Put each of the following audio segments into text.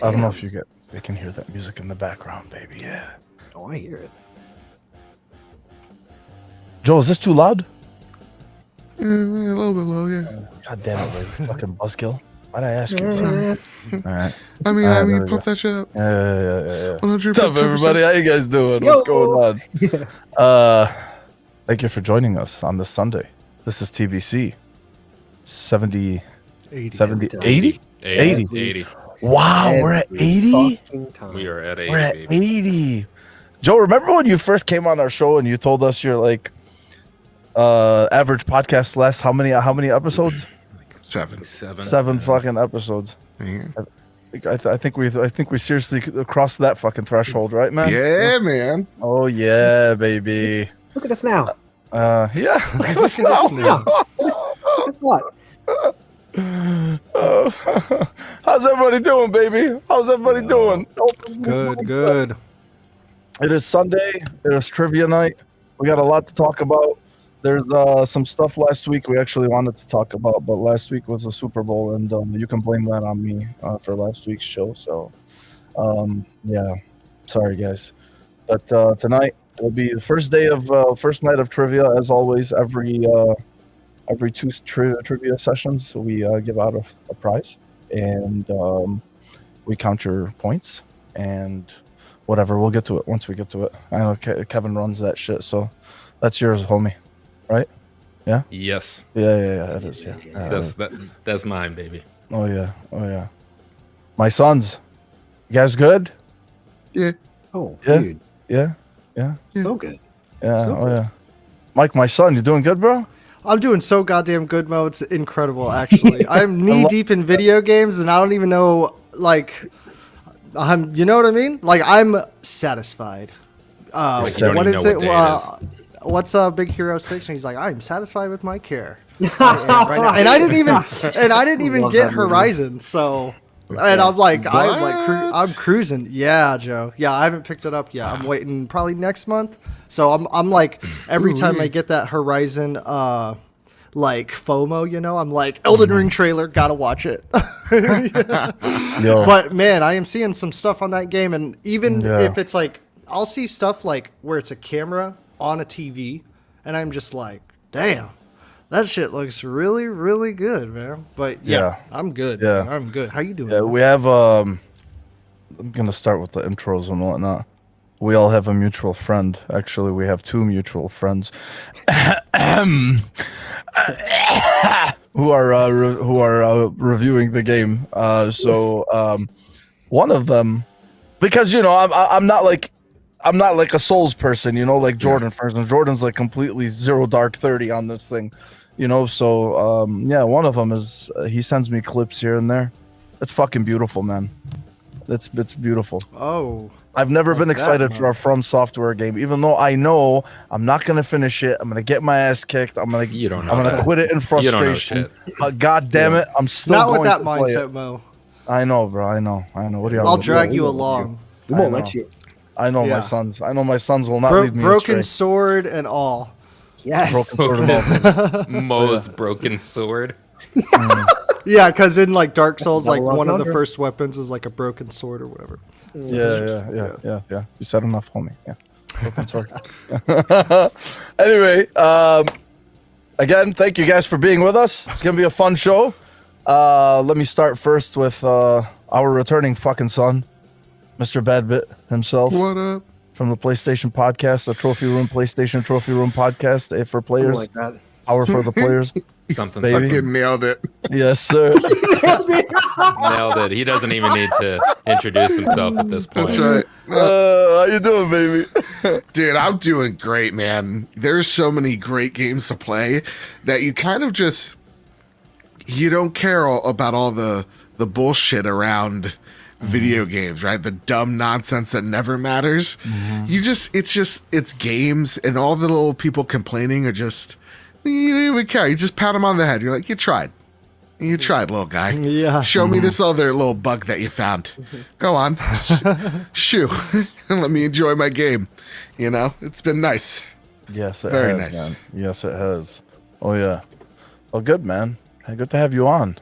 I don't know if they can hear that music in the background, baby. Yeah. Oh, I hear it. Joe, is this too loud? A little bit low, yeah. God damn it, Liz. Fucking buzzkill. Why'd I ask you? All right. I mean, All right, pump that shit up. Yeah. 100%. What's up, everybody? How you guys doing? Yo. What's going on? Yeah. Thank you for joining us on this Sunday. This is TBC 70, 80. Wow, we're at 80? We are at 80. We're at baby. 80. Joe, remember when you first came on our show and you told us you're like average podcast last how many episodes? 7. Seven fucking episodes. Yeah. I think we seriously crossed that fucking threshold, right, man? Yeah, man. Oh yeah, baby. Look at us now. Yeah. Look at this Look at us now. now. Guess what? How's everybody doing, baby? How's everybody doing? Good. It is Sunday. It is trivia night. We got a lot to talk about. There's some stuff last week we actually wanted to talk about, but last week was the Super Bowl, and you can blame that on me for last week's show. So, yeah, sorry guys. But tonight will be the first night of trivia, as always. Every two trivia sessions, we give out a prize, and we count your points and whatever. We'll get to it once we get to it. I know Kevin runs that shit, so that's yours, homie. Right? Yeah. Yes. Yeah. It is. Yeah. That's mine, baby. Oh yeah. My sons, you guys good? Yeah. Oh, Yeah. dude. Yeah. So good. Yeah. So Oh yeah. Mike, my son, you doing good, bro? I'm doing so goddamn good, Mo. It's incredible, actually. I'm knee deep in video games, and I don't even know, like, you know what I mean? Like, I'm satisfied. Like, you don't what even is know it? what day it is. What's Big Hero 6? And he's like, I'm satisfied with my care right now. And I didn't even Love get that movie. Horizon, so. And I'm cruising. Yeah, Joe. Yeah, I haven't picked it up yet. I'm waiting probably next month. So I'm like, every time I get that Horizon like FOMO, you know, I'm like, Elden Ring trailer, gotta watch it. Yo. But man, I am seeing some stuff on that game, and even if it's like, I'll see stuff like where it's a camera on a TV, and I'm just like, damn, that shit looks really, really good, man. But yeah. I'm good. Yeah. Man. I'm good. How you doing? Yeah, we have. I'm gonna start with the intros and whatnot. We all have a mutual friend. Actually, we have two mutual friends who are reviewing the game. So one of them, because you know, I'm not like a Souls person, you know, like Jordan, for instance. Jordan's like completely zero dark 30 on this thing, you know. So yeah, one of them is he sends me clips here and there. It's fucking beautiful, man. It's beautiful. Oh, I've never like been excited that, for a From Software game, even though I know I'm not gonna finish it. I'm gonna get my ass kicked. I'm gonna quit it in frustration. You don't know shit. God damn it, I'm still not going with that to play mindset, it. Mo. I know, bro. I know. What do you? I'll drag you along. We won't let you. I know Yeah. my sons. I know my sons will not lead me Broken astray. sword and all. Yes. Broken sword and all. Mo's broken sword. Yeah, because in like Dark Souls, like Double one of the entendre. first weapons is like a broken sword or whatever. Yeah. You said enough, homie. Yeah. Broken sword. Anyway, again, thank you guys for being with us. It's gonna be a fun show. Let me start first with our returning fucking son, Mr. Badbit himself. What up? From the PlayStation Podcast, the PlayStation Trophy Room Podcast, for players, Like that. power for the players. Something. Baby. Fucking nailed it. Yes, sir. Nailed it. He doesn't even need to introduce himself at this point. That's right. How you doing, baby? Dude, I'm doing great, man. There's so many great games to play that you kind of just, you don't care about all the bullshit around video games, right? The dumb nonsense that never matters. It's games, and all the little people complaining are just, you don't even care. You just pat them on the head. You're like, you tried, little guy. Yeah. Show me this other little bug that you found. Go on, shoo, and let me enjoy my game. You know, it's been nice. Yes, it Very has, nice. man. Yes, it has. Oh yeah. Well, good, man. Hey, good to have you on,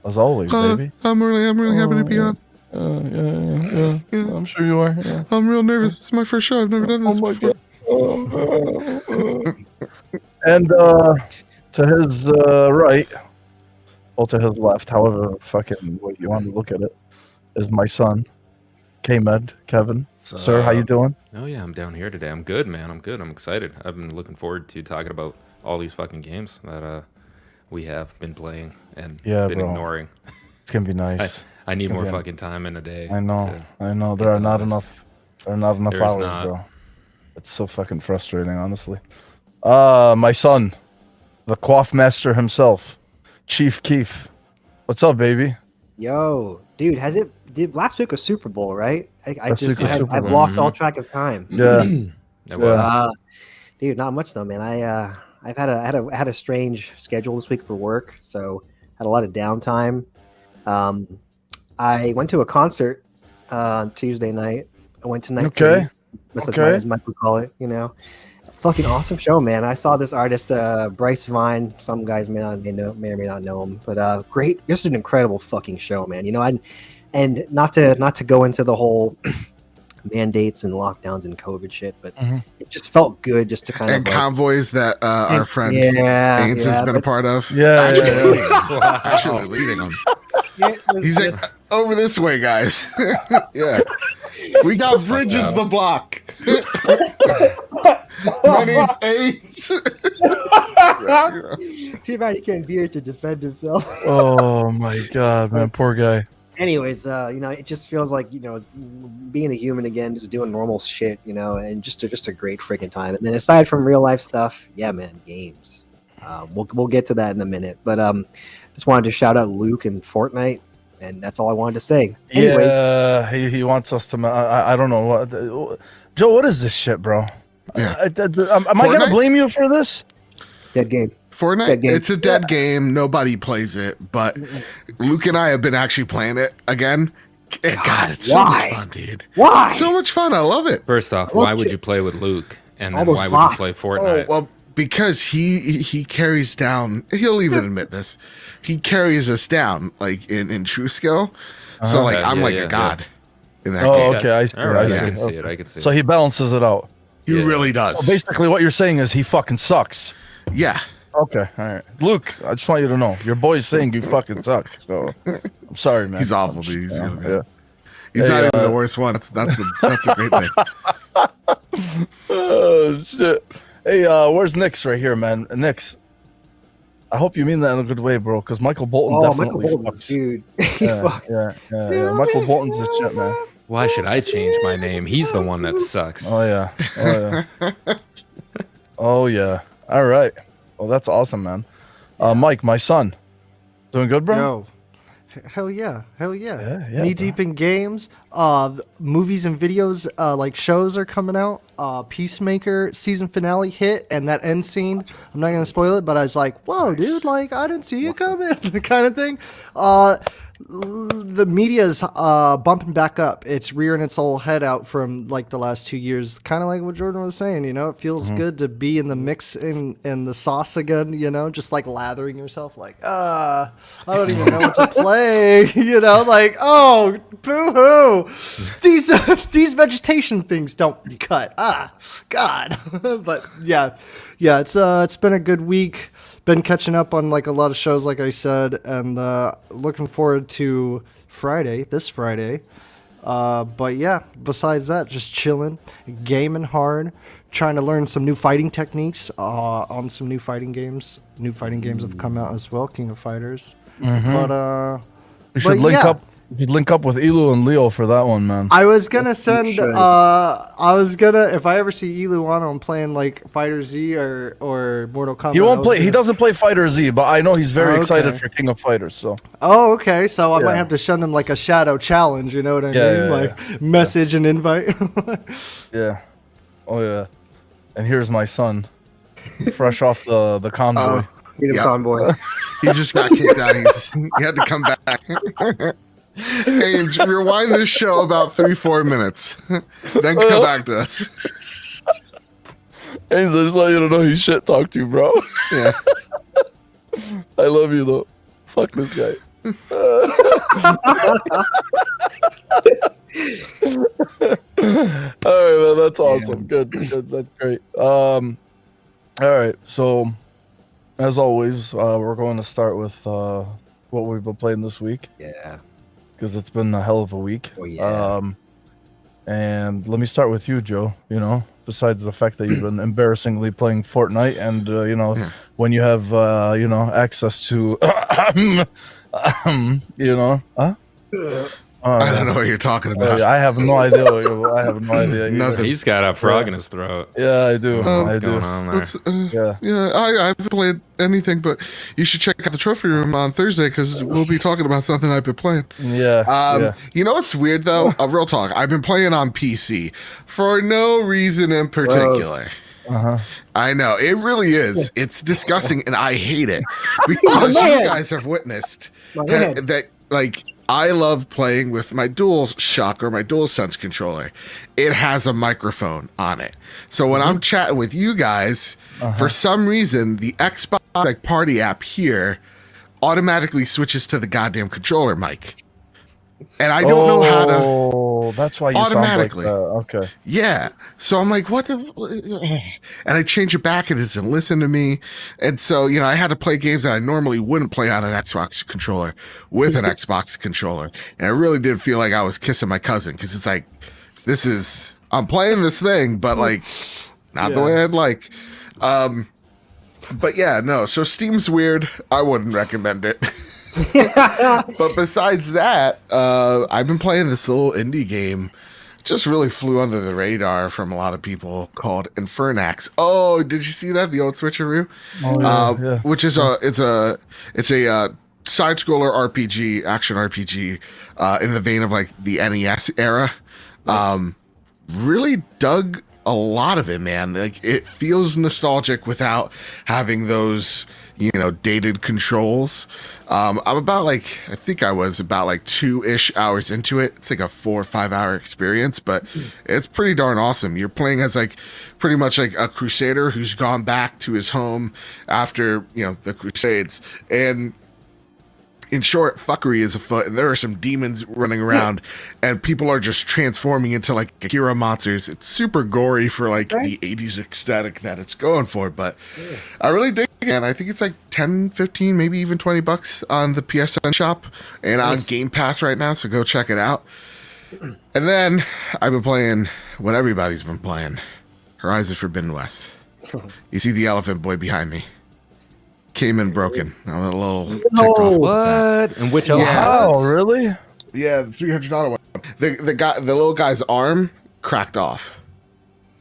as always, baby. I'm really happy to be on. Yeah. I'm sure you are. Yeah. I'm real nervous. It's my first show. I've never done this Oh my before. God. And to his right, well, to his left, however fucking way you want to look at it, is my son, K-Med, Kevin. Sir, how you doing? Oh yeah, I'm down here today. I'm good, man. I'm good. I'm excited. I've been looking forward to talking about all these fucking games that we have been playing and Yeah, been bro. ignoring. It's gonna be nice. I need more Yeah. fucking time in a day. I know. to There are to not this. enough. There are not enough There is hours, not. bro. It's so fucking frustrating, honestly. My son, the quaff master himself, Chief Keef. What's up, baby? Yo, dude, last week was Super Bowl, right? Last week was Super I've Bowl. lost all track of time. Yeah. It was. Dude, not much though, man. I've had a strange schedule this week for work, so had a lot of downtime. I went to a concert Tuesday night. I went to Night Okay. City, Okay. as Mike would call it. You know, fucking awesome show, man. I saw this artist, Bryce Vine. Some guys may or may not know him, but great. Just an incredible fucking show, man. You know, and not to go into the whole mandates and lockdowns and COVID shit, but it just felt good just to kind And of convoys that our friend yeah, Ains has been a part of. Yeah, Actually, yeah, leading them. Actually leading them. He's like, over this way, guys. Yeah. We got Bridges the block. My name's Ains. Too bad he can't be here to defend himself. Oh my God, man, poor guy. Anyways, you know, it just feels like, you know, being a human again, just doing normal shit, you know, and just a great freaking time. And then aside from real life stuff, yeah, man, games. We'll get to that in a minute, but just wanted to shout out Luke and Fortnite, and that's all I wanted to say. Anyways, Yeah, he wants us to. I don't know what. Joe, what is this shit, bro? Yeah. Am I gonna Fortnite? blame you for this? dead game. Fortnite, Dead game. it's a dead game. Nobody plays it, but Luke and I have been actually playing it again. God, it's so why? much fun, dude. Why? So much fun. I love it. First off, Look why would at- you play with Luke? And All then those why would bots. you play Fortnite? Well, because he carries down. He'll even admit this. He carries us down like in true skill. So like Okay, I'm yeah, like yeah, a god in that Oh, game. okay, I see. All right, I I see. can see it. I can see So it. he balances it out. He Yeah. really does. So basically, what you're saying is he fucking sucks. Yeah. Okay, all right. Luke, I just want you to know your boy's saying you fucking suck. So I'm sorry, man. He's awful, dude. He's Yeah, real good. yeah. He's Hey, not even the worst one. That's a great thing. Oh shit. Hey, where's Nix right here, man? Nix. I hope you mean that in a good way, bro. Because Michael Bolton Oh, Michael definitely Bolton, fucks. dude. He Yeah, fucks. yeah. Michael Bolton's the shit, man. Why should I change my name? He's the one that sucks. Oh yeah. Oh yeah. Oh yeah. All right. Well, that's awesome, man. Mike, my son, doing good, bro? Yo, hell yeah. Yeah, Knee deep in games. Movies and videos, like shows are coming out. Peacemaker season finale hit, and that end scene. I'm not gonna spoil it, but I was like, "Whoa, dude! Like, I didn't see you coming," kind of thing. The media's bumping back up. It's rearing its old head out from like the last 2 years. Kind of like what Jordan was saying. You know, it feels good to be in the mix in the sauce again. You know, just like lathering yourself. Like, I don't even know what to play. You know, like, oh, boo hoo. These vegetation things don't cut. God. But yeah, it's been a good week. Been catching up on like a lot of shows, like I said, and looking forward to this Friday. But yeah, besides that, just chilling, gaming hard, trying to learn some new fighting techniques on some new fighting games. New fighting games have come out as well, King of Fighters. But We should link yeah. up. We should link up with Elu and Leo for that one, man. I was gonna send. should. If I ever see Elu on him playing like Fighter Z or Mortal Kombat. He I won't was play. He gonna- doesn't play Fighter Z, but I know he's very Oh, excited okay. for King of Fighters. So Oh, okay. So I might Yeah. have to send him like a shadow challenge. You know what I Yeah, mean? yeah, Like message and invite. yeah, oh yeah. And here's my son, fresh off the convoy. Freedom Yep. Convoy. He just got kicked out. He had to come back. Ains, rewind this show about 3-4 minutes. Then come back to us. Hey, I just want you to know he's shit talked to, bro. Yeah. I love you though. Fuck this guy. man, that's awesome. Good. That's great. All right. So, as always, we're going to start with what we've been playing this week Yeah. because it's been a hell of a week. Oh yeah. And let me start with you, Joe. You know, besides the fact that you've been embarrassingly playing Fortnite, and when you have access to, huh? I don't know what you're talking about. I have no idea. I have no idea. Either. Nothing. He's got a frog in his throat. Yeah, I do. What's I going do. on there? Yeah. I haven't played anything, but you should check out the trophy room on Thursday because we'll be talking about something I've been playing. Yeah. You know what's weird though? Real talk. I've been playing on PC for no reason in particular. I know it really is. It's disgusting, and I hate it because you guys have witnessed that. Like, I love playing with my DualShock or my DualSense controller. It has a microphone on it, so when I'm chatting with you guys, for some reason, the Xbox Party app here automatically switches to the goddamn controller mic. And I don't know how to. Oh, that's why you automatically. Sound like that. Okay. Yeah. So I'm like, what the? And I change it back, and it doesn't listen to me. And so, I had to play games that I normally wouldn't play on an Xbox controller with an Xbox controller. And I really did feel like I was kissing my cousin because it's like, I'm playing this thing, but like, not the way I'd like. But yeah, no. So Steam's weird. I wouldn't recommend it. But besides that, I've been playing this little indie game. Just really flew under the radar from a lot of people called Infernax. Oh, did you see that? The old switcheroo? Which is it's a side scroller RPG, action RPG, in the vein of like the NES era. Nice. Really dug a lot of it, man. Like, it feels nostalgic without having those dated controls. I think I was about 2-ish hours into it. It's like a 4 or 5 hour experience, but it's pretty darn awesome. You're playing as pretty much like a crusader who's gone back to his home after, the Crusades. And in short, fuckery is afoot, and there are some demons running around, and people are just transforming into Akira monsters. It's super gory for the 80s aesthetic that it's going for, but I really dig it, and I think it's 10, 15, maybe even $20 on the PSN shop and on Game Pass right now, so go check it out. And then I've been playing what everybody's been playing, Horizon Forbidden West. You see the elephant boy behind me. Came in broken. I'm a little ticked off. What? And which Oh, really? Yeah, the $300 one. The little guy's arm cracked off.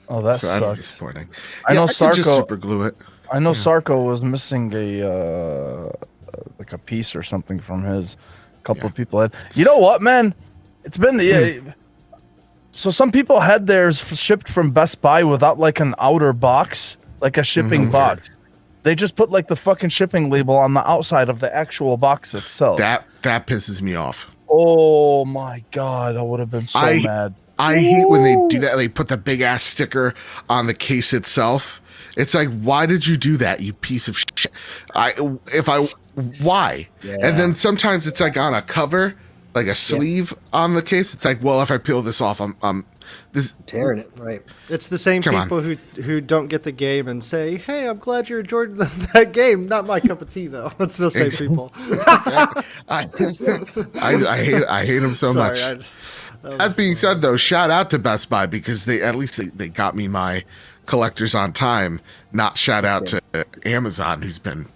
Oh, that's disappointing. I know I could just Sarko. super glue it. I know Sarko was missing a piece or something from his. Couple of people had. You know what, man? It's been So some people had theirs shipped from Best Buy without an outer box, a shipping box. They just put the fucking shipping label on the outside of the actual box itself. That pisses me off. Oh my god, I would have been so mad. I hate when they do that. They put the big ass sticker on the case itself. It's like, why did you do that, you piece of shit? Why? Yeah. And then sometimes it's on a cover, a sleeve on the case. It's well, if I peel this off, I'm this tearing it, right? It's the same people who don't get the game and say, "Hey, I'm glad you enjoyed that game. Not my cup of tea, though." It's the same people. I hate them so much. That being said, though, shout out to Best Buy because they got me my collectors on time. Not shout out to Amazon, who's been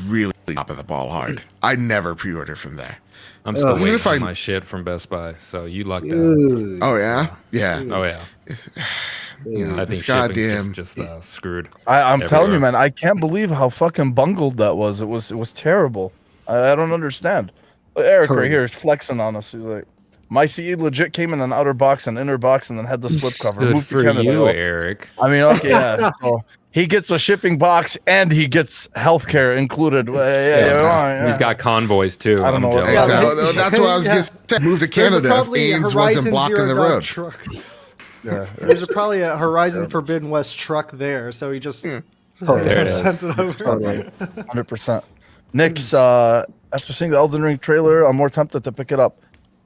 really top of the ball hard. I never pre-order from there. I'm still waiting for my shit from Best Buy, so you lucked out. Oh yeah, yeah. Oh yeah. I think shipping's just screwed. I'm telling you, man, I can't believe how fucking bungled that was. It was terrible. I don't understand. Eric right here is flexing on us. He's like, my CE legit came in an outer box and inner box and then had the slip cover. Good for you, Eric. I mean, okay, yeah. So he gets a shipping box and he gets healthcare included. Yeah. He's got convoys too. I don't know. That's what I was going to say. Move to Canada if Ains wasn't blocking the road. Yeah, there's probably a Horizon Forbidden West truck there, so he just there it is. sent it over. 100%. Nick's after seeing the Elden Ring trailer, I'm more tempted to pick it up.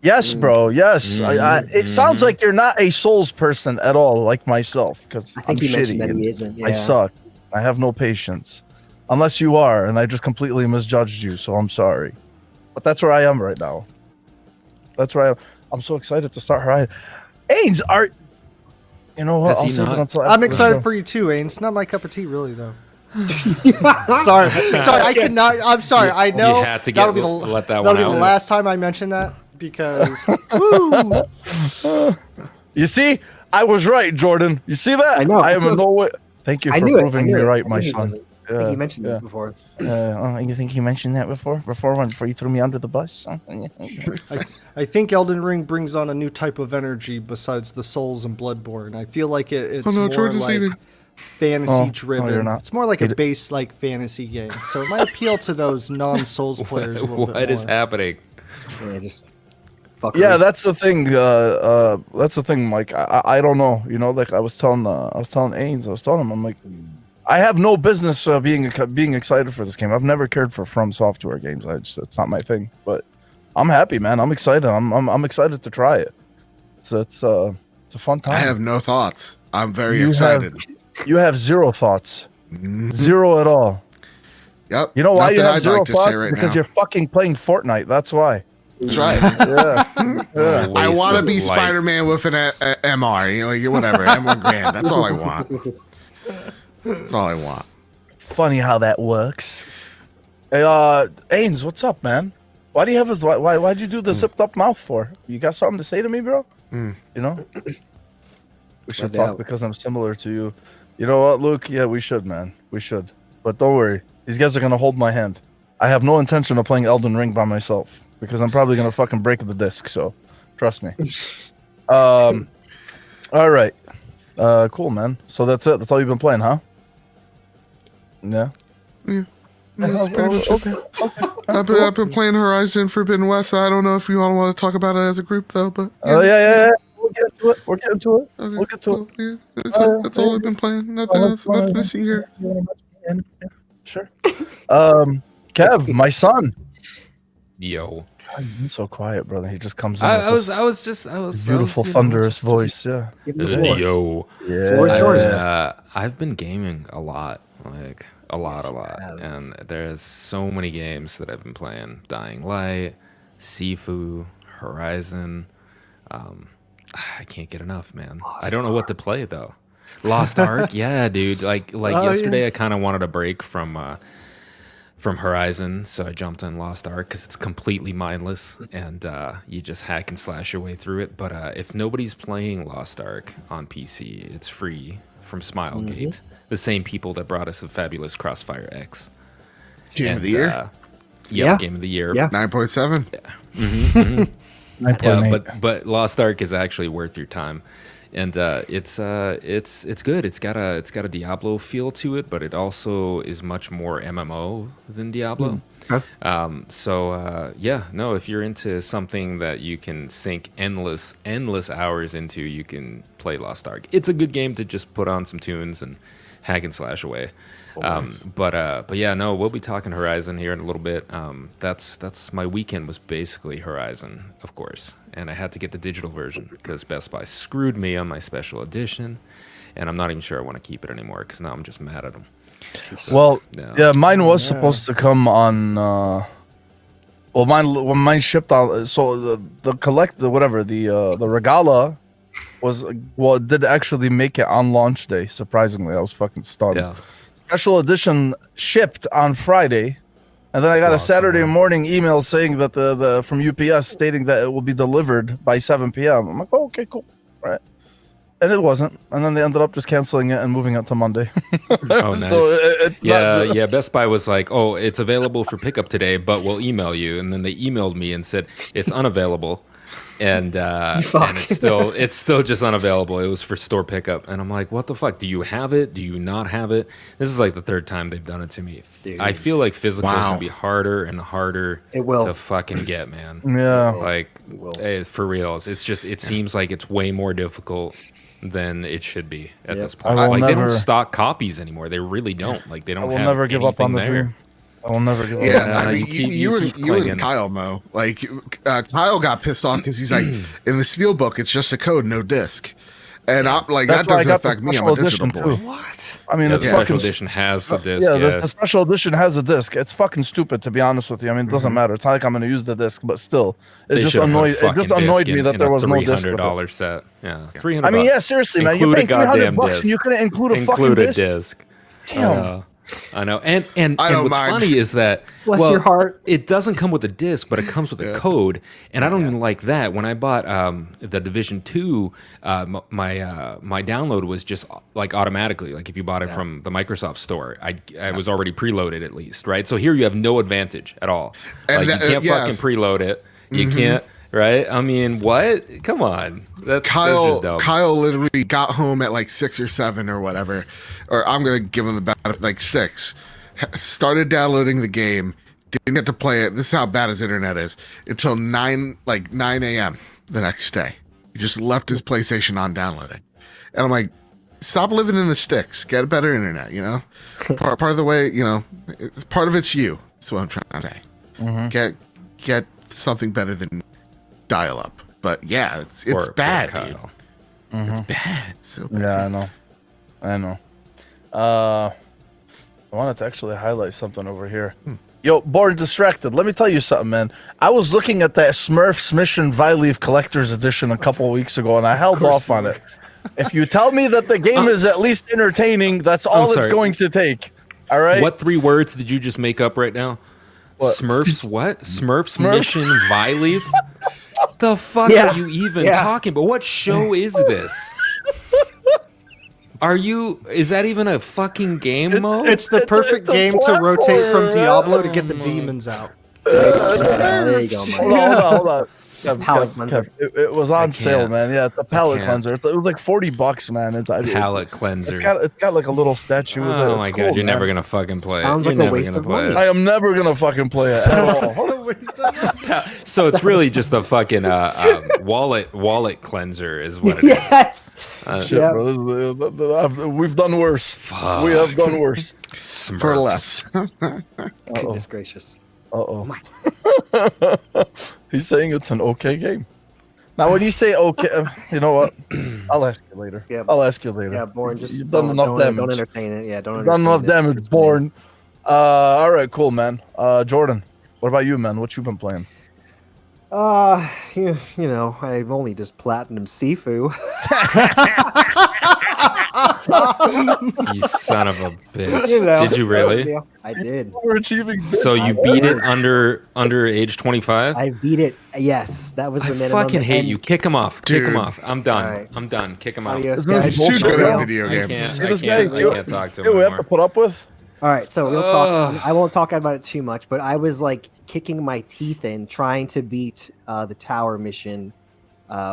Yes, bro. Yes. It sounds like you're not a Souls person at all, like myself, because I I'm think he mentioned shitty. that and he isn't. Yeah. I suck. I have no patience. Unless you are, and I just completely misjudged you, so I'm sorry. But that's where I am right now. That's where I am. I'm so excited to start Horizon. Ains, you know what? Has I'll he save it not? until I'm after the excited show. for you too, Ains. It's not my cup of tea, really, though. sorry, I could not. I'm sorry. I know had to that'll get- be the let that that'll one be the out. last time I mention that because woo, You see? I was right, Jordan. You see that? I know, I that's am in what- no way. Thank you I for knew it. I proving knew me it. right, I my knew he son. wasn't. I think you mentioned that before. You think you mentioned that before you threw me under the bus? I think Elden Ring brings on a new type of energy besides the Souls and Bloodborne. I feel like it's more Jordan's like eating. fantasy Oh, you're driven. not. It's more like a base like fantasy game, so it might appeal to those non-Souls players a little bit What is more. happening? Yeah, just fuck. Yeah, that's the thing. That's the thing, Mike. I don't know. You know, like I was telling Ains, I was telling him, I'm like, I have no business being excited for this game. I've never cared for From Software games. It's not my thing. But I'm happy, man. I'm excited. I'm excited to try it. It's a fun time. I have no thoughts. I'm very You excited. You have zero thoughts. Mhm. Zero at all. Yep. You know why you Nothing have I'd zero like to thoughts? say right Because now. you're fucking playing Fortnite. That's why. That's right. Yeah. Yeah. I Waste want to of be life. Spider-Man with an MR. You know, whatever. M1 grand. That's all I want. That's all I want. Funny how that works. Hey, Ains, what's up, man? Why do you have his? Why'd you do the zipped up mouth for? You got something to say to me, bro? You know. We should Let it talk out. because I'm similar to you. You know what, Luke? Yeah, we should, man. We should. But don't worry. These guys are gonna hold my hand. I have no intention of playing Elden Ring by myself because I'm probably gonna fucking break the disc. So, trust me. All right. Cool, man. So that's it. That's all you've been playing, huh? Yeah. That's pretty much it. Okay. I've been playing Horizon Forbidden West. I don't know if you all want to talk about it as a group, though. But Yeah. We'll get into it. We'll get into it. Okay, We'll get to cool. Yeah, that's all I've been playing. Nothing else. Nothing to see here. Yeah, sure. Kev, my son. Yo. He's so quiet, brother. He just comes in. I with was this just beautiful, thunderous voice. Yeah. Give him the floor. Yo. Yeah. Floor is yours. I've been gaming a lot, like a lot, have. and there's so many games that I've been playing. Dying Light, Sifu, Horizon. I can't get enough, man. I don't know what to play though. Lost Ark, yeah, dude. Like yesterday, I kind of wanted a break from Horizon, so I jumped on Lost Ark because it's completely mindless and you just hack and slash your way through it. But if nobody's playing Lost Ark on PC, it's free from Smilegate, the same people that brought us the fabulous Crossfire X. Game of the year. Yeah. Game of the year. Yeah. 9.7. Yeah, but Lost Ark is actually worth your time, and it's good. It's got a Diablo feel to it, but it also is much more MMO than Diablo. Okay. If you're into something that you can sink endless hours into, you can play Lost Ark. It's a good game to just put on some tunes and hack and slash away. But yeah, no, we'll be talking Horizon here in a little bit. That's my weekend was basically Horizon, of course, and I had to get the digital version because Best Buy screwed me on my special edition, and I'm not even sure I want to keep it anymore because now I'm just mad at them. Well, No. yeah, mine was supposed to come on. Mine shipped on. So the Regala it did actually make it on launch day. Surprisingly, I was fucking stunned. Yeah. Special edition shipped on Friday, and then I got a awesome, Saturday man. morning email saying that the from UPS stating that it will be delivered by 7 p.m. I'm like, oh, okay, cool, all right. And it wasn't, and then they ended up just canceling it and moving it to Monday. Oh, nice. So it's not. Yeah. Best Buy was like, "Oh, it's available for pickup today, but we'll email you." And then they emailed me and said it's unavailable, and it's still just unavailable. It was for store pickup, and I'm like, "What the fuck? Do you have it? Do you not have it?" This is like the third time they've done it to me. Dude. I feel like physical is Wow. gonna be harder and harder It will. to fucking get, man. Yeah. Like will. for reals, it seems like it's way more difficult than it should be at Yep. this point. I will Like they never- don't stock copies anymore. They really don't. Like they don't. I will have never give up on the anything there. dream. I'll never give up. Yeah, I you mean, keep- you keep and clinging. Kyle, Mo. Like, Kyle got pissed off because he's like, in the Steelbook, it's just a code, no disc. And I'm like, That's that why I doesn't got the affect me. I'm special a digital edition, boy. too. What? I mean, Yeah, it's the fucking special edition has the disc. yeah, Yeah, the special edition has a disc. It's fucking stupid, to be honest with you. I mean, it doesn't matter. It's not like I'm going to use the disc, but still, it They just should've put a annoyed. It fucking just annoyed disc me in- that in there a was no disc. With it. $300 set. Yeah, 300. I mean, bucks. yeah, seriously, man. You're Include paying a goddamn $300 disc. and you couldn't include a fucking Include a disc. disc. Damn. I know. And I don't what's mind. funny is that Bless your heart. It doesn't come with a disc, but it comes with a code, and I don't even like that. When I bought the Division 2, my download was just like automatically. Like if you bought it from the Microsoft store, I was already preloaded at least, right? So here you have no advantage at all. And Like you can't fucking preload it. You can't. Right? I mean, what? Come on. That's just dumb. Kyle literally got home at like 6 or 7 or whatever, or I'm gonna give him the bad like 6. Started downloading the game, didn't get to play it. This is how bad his internet is until 9 a.m. the next day. He just left his PlayStation on downloading, and I'm like, stop living in the sticks. Get a better internet. You know, part of the way. You know, it's part of it's you. That's what I'm trying to say. Get something better than dial up. But yeah, it's Poor bad, Kyle. dude. It's bad. So bad. Yeah, I know. I wanted to actually highlight something over here. Yo, Born Distracted, let me tell you something, man. I was looking at that Smurfs Mission Vileaf Collector's Edition a couple of weeks ago, and I held off on it. If you tell me that the game is at least entertaining, that's all it's sorry. going to take. All right? What 3 words did you just make up right now? What? Smurfs what? Smurfs Smurf? Mission Vileaf? The fuck Yeah. are you even Yeah. talking about? What show is this? Is that even a fucking game mode? It's the perfect a game to rotate from platformer, Diablo to get the demons out. There you go, Hold man. on, hold on. Palate cleanser. It was on sale, can't. man. Yeah, it's a palate can't. cleanser. It was like $40, man. I mean, Palette cleanser. It's got like a little statue. with it. Oh It's my cool, god, you're man. never gonna fucking play it. Sounds You're like a never waste gonna of play money. I am never gonna fucking play it at all. So it's really just a fucking wallet cleanser, is what it is. Yes. Shit, Yep. bro. We've done worse. Fuck. We have done worse. For less. Goodness gracious. Uh-oh. He's saying it's an okay game. Now, when you say okay, you know what? I'll ask you later. Yeah. I'll ask you later. Yeah, Born, just You've done enough don't damage. entertain it. Yeah, don't You've done enough entertain it. damage, Born. All right, cool, man. Jordan, what about you, man? What you been playing? You know, I've only just platinum Sifu. You son of a bitch. You know, Did you really? I did. We're achieving. So you beat it under age 25? I beat it. Yes, that was I the minimum. fucking hate and- you. Kick him off. Kick him Dude. off. I'm done. Alright. I'm done. Kick him out. Adios, This is guys. He's too good bullshit, at bro. video I games. can't, See I this can't, guy, I too? can't talk to him Hey, we have to anymore. put up with. All right, so we'll talk. I won't talk about it too much, but I was like kicking my teeth in trying to beat the tower mission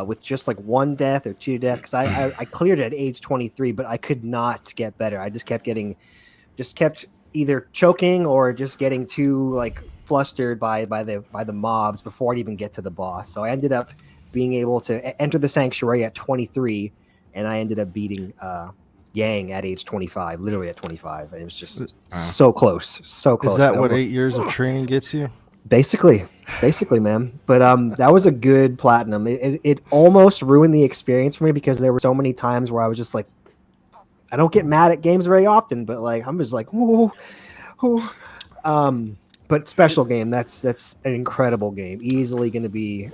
with just like 1 death or 2 deaths. Because I cleared it at age 23, but I could not get better. I just kept either choking or just getting too like flustered by the mobs before I'd even get to the boss. So I ended up being able to enter the sanctuary at 23, and I ended up beating Yang at age 25, literally at 25. It was just so close, so close. Is that I what almost- 8 years of training gets you? Basically, man. But that was a good platinum. It almost ruined the experience for me because there were so many times where I was just like, I don't get mad at games very often, but like I'm just like, ooh. But special game, that's an incredible game. Easily going to be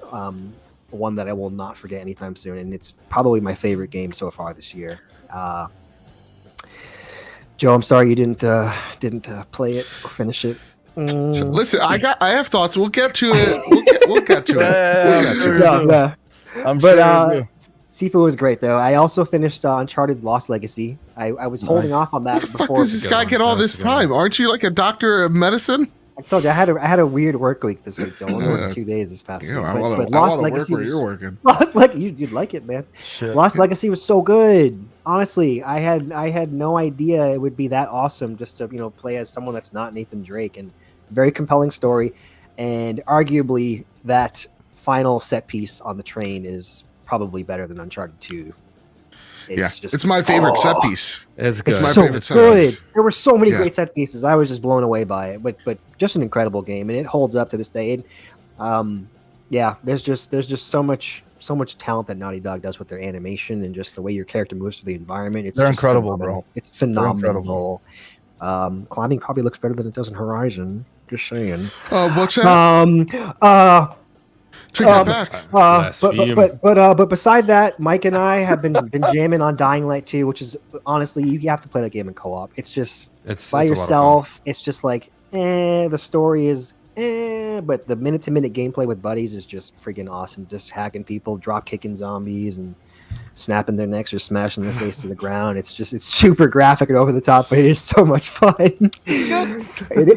one that I will not forget anytime soon, and it's probably my favorite game so far this year. Joe, I'm sorry you didn't play it or finish it. Listen, I have thoughts. We'll get to it. We'll get to it. We'll get to it. Yeah. I'm But sure you do. Sifu was great though. I also finished Uncharted Lost Legacy. I was holding off on that Fuck before. does this guy get all this time? Aren't you like a doctor of medicine? I told you I had a weird work week this week, Joe. I only worked 2 days this past Yeah, week. I But want Lost to work Legacy where you're working. Lost Legacy, you'd like it, man. Shit. Lost Legacy was so good. Honestly, I had no idea it would be that awesome just to play as someone that's not Nathan Drake, and very compelling story, and arguably that final set piece on the train is probably better than Uncharted 2. It's my favorite set piece. It's good. It's my so favorite set good. piece. There were so many Yeah. great set pieces. I was just blown away by it. But just an incredible game, and it holds up to this day. Yeah, there's just so much talent that Naughty Dog does with their animation and just the way your character moves through the environment. They're just incredible, phenomenal. bro. It's phenomenal. Climbing probably looks better than it does in Horizon. Just saying. What's that? Take that back. But beside that, Mike and I have been jamming on Dying Light 2, which is honestly, you have to play that game in co-op. It's just by yourself. It's just like, the story is, but the minute-to-minute gameplay with buddies is just freaking awesome. Just hacking people, drop kicking zombies, and snapping their necks or smashing their face to the ground. It's super graphic and over the top, but it is so much fun. It's good.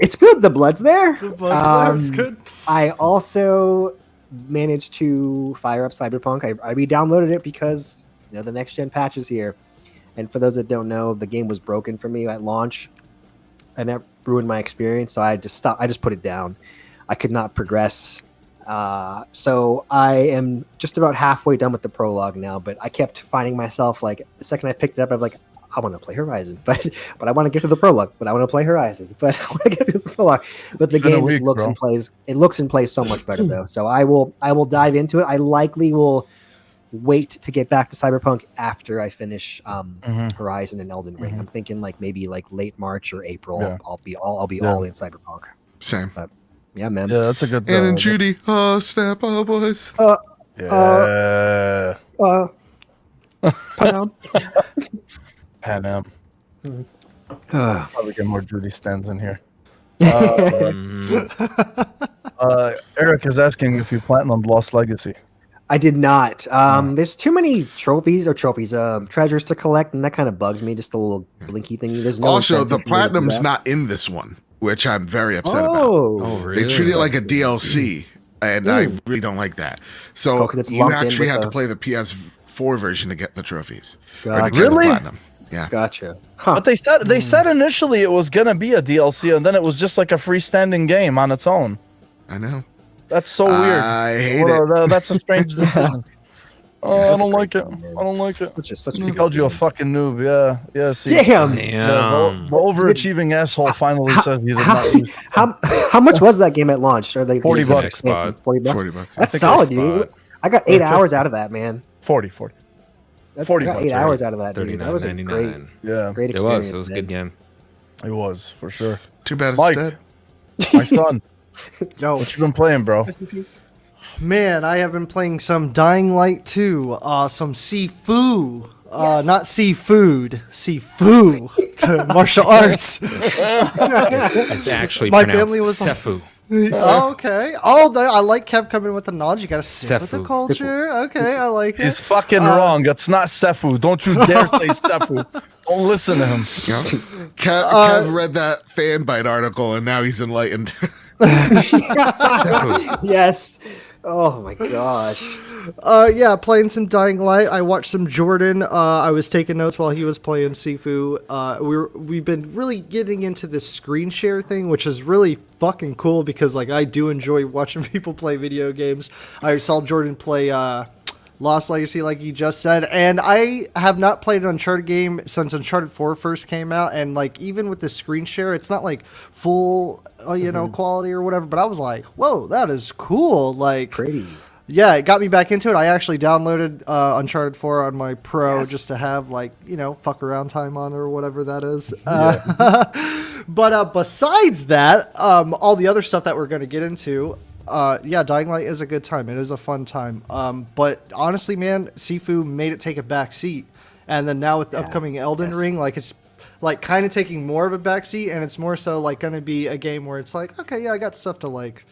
It's good. The blood's there. The blood's there. It's good. I also managed to fire up Cyberpunk. I re-downloaded it because the next gen patch is here, and for those that don't know, the game was broken for me at launch, and that ruined my experience. So I just stopped. I just put it down. I could not progress. So I am just about halfway done with the prologue now, but I kept finding myself like the second I picked it up, I'm like, I want to play Horizon, but I want to get to the prologue, but I want to play Horizon, but I want to get to the prologue. But the game just looks and plays. It looks and plays so much better though. So I will dive into it. I likely will wait to get back to Cyberpunk after I finish Horizon and Elden Ring. I'm thinking like maybe like late March or April. Yeah. I'll be all in Cyberpunk. Same. But yeah, man. Yeah, that's a good. Ann and Judy, snap, boys. Yeah. Pan Am. Probably get more Judy stands in here. Eric is asking if you platinumed Lost Legacy. I did not. There's too many treasures to collect, and that kind of bugs me. Just a little blinky thingy. There's no. Also, the platinum's not in this one, which I'm very upset about. Oh, really? They treat it like a DLC, and I really don't like that. So 'cause it's you lumped in actually with have to the- play the PS4 version to get the trophies. Or to Gotcha. get the Really? platinum. Yeah. Gotcha. Huh. But they said initially it was gonna be a DLC, and then it was just like a freestanding game on its own. I know. That's so weird. I hate it. That's a strange decision. Oh, Yeah, I that's don't a like great it. game, man. I don't like it. Such a He called you a fucking noob. Yeah. See, damn. The overachieving asshole finally says he did not lose. How much was that game at launch? Or they 40 bucks. $40 $40. That's think solid, it's dude. I got 8 hours out of that, man. 40. That's 40 I got bucks, 8 hours out of that, dude. That was a $39.99. Yeah, great It experience. was. It was a man. good game. it was for sure. Too bad it's Mike. dead. My son, Yo, what you been playing, bro? man, I have been playing some Dying Light 2, some Sifu. Not seafood, Sifu, the martial arts. It's actually My pronounced family was like- Sefu. Oh, okay. Oh, I like Kev coming with the knowledge. You gotta stick with the Sefu. culture. Okay, I like it. He's fucking wrong. It's not Sefu. Don't you dare say Sefu. Don't listen to him. You know? Kev read that Fanbite article, and now he's enlightened. Sefu. Yes. Oh my gosh. Yeah, playing some Dying Light. I watched some Jordan. I was taking notes while he was playing Sifu. We've been really getting into this screen share thing, which is really fucking cool because like I do enjoy watching people play video games. I saw Jordan play Lost Legacy, like you just said, and I have not played an Uncharted game since Uncharted 4 first came out, and like even with the screen share, it's not like full, quality or whatever. But I was like, whoa, that is cool. Like, Pretty. yeah, it got me back into it. I actually downloaded Uncharted 4 on my Pro just to have fuck around time on or whatever that is. But besides that, all the other stuff that we're going to get into. Dying Light is a good time. It is a fun time. But honestly, man, Sifu made it take a back seat. And then now with the upcoming Elden Ring, like it's like kind of taking more of a back seat, and it's more so like going to be a game where it's like, okay, yeah, I got stuff to like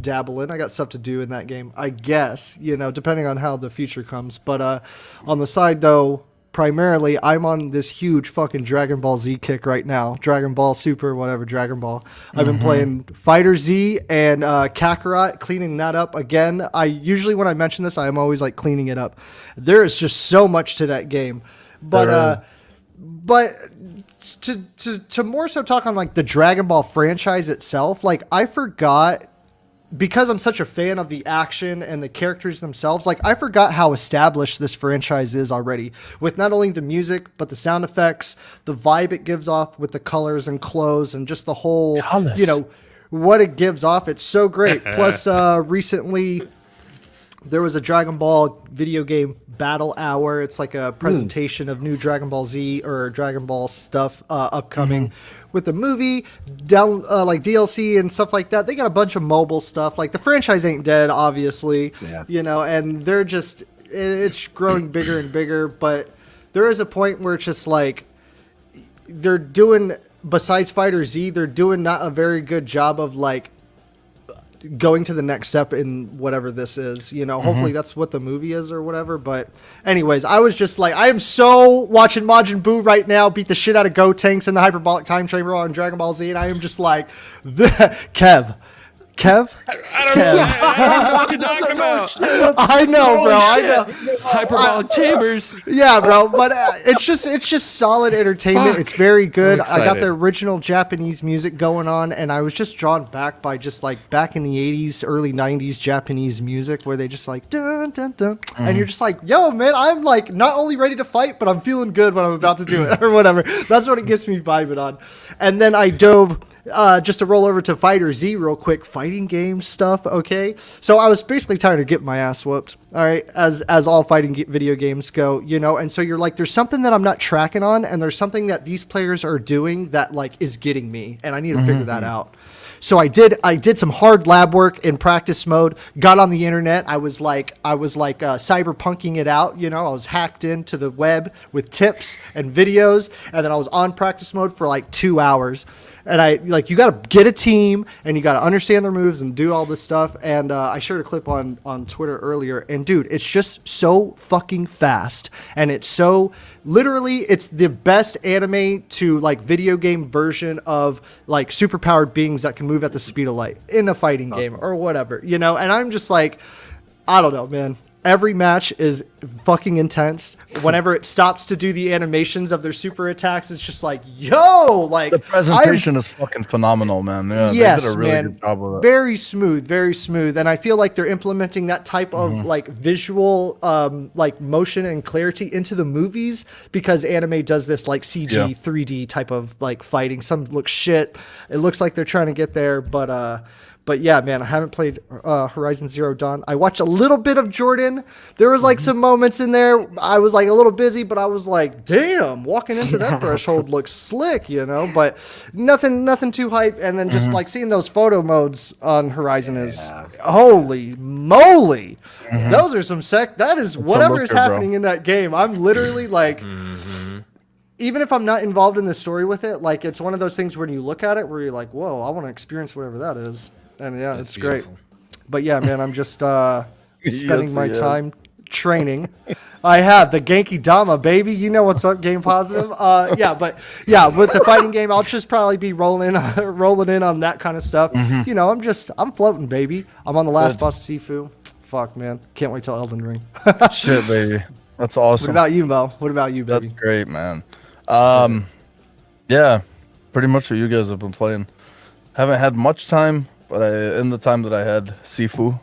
dabble in. I got stuff to do in that game, I guess, depending on how the future comes. But on the side though, primarily, I'm on this huge fucking Dragon Ball Z kick right now. Dragon Ball Super, whatever, Dragon Ball. I've been playing Fighter Z and Kakarot, cleaning that up again. I usually, when I mention this, I'm always like cleaning it up. There is just so much to that game. But to more so talk on like the Dragon Ball franchise itself, like I forgot because I'm such a fan of the action and the characters themselves, like I forgot how established this franchise is already with not only the music, but the sound effects, the vibe it gives off with the colors and clothes and just the whole, Colors. you know, what it gives off. It's so great. Plus, recently there was a Dragon Ball video game battle hour. It's like a presentation of new Dragon Ball Z or Dragon Ball stuff upcoming with the movie, down like DLC and stuff like that. They got a bunch of mobile stuff. Like the franchise ain't dead, obviously, you know, and they're just, it's growing bigger and bigger. But there is a point where it's just like they're doing, besides Fighter Z, they're doing not a very good job of like going to the next step in whatever this is, you know. Hopefully that's what the movie is or whatever. But anyways, I was just like, I am so watching Majin Buu right now beat the shit out of Gotenks in the hyperbolic time chamber on Dragon Ball Z, and I am just like, Kev. I don't know what you're talking about. I know, bro. I know. Hyperbolic chambers. Yeah, bro. But it's just solid entertainment. Fuck. It's very good. I'm I got excited. the original Japanese music going on, and I was just drawn back by just like back in the 80s, early 90s Japanese music where they just like dun dun dun, and you're just like, yo, man, I'm like not only ready to fight, but I'm feeling good when I'm about to do it or whatever. That's what it gets me vibing on. And then I dove. Just to roll over to Fighter Z real quick, fighting game stuff, okay? So I was basically tired of getting my ass whooped, all right, as all fighting video games go, you know? And so you're like, there's something that I'm not tracking on, and there's something that these players are doing that, like, is getting me, and I need to figure that out. So I did some hard lab work in practice mode, got on the internet. I was like cyberpunking it out, you know. I was hacked into the web with tips and videos, and then I was on practice mode for like 2 hours. And you got to get a team and you got to understand their moves and do all this stuff. And I shared a clip on Twitter earlier. And dude, it's just so fucking fast. And it's so literally, it's the best anime to like video game version of like superpowered beings that can move at the speed of light in a fighting game or whatever, you know? And I'm just like, I don't know, man. Every match is fucking intense. Whenever it stops to do the animations of their super attacks, it's just like, yo, like The presentation is fucking phenomenal, man. Yeah, yes, they did a really man. good job with it. Very smooth, very smooth. And I feel like they're implementing that type of like visual like motion and clarity into the movies because anime does this like CG 3D type of like fighting. Some look shit. It looks like they're trying to get there, but yeah, man, I haven't played Horizon Zero Dawn. I watched a little bit of Jordan. There was like some moments in there. I was like a little busy, but I was like, damn, walking into that threshold looks slick, you know, but nothing too hype. And then just like seeing those photo modes on Horizon is holy moly. Those are some that is whatever is looker, bro. happening in that game. I'm literally like, even if I'm not involved in the story with it, like it's one of those things when you look at it where you're like, whoa, I want to experience whatever that is. And yeah, it's great. But yeah, man, I'm just spending my time training. I have the Genki Dama, baby. You know what's up, Game Positive. Yeah, but yeah, with the fighting game, I'll just probably be rolling in on that kind of stuff. You know, I'm floating, baby. I'm on the last boss of Sifu. Fuck, man. Can't wait till Elden Ring. Shit, baby. That's awesome. What about you, Mo? What about you, baby? That's great, man. Yeah, pretty much what you guys have been playing. Haven't had much time, but in the time that I had, Sifu.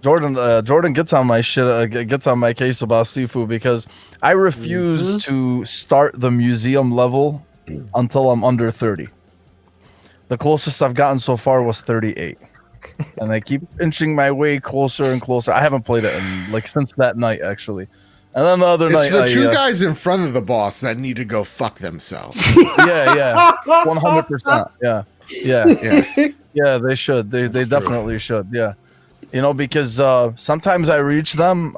Jordan gets on my shit, gets on my case about Sifu because I refuse to start the museum level until I'm under 30. The closest I've gotten so far was 38. And I keep inching my way closer and closer. I haven't played it in like since that night, actually. And then the other night, It's the two guys in front of the boss that need to go fuck themselves. yeah, 100%. Yeah, they should. They definitely should. Yeah, you know, because sometimes I reach them.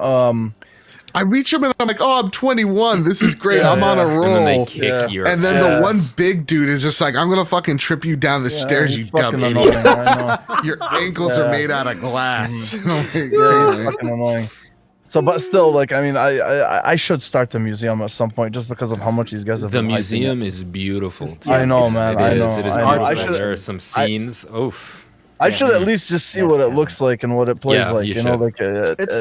I reach them and I'm like, oh, I'm 21. This is great. I'm on a roll. And then they kick your And then the one big dude is just like, I'm gonna fucking trip you down the stairs, you it's dumb fucking idiot. annoying, I know. Your ankles are made out of glass. Yeah, it's fucking annoying. So, but still, like, I mean, I should start the museum at some point just because of how much these guys have The been hyping museum it. is beautiful. Too. I know, man. It is. I know. It is I know. beautiful. There are some scenes. Oof. I should at least just see what it looks like and what it plays Yeah, like. you You know, should. like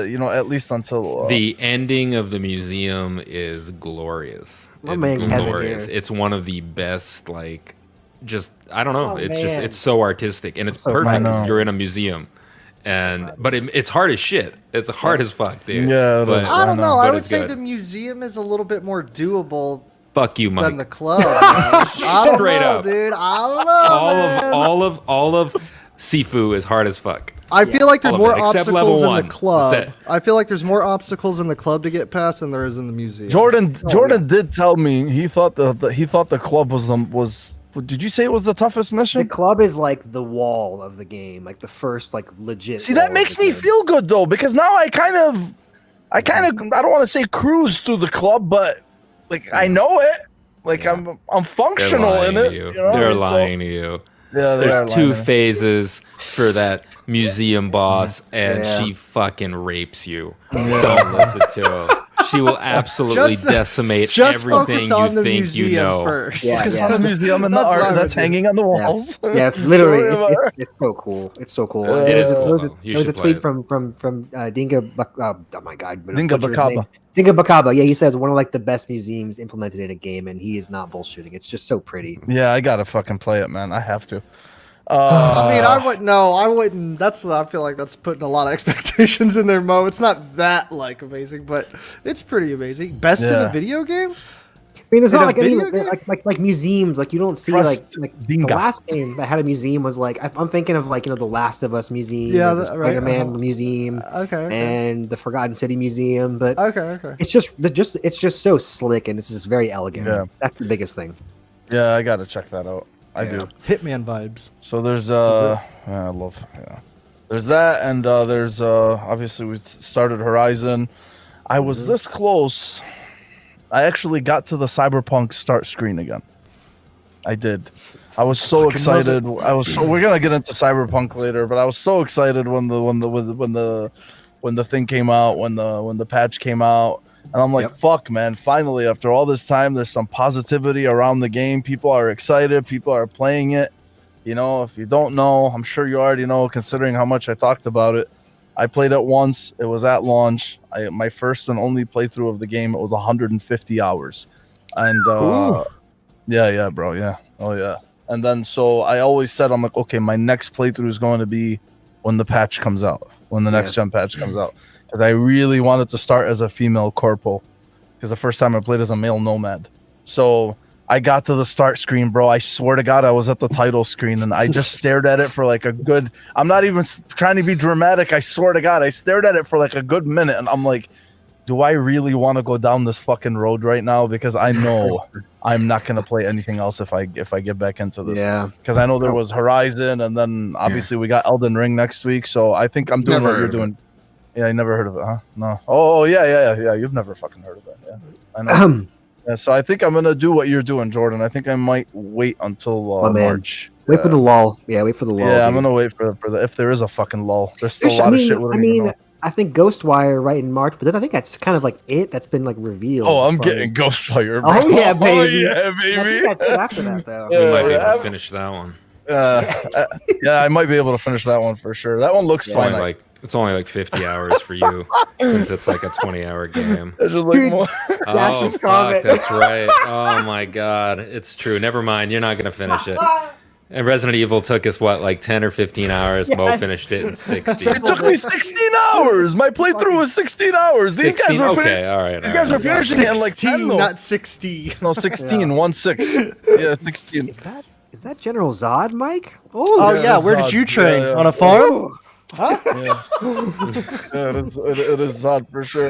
you know, at least until The ending of the museum is glorious. My It's man Kevin glorious. here. It's one of the best like just I don't know. Oh, It's just man. it's so artistic and it's So perfect I because know. you're in a museum. But it's hard as shit. It's hard as fuck, dude. Yeah, it but is. I don't know. but I would it's say good. the museum is a little bit more doable Fuck you, Mike. than the club. Man. I don't Straight know, up. dude. I don't know. all of Sifu is hard as fuck. I feel like there's All of more it, except level obstacles in one. the club. That's it. I feel like there's more obstacles in the club to get past than there is in the museum. Jordan did tell me he thought the club was. Did you say it was the toughest The mission? club is like the wall of the game, like the first like legit. See, wall that of makes the me game. feel good though, because now I don't want to say cruise through the club, but like I know it. Like Yeah. I'm functional They're in lying it. to you. You know? They're So- lying to you. Yeah, they are There's two lying to me. phases for that museum boss, and Yeah. she fucking rapes you. Don't listen to her. She will absolutely decimate Just everything focus on you the think museum you know. first. Yeah, Focus yeah. on the museum and the That's what I art would that's do. hanging on the Yeah. walls. Yeah, literally, Don't worry about it. it's so cool. It's so cool. Yeah. There It is was a- cool, there was a, though. You there was a should play tweet it. from Dinga. Oh my god, but Dinga butcher his Bakaba. name. Dinga Bakaba. Yeah, he says one of like the best museums implemented in a game, and he is not bullshitting. It's just so pretty. Yeah, I gotta fucking play it, man. I have to. I mean, I wouldn't. No, I wouldn't. I feel like that's putting a lot of expectations in there, Mo. It's not that like amazing, but it's pretty amazing. Best in a Yeah. video game? I mean, there's In not a like any video game? like museums. Like you don't see Trust like Dinga. the last game that had a museum was like I'm thinking of like the Last of Us museum, Yeah, the right, Spider-Man uh-huh. museum, Okay. and the Forgotten City museum. But Okay. it's just so slick and it's just very elegant. Yeah. That's the biggest thing. Yeah, I gotta check that out. I Yeah. do. Hitman vibes. So there's I love there's that, and there's obviously we started Horizon. I was this close. I actually got to the Cyberpunk start screen again. I did. I was so love excited. We're gonna get into Cyberpunk later, but I was so excited when the thing came out, when the patch came out. And I'm like, Yep. fuck, man, finally, after all this time, there's some positivity around the game. People are excited. People are playing it. You know, if you don't know, I'm sure you already know, considering how much I talked about it. I played it once. It was at launch. My first and only playthrough of the game, it was 150 hours. And, yeah, bro, yeah. Oh, yeah. And then, so I always said, I'm like, okay, my next playthrough is going to be when the patch comes out, when the next gen patch comes out. Because I really wanted to start as a female corporal, because the first time I played as a male nomad. So I got to the start screen, bro. I swear to God, I was at the title screen, and I just stared at it for like a good. I'm not even trying to be dramatic. I swear to God, I stared at it for like a good minute, and I'm like, do I really want to go down this fucking road right now? Because I know I'm not gonna play anything else if I get back into this. Yeah. Because I know there was Horizon, and then obviously we got Elden Ring next week. So I think I'm doing Never what you're heard of it. doing. Yeah, I never heard of it, huh? No. Oh, yeah. You've never fucking heard of it. Yeah, I know. Yeah, so I think I'm gonna do what you're doing, Jordan. I think I might wait until Oh, man. March. Wait for the lull. Yeah, wait for the lull. Yeah, I'm dude. gonna wait for the if there is a fucking lull. There's still There's- a lot of shit. We I don't even mean, know. I think Ghostwire right in March, but then I think that's kind of like it. That's been like revealed. Oh, as I'm far getting as- Ghostwire, bro. Oh yeah, baby. Oh yeah, I think baby. that's it after that though. Yeah. We might be able yeah. to finish that one. Yeah, I might be able to finish that one for sure. That one looks It's fun. only like 50 hours for you, since it's like a 20-hour game. It's just like more. Oh, just fuck, comment. that's right. Oh my god, it's true. Never mind, you're not gonna finish it. And Resident Evil took us what, like 10 or 15 hours. Mo Yes. finished it in 60. It took me 16 hours. My playthrough was 16 hours. These 16? guys were Okay, all right. These guys are finishing it in like 10 16, though. not 60. No, 16, 1-6. Yeah, 16. Is that General Zod, Mike? Oh Yeah, yeah, that's where did odd. you train? Yeah. On a farm? Yeah, it is odd for sure.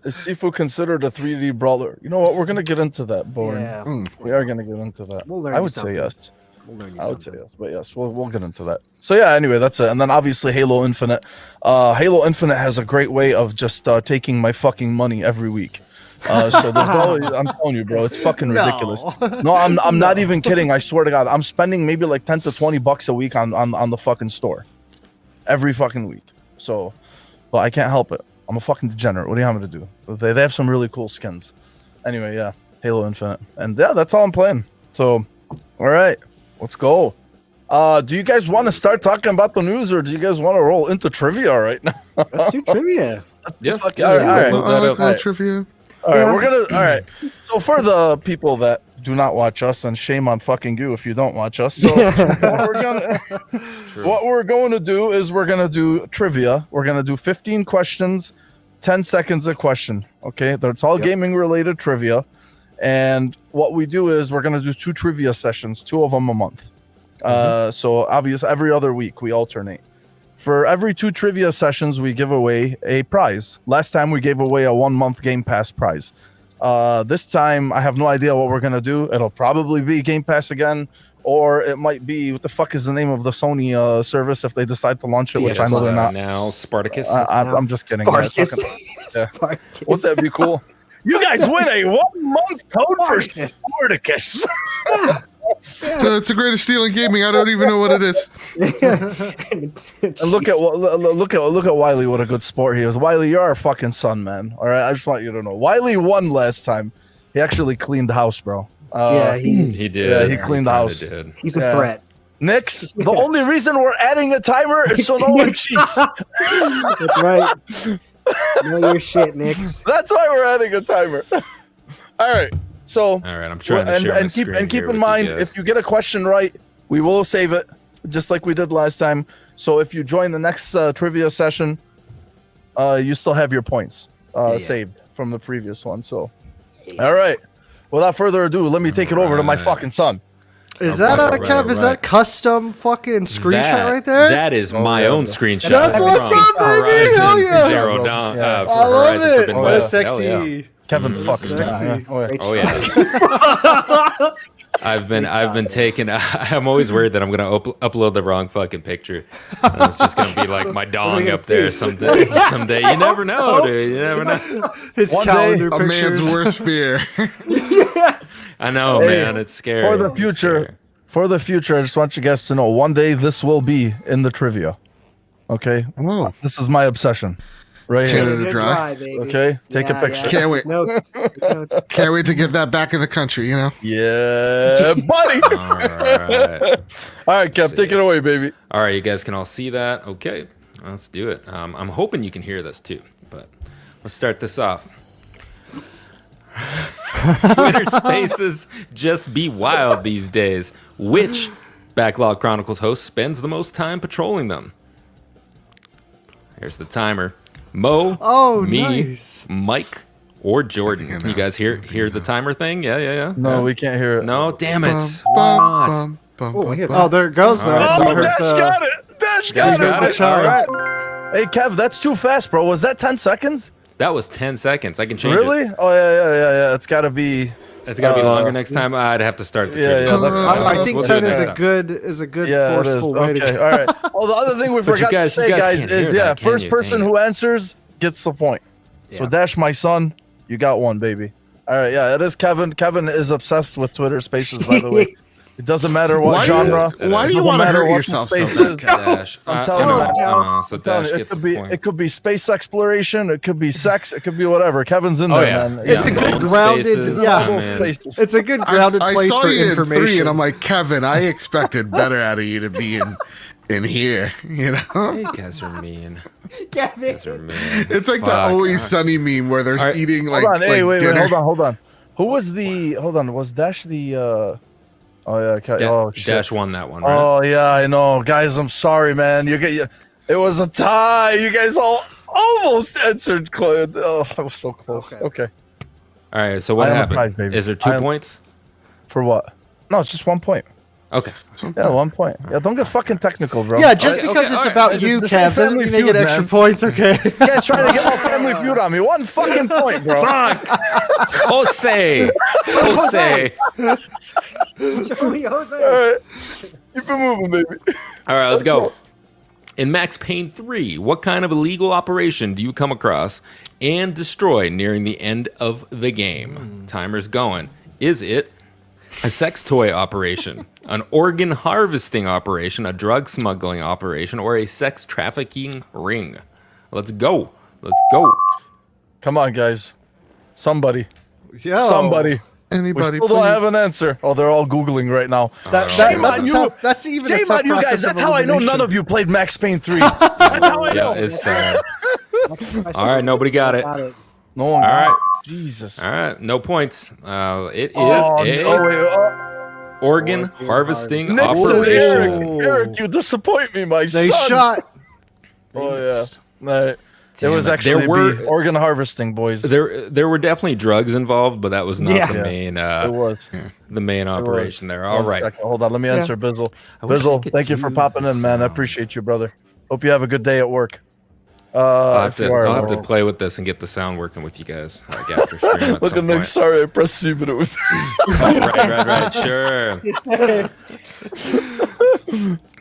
Is Sifu considered a 3D brawler? You know what? We're gonna get into that, Bowen. Yeah. We are gonna get into that. We'll learn I you would say something. yes. We'll learn you I would say something. yes, but yes, we'll get into that. So yeah, anyway, that's it. And then obviously Halo Infinite. Halo Infinite has a great way of just taking my fucking money every week. So there's always, I'm telling you, bro, it's fucking ridiculous. No, I'm not even kidding. I swear to God, I'm spending maybe like 10 to 20 bucks a week on the fucking store, every fucking week. So, but I can't help it. I'm a fucking degenerate. What do you want me to do? They have some really cool skins. Anyway, yeah, Halo Infinite, and yeah, that's all I'm playing. So, all right, let's go. Do you guys want to start talking about the news, or do you guys want to roll into trivia right now? Let's do trivia. Yeah, Fuck yeah, all right, all right. load that I like up. little trivia. All right, Yeah. we're gonna. All right. So for the people that do not watch us, and shame on fucking you if you don't watch us. So what we're going to do is we're going to do trivia. We're going to do 15 questions, 10 seconds a question. Okay, that's all gaming related trivia. And what we do is we're going to do 2 trivia sessions, 2 of them a month. So obviously every other week we alternate. For every 2 trivia sessions, we give away a prize. Last time we gave away a 1-month Game Pass prize. This time I have no idea what we're gonna do. It'll probably be Game Pass again, or it might be, what the fuck is the name of the Sony service if they decide to launch it, which I know they're not. Now Spartacus. I'm just kidding. Spartacus. Spartacus. Wouldn't that be cool? You guys win a 1-month code for Spartacus. That's the greatest deal in gaming. I don't even know what it is. And look at Wiley. What a good sport he is. Wiley, you're our fucking son, man. All right, I just want you to know. Wiley won last time. He actually cleaned the house, bro. He did. Yeah, he cleaned the house. Did. He's a threat. Nix, the only reason we're adding a timer is so no one cheats. That's right. Know your shit, Nix. That's why we're adding a timer. All right. So, all right, I'm trying to share my screen keep here in with mind, you guys. if you get a question right, we will save it, just like we did last time. So if you join the next trivia session, you still have your points saved from the previous one. So, all right. Without further ado, let me take it over to my fucking son. Is that Kev? Is that custom fucking screenshot right there? That is my own screenshot. That's what's up, baby! Hell yeah! Zero Dawn. Yeah. For I love Horizon it. Forbidden What a West. Hell sexy. yeah. Kevin fucks me. Sexy. Oh yeah. I've been taking. I'm always worried that I'm gonna upload the wrong fucking picture. And it's just gonna be like my dong up there someday. Someday, you never know, dude. You never know. His One calendar day, A pictures. man's worst fear. I know, Hey, man. It's scary. For the future, I just want you guys to know, one day this will be in the trivia. Okay? Oh. This is my obsession. Right Canada here. to dry. Okay? Take a picture. Can't wait. Notes. Can't wait to get that back in the country, you know? Yeah, buddy. All right. All right, Kev, take it away, baby. All right, you guys can all see that. Okay, let's do it. I'm hoping you can hear this too, but let's start this off. Twitter Spaces just be wild these days. Which Backlog Chronicles host spends the most time patrolling them? Here's the timer. Mo, me, nice. Mike, or Jordan. Can you guys hear the timer thing? Yeah. No, we can't hear it. No, damn it. Bum, bum, bum, bum, Oh, there it goes though. All Oh, right. We heard Dash the- got it. Dash Dash got got it. it. All right. Hey, Kev, that's too fast, bro. Was that 10 seconds? That was 10 seconds. I can change Really? it. Oh, yeah. It's got to be. It's got to be longer next time. I'd have to start the trivia. I think We'll do 10 it is next a time. good Yeah, it is. forceful way Okay, to all right. Well, the other thing we But you forgot guys- to you say, guys guys, can't is hear that, can first you? person Dang it. who answers gets the point. So, Dash, my son, you got one, baby. All right, yeah, it is Kevin. Kevin is obsessed with Twitter Spaces, by the way. It doesn't matter what Why genre. Why do you Doesn't want to matter hurt what yourself space so is. much? Dash. I'm telling you, man. I know. So I'm telling Dash you, gets the point. it could be space exploration. It could be sex. It could be whatever. Kevin's in there, yeah. man. It's a Yeah. good Bone grounded, spaces, yeah. I'm in. It's a good grounded I place saw for you in information. 3, and I'm like, Kevin, I expected better out of you to be in here, you know? You guys are mean. You guys are mean. It's like the Fuck. Always Sunny meme where they're All right. eating like, Hold on, hey, like wait, dinner. hold on. Who was the? Hold on, was Dash the? Oh yeah, okay. Oh shit. Dash won that one, right? Oh yeah, I know, guys. I'm sorry, man. It was a tie. You guys all almost answered. Oh, I was so close. Okay. All right, so what I am a happened? prize, baby. Is there 2 I am- points? For what? No, it's just 1 point. Okay. Yeah, 1 point. Yeah, don't get fucking technical, bro. Yeah, just Okay, because okay, it's all right. about This you, is a Kev, doesn't family mean they get feud, extra man. points, okay? You guys trying to get all family feud on me. 1 fucking point, bro. Fuck! Jose! All right. Keep it moving, baby. All right, let's go. In Max Payne 3, what kind of illegal operation do you come across and destroy nearing the end of the game? Timer's going. Is it a sex toy operation, an organ harvesting operation, a drug smuggling operation, or a sex trafficking ring? Let's go. Let's go. Come on, guys. Somebody. Yo. Somebody. We Anybody, still don't have an answer. Oh, they're all Googling right now. That's on you. even a Shame tough on you process guys. of That's how I know none elimination. of you played Max Payne 3. That's how I Yeah, know. it's all right, nobody got it. No one All got it. right. Jesus. All right, no points. It is Oh, a no, wait, organ harvesting Nixon, operation. Eric, you disappoint me, my They son. shot. Oh yeah. Right. It Damn was it. actually There were- organ harvesting, boys. There were definitely drugs involved, but that was not the Yeah. main It was. the main operation there. All One right. second. Hold on. Let me answer Bizzle. I wish I Bizzle, could thank you for use popping the in, man. I sound. appreciate you, brother. Hope you have a good day at work. I'll have if you are, to well, play with this and get the sound working with you guys like after stream at Look some at Nick. point. Sorry, I pressed C, but it was. Right. Sure.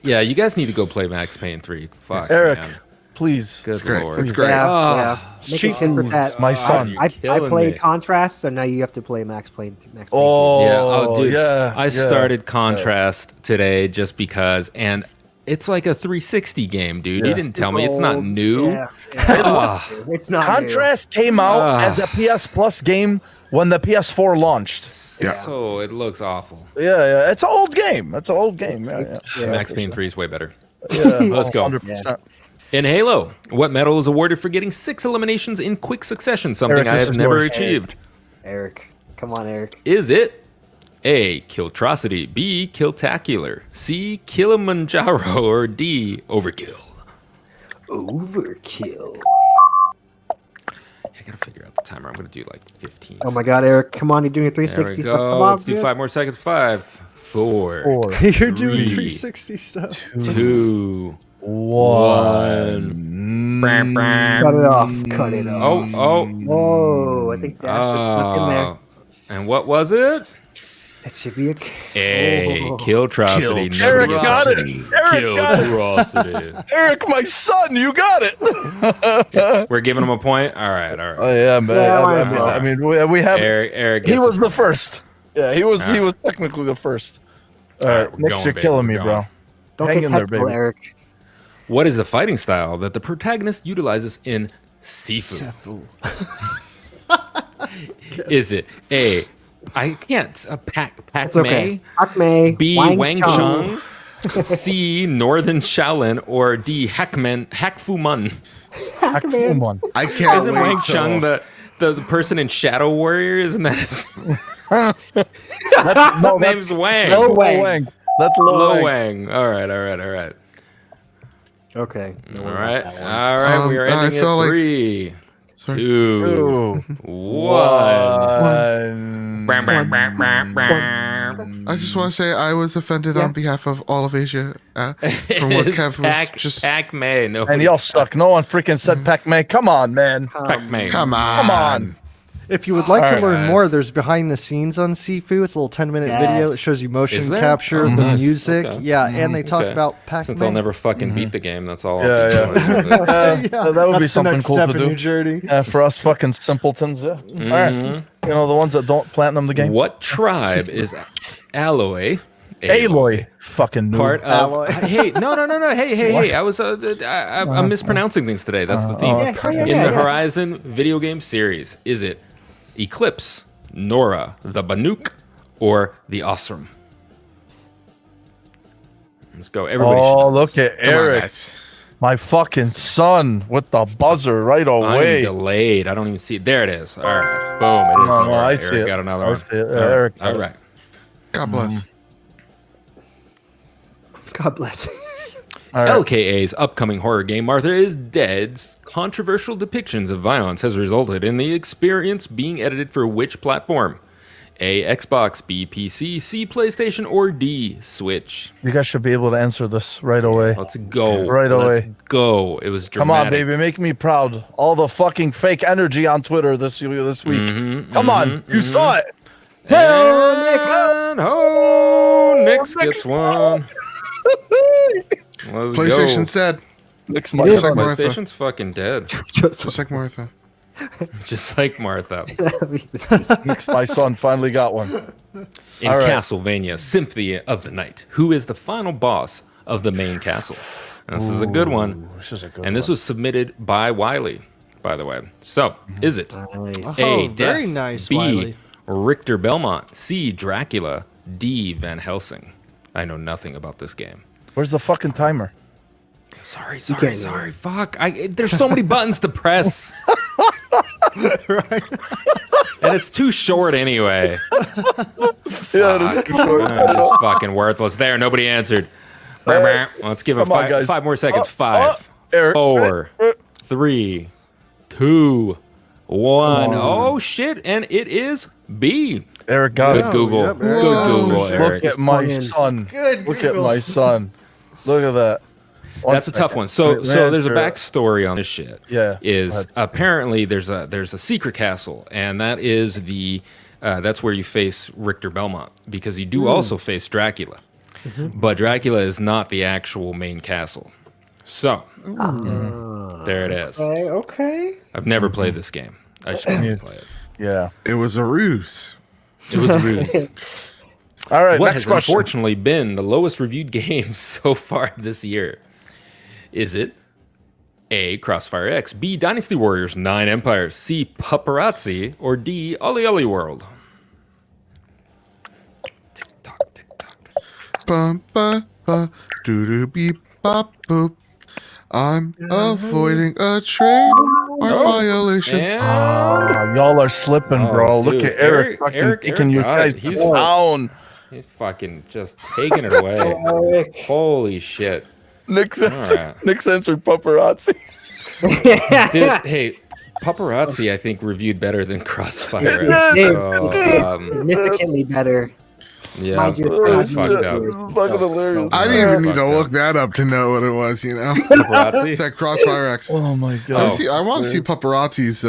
Yeah, you guys need to go play Max Payne 3. Fuck, Eric, man. please. Good great. lord. It's great. Yeah, Oh, yeah. Make it 10 for that. My son. You're I killing played me. Contrast, so now you have to play Max Payne. Oh, Yeah, oh, dude. yeah. I started Contrast today just because, and it's like a 360 game, dude. Yeah. He didn't tell me it's not new. Yeah, Ah. it's not Contrast came out as a PS Plus game when the PS4 launched. Yeah. So it looks awful. Yeah. It's an old game. It's an old game. Yeah. New. Yeah, Max for Payne sure. 3 is way better. Yeah. Let's go. 100%. In Halo, what medal is awarded for getting 6 eliminations in quick succession? Something Eric, I this have is never yours. achieved. Eric, come on, Eric. Is it A, Killtrocity, B, Killtacular, C, Kilimanjaro, or D, Overkill? Overkill. I gotta figure out the timer. I'm gonna do like 15. Oh my God, Eric, come on, you're doing a There 360 we stuff. go. Come on, Let's do dude. 5 more seconds. 5, 4, You're doing 3, 360 stuff. 2, One. Cut it off. Cut it off. Oh. Whoa, I think Dash just stuck in there. And what was it? It should be a. A, Oh. Killtrocity. Eric Nobody got gets it. Eric got it. Killtrocity. Eric, my son, you got it. We're giving him a point? All right. Oh yeah, man. Yeah, I mean, we have. Eric He gets was a the first. Yeah, he was. He Alright. was technically the first. All Alright, right, we're Nick, going, you're baby, killing we're me, going. bro. Don't Hang get in there, technical, baby. Eric. What is the fighting style that the protagonist utilizes in Sifu? Is it A, I can't, Pac It's okay. Mei, Akme, B, Wang Chung, C, Northern Shaolin, or D, Hakfu Mun? Come on. I can't Isn't wait Wang till- Chung the person in Shadow Warrior? Isn't that his, No, his name's Wang? Lo Wang. Wang. That's Lo Lo Wang. Wang. All right. Okay. All right. We are I ending felt at like- 3, Sorry. 2, 1. Bam, bam, bam, bam, bam. I just want to say I was offended on behalf of all of Asia from what It's Kev was just. Pac-May. No, And y'all suck. No one freaking said Pac-Man. Come on, man. Pac-May. Come on. Come on. If you would like to Alright, learn guys. more, there's behind the scenes on Sifu. It's a little 10-minute video. Yes. It shows you motion Is there? capture, Oh, the nice. music. Okay. Yeah, and they talk Okay. about Pac-Man. Since I'll never fucking beat the game, that's all. Yeah, I'll yeah. do with it. That would be That's the something next cool step to in do. your journey. Yeah, for us fucking simpletons. Yeah. All right. You know, the ones that don't platinum the game. What tribe is Aloy? Aloy. Fucking noob. Part of. Alloy. Hey, no. Hey. I was. I'm mispronouncing things today. That's the theme. In the Horizon video game series, is it Eclipse, Nora, the Banuk, or the Osram? Let's go. Everybody. Oh, should know look this. at Come on, Eric. guys. My fucking son with the buzzer right I'm away. delayed. I don't even see it. There it is. All right. Boom. It is. No, Nora. I Eric see it. got another I one. see it. All right. Eric got All it. right. God bless. God bless. All right. LKA's upcoming horror game Martha is Dead's controversial depictions of violence has resulted in the experience being edited for which platform? A, Xbox, B, PC, C, PlayStation, or D, Switch? You guys should be able to answer this right away. Let's go. Right Let's away. go. It was Come on, dramatic. baby, make me proud. All the fucking fake energy on Twitter this week. Mm-hmm, Come on, you saw it. And Nick gets one. Let's PlayStation's go. dead. Nick's It my is. son. Martha. PlayStation's fucking dead. Just like Martha. Just like Martha. Nick's my son finally got one. In All right. Castlevania Symphony of the Night, who is the final boss of the main castle? And this is a good one. This is a good And this was submitted by Wiley, by the way. So, is it Nice. A, Oh, Death, very nice, B, Wiley. Richter Belmont, C, Dracula, D, Van Helsing? I know nothing about this game. Where's the fucking timer? Sorry. Fuck. There's so many buttons to press. Right. And it's too short anyway. Yeah, it is too short. Just fucking worthless. There, nobody answered. Let's give him Come on, guys. 5 more seconds. Oh, 5, Eric. 4, 3, 2, 1. Oh shit! And it is B. Eric got Good it. Google. yep, Good Eric. Google, Eric. Look at my in. son. Good Look at Google. my son. Look at that. That's a tough one. So there's a backstory on this shit. Yeah, go Is ahead. apparently there's a secret castle, and that is that's where you face Richter Belmont, because you do also face Dracula. But Dracula is not the actual main castle. So there it is. Okay. I've never played this game. I just want to play it. Yeah. It was a ruse. It was a ruse. All right. What Next has question. unfortunately been the lowest reviewed game so far this year? Is it A, Crossfire X, B, Dynasty Warriors 9 Empires, C, Paparazzi, or D, Ollie Ollie World? Tick tock, tick tock. Bum, ba, ba, doo doo beep bop boop. I'm avoiding a trademark violation. And Y'all are slipping, bro. Look dude, at Eric fucking Eric taking you got it. guys He's- down. he's fucking just taking it away. Holy shit. Nick's right. answered paparazzi. Dude, hey, Paparazzi, I think, reviewed better than Crossfire X. did. So, Significantly better. yeah, Mind you, that's it's fucked It's up. fucking hilarious. I didn't even need to Fucked up. look that up to know what it was, you know? Paparazzi? It's that Crossfire X. Oh my I god. want to see Paparazzi's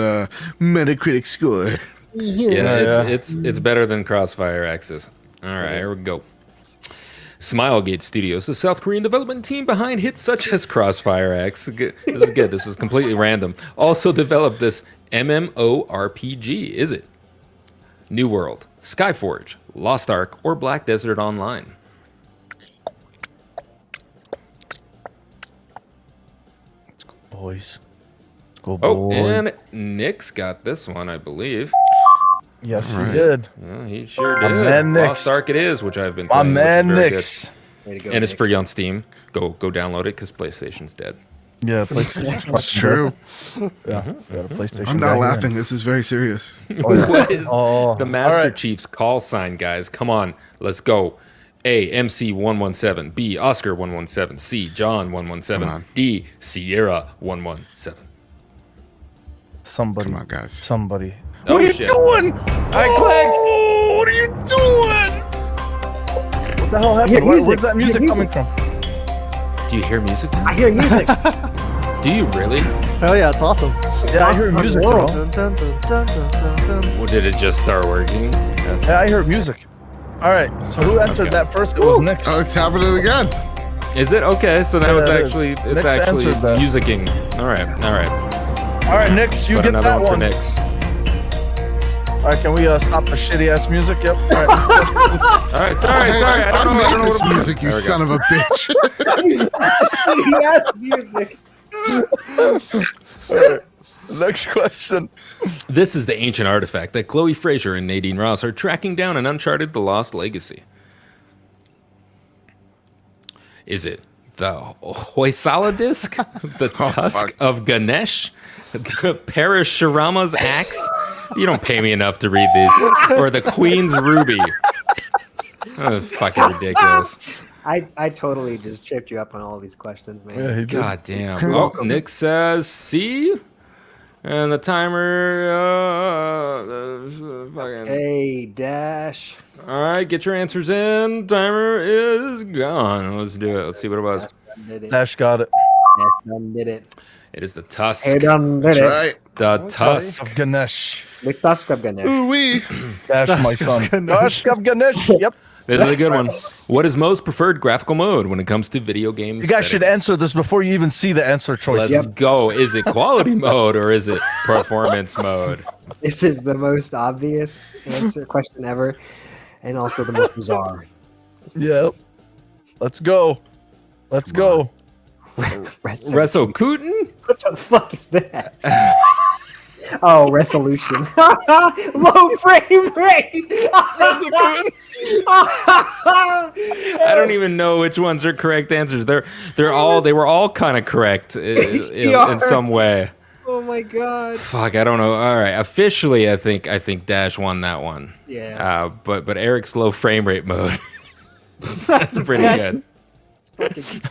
Metacritic score. Yeah, it's better than Crossfire X's. All right, here we go. Smilegate Studios, the South Korean development team behind hits such as Crossfire X. This is good. This is completely random. Also developed this MMORPG. Is it New World, Skyforge, Lost Ark, or Black Desert Online? Boys. Let's go, Oh, boys. and Nick's got this one, I believe. Yes, All he right. did. Yeah, he sure My did. man Lost Nyx. Ark it is, which I've been My playing. man which is very Nyx. Way to go, good. And it's Nick. free on Steam. Go download it because PlayStation's dead. Yeah, PlayStation. That's true. Yeah, we got a PlayStation. I'm guy not here. laughing. This is very serious. Oh, yeah. What is Oh, the Master all right. Chief's call sign, guys? Come on, let's go. A, MC117. B, Oscar117. C, Come John117. on. D, Sierra117. Somebody. Come on, guys. Somebody. Oh, What are you shit. doing? I clicked. Oh, what are you doing? What the hell happened? hear music. Where's that I hear music coming music. from? Do you hear music? I hear music. Do you really? Oh yeah, it's awesome. Yeah, I hear music, bro. Dun, dun, dun, dun, dun, dun, dun. Well, did it just start working? That's Yeah, I hear music. All right. So who answered Okay. that first? It was Nick. Oh, it's happening again. Is it okay? So now Yeah, it's it is. actually Nick's answered that. musicking. All right. All right, Nix, you Put get another that one one. for Nick's. All right, can we stop the shitty ass music? Yep. All right. All right. Sorry. Hey, I don't know. I I don't made know this what- music, you There we son go. of a bitch. Yes, music. All right. Next question. This is the ancient artifact that Chloe Fraser and Nadine Ross are tracking down in Uncharted: The Lost Legacy. Is it the Hoysala disc, the Tusk fuck. of Ganesh, the Parashurama's axe? You don't pay me enough to read these. Or the Queen's Ruby. Oh, fucking ridiculous. I totally just tripped you up on all these questions, man. Yeah, he did. God damn. Oh, Nick says C. And the timer. Fucking. Hey, Dash. All right, get your answers in. Timer is gone. Let's do it. Let's see what it was. Done did it. Dash got it. Dash done did it. It is the Tusk. Hey, done did That's it. right. The Tusk. Of Ganesh. The Tusk of Ganesh. Ooh wee. Dash, my Tusk of son. Ganesh. Dash of Ganesh. Yep. This is a good one. What is most preferred graphical mode when it comes to video games? You guys should answer this before you even see the answer choices. Let's go. Is it quality mode or is it performance mode? This is the most obvious question ever, and also the most bizarre. Yep. Let's go. Let's go. Reso Kooten? What the fuck is that? Oh, resolution. Low frame rate. I don't even know which ones are correct answers. They were all kind of correct in some way. Oh my god. Fuck, I don't know. All right, officially, I think Dash won that one. Yeah. But Eric's low frame rate mode. That's pretty good.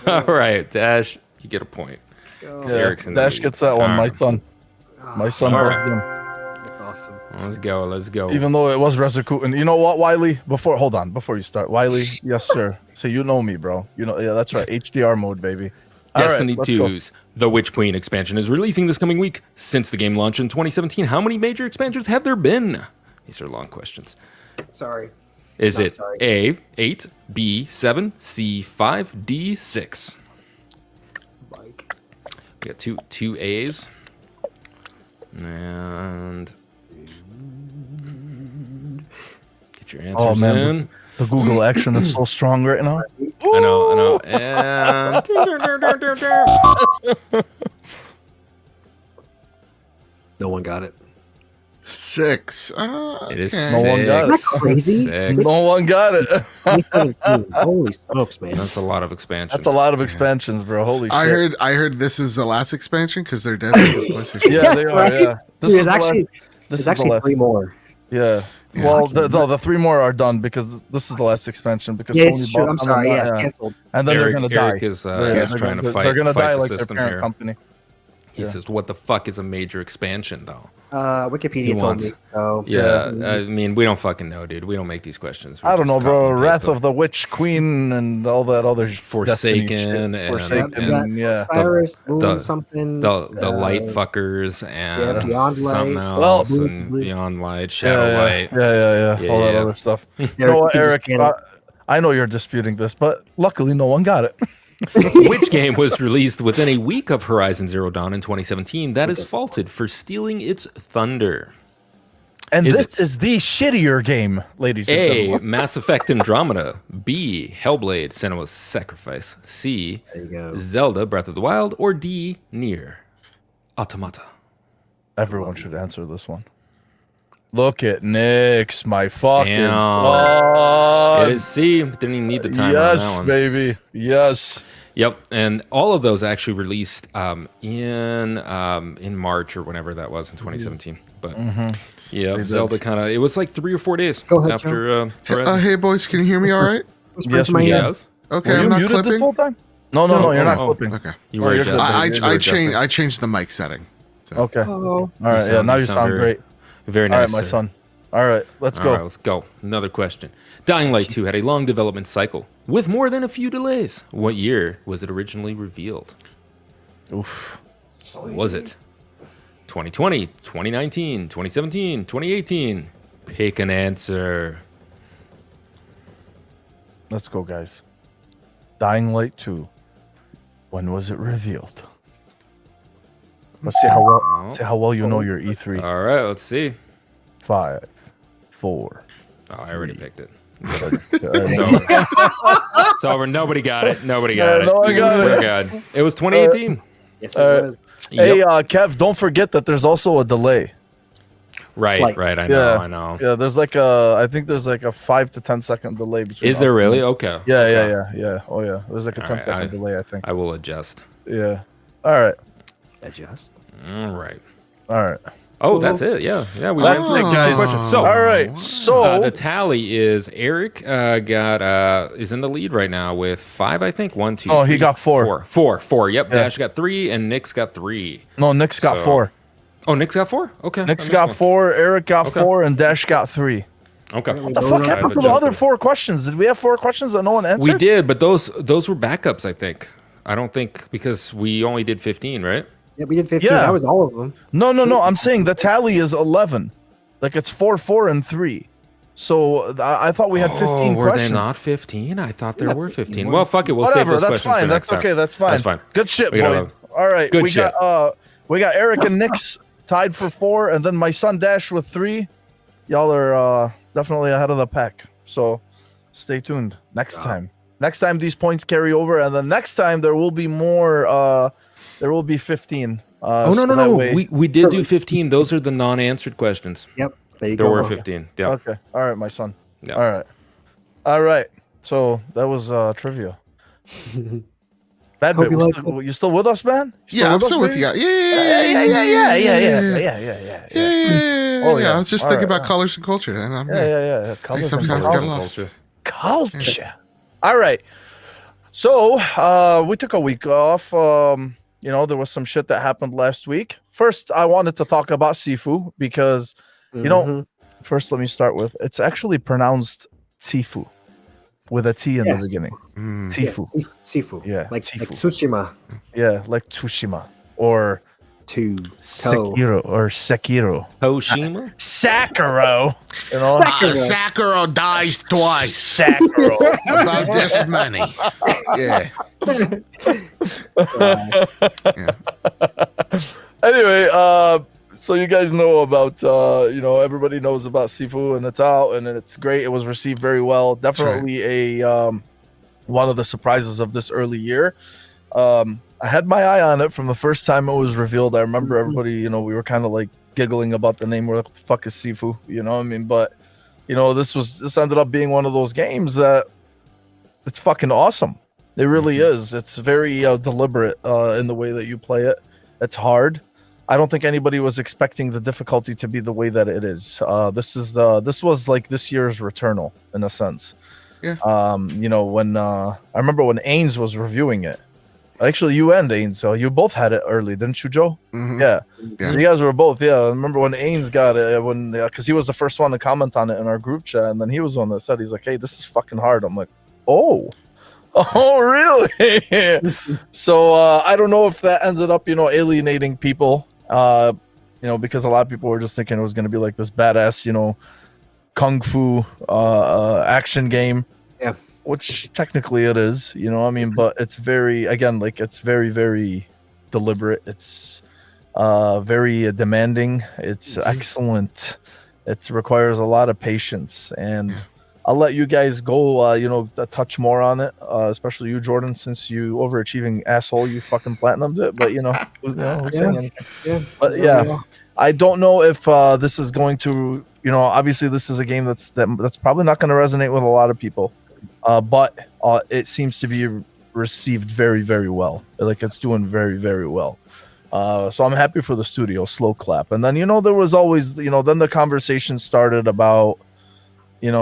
All right, Dash, you get a point. Oh, Yeah, Eric's in the Dash lead. gets that one. All My right. son. My son All loved right. him. that's awesome. Let's go. Even though it was Resekutin. You know what, Wiley? Hold on, before you start. Wiley, yes, sir. So you know me, bro. You know, yeah, that's right. HDR mode, baby. All right, Destiny let's go. 2's The Witch Queen expansion is releasing this coming week. Since the game launched in 2017, how many major expansions have there been? These are long questions. Sorry. Is No, it sorry. A, 8, B, 7, C, 5, D, 6? Mike. We got two A's. And get your answers Oh, man. in. The Google action is so strong right now. I know. And No one got it. 6. it is Okay. No one got it. Isn't that crazy? Six. No one got it. 2017. Holy smokes, man. That's a lot of expansions. That's a lot of expansions, bro. Holy shit. I heard this is the last expansion because they're dead. on PlayStation. Yeah, they That's are. right. Yeah. This Dude, is the last. This there's is the actually last. 3 more. Yeah. Yeah. Well, the 3 more are done because this is the last expansion. Because Yeah, Sony it's true. bought I'm them sorry. and, Yeah, canceled. and then Eric, they're gonna die. Eric is They're trying to gonna- fight, They're gonna fight die the like their system parent here. company. He Yeah. says, "What the fuck is a major expansion, though?" Wikipedia He told wants- me. So Yeah, I mean, we don't fucking know, dude. We don't make these questions. We I don't just know, bro. copy and paste Wrath them. of the Witch Queen and all that other Destiny Forsaken shit. and- Forsaken, and- yeah. Cyrus, Moon, the- something. the light fuckers and Beyond something Light. else Well- and Beyond Light, Shadow yeah, Light. yeah. All that Yeah. other stuff. You Eric, know what, you just Eric? can't- I know you're disputing this, but luckily no one got it. Which game was released within a week of Horizon Zero Dawn in 2017 that is faulted for stealing its thunder? And Is this it? is the shittier game, ladies and A. gentlemen. Mass Effect Andromeda. B. Hellblade: Senua's Sacrifice. C. There you go. Zelda: Breath of the Wild. Or D. Nier Automata. Everyone should answer this one. Look at Nyx, my fucking Damn. god. It is C. Didn't even need the timer on Yes, that one. baby. Yes. Yep, and all of those actually released in March or whenever that was in 2017. But yeah, did. Zelda kind of it was like 3 or 4 days Go ahead, after Horizon. Hey boys, can you hear me all right? Whisper Yes, into my we ear. Yes, Okay, Were I'm you not muted this clipping. whole time? No, you're not oh, clipping. Okay. you Oh, were you're adjusting. good. I changed the mic setting. So. Okay. Oh, All right. Yeah. Now you sound very, great. very All nice. right, my sir. son. All right. Let's All go. right, let's go. Another question. Dying Light 2 had a long development cycle with more than a few delays. What year was it originally revealed? Oof. Was it 2020, 2019, 2017, 2018? Pick an answer. Let's go, guys. Dying Light 2. When was it revealed? Let's see how well you know your E3. All right, let's see. 5, 4. Oh, I already picked it. All It's over. It's over. Nobody got it. Nobody got it. no one got We're it. good. It was 2018. yes, it was. Hey, Yep. Kev, don't forget that there's also a delay. Right, like- right. I know, Yeah. I know. Yeah, there's like I think there's like a 5 to 10 second delay between. Is there us and really? them. Okay. Yeah, Okay. yeah. Oh yeah, there's like a All 10 right, second delay, I think. I will adjust. Yeah. All right. Adjust. All right. All right. Oh, that's it. Yeah, yeah. We That's ran through it, two guys. questions. So, All right. So the tally is Eric is in the lead right now with 5, I think. 1, 2. Oh, he 3, got 4. 4. Yep. Yeah. Dash got 3, and Nick's got 3. no, Nick's got So- 4. Oh, Nick's got 4. Okay. Nick's I got missed 4. Eric got Okay. 4, and Dash got 3. one. Okay. What the Those fuck are- happened to I've the other adjusted. 4 questions? Did we have 4 questions that no one answered? We did, but those were backups, I think. I don't think because we only did 15, right? Yeah, we did 15. Yeah. That was all of them. No. I'm saying the tally is 11. Like it's 4, 4, and 3. So I thought we had 15 were questions. they not 15? I thought there Yeah, were 15. 15. Well, fuck it. We'll Whatever. save those That's questions fine. for That's next time. okay. That's fine. That's fine. Good shit, We boys. gotta- All right. Good we shit. got Eric and Nick's tied for 4, and then my son Dash with 3. Y'all are definitely ahead of the pack. So stay tuned. Next time. Next time these points carry over, and then next time there will be more. There will be 15. Oh, no, so no, that no. way- We did do 15. Those are the non-answered questions. Yep. There you There go. were 15. Yeah. Okay. All right, my son. Yeah. All right. So that was trivia. Bad Hope bit. you like You still with us, man? You Yeah, I'm us, still with baby? you guys. Yeah. Oh, Oh, yeah. yeah. I was just All thinking right, about colors and culture. And I'm here. Yeah. Colors and sometimes Colors get and lost. culture. culture. All right. So we took a week off. There was some shit that happened last week. First, I wanted to talk about Sifu because, Mhm. first let me start with it's actually pronounced Sifu with a T in the Yes. beginning. Mm. Sifu. Sifu. Yeah, Like Sifu. Tsushima. Yeah, like Tsushima or To toe. Sekiro. Toshima? Sakura. Sakura dies twice. Sakura. About this many. Yeah. Anyway, so you guys know about everybody knows about Sifu, and it's out and it's great. It was received very well. Definitely a one of the surprises of this early year. I had my eye on it from the first time it was revealed. I remember everybody, we were kind of like giggling about the name. We're like, what the fuck is Sifu? You know what I mean? But this ended up being one of those games that it's fucking awesome. It really is. It's very deliberate in the way that you play it. It's hard. I don't think anybody was expecting the difficulty to be the way that it is. This was like this year's Returnal in a sense. Yeah. When I remember when Ains was reviewing it. Actually, you and Ains, so you both had it early, didn't you, Joe? Mhm. Yeah. Yeah. So you guys were both. Yeah. I remember when Ains got it because he was the first one to comment on it in our group chat, and then he was the one that said he's like, "Hey, this is fucking hard." I'm like, "Oh." Oh, really? So I don't know if that ended up, alienating people, because a lot of people were just thinking it was going to be like this badass, kung fu action game. Yeah. Which technically it is, but it's very, again, like it's very, very deliberate. It's very demanding. It's excellent. It requires a lot of patience, and I'll let you guys go, touch more on it, especially you, Jordan, since you overachieving asshole, you fucking platinumed it. But who's saying anything? Yeah. But yeah, I don't know if this is going to, obviously this is a game that's probably not going to resonate with a lot of people, but it seems to be received very, very well. Like it's doing very, very well. So I'm happy for the studio, Sloclap. And then there was always, then the conversation started about. You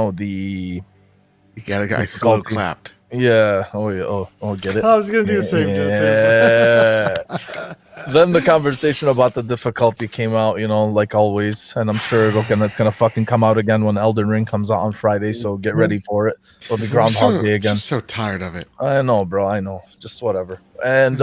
got a guy slow clapped. Yeah. Oh, yeah. Oh, get it. I was gonna do the same joke too. Yeah. Then the conversation about the difficulty came out, like always, and I'm sure it's gonna fucking come out again when Elden Ring comes out on Friday. So get ready for it. It'll be Groundhog Day again. I'm so tired of it. I know, bro. I know. Just whatever. And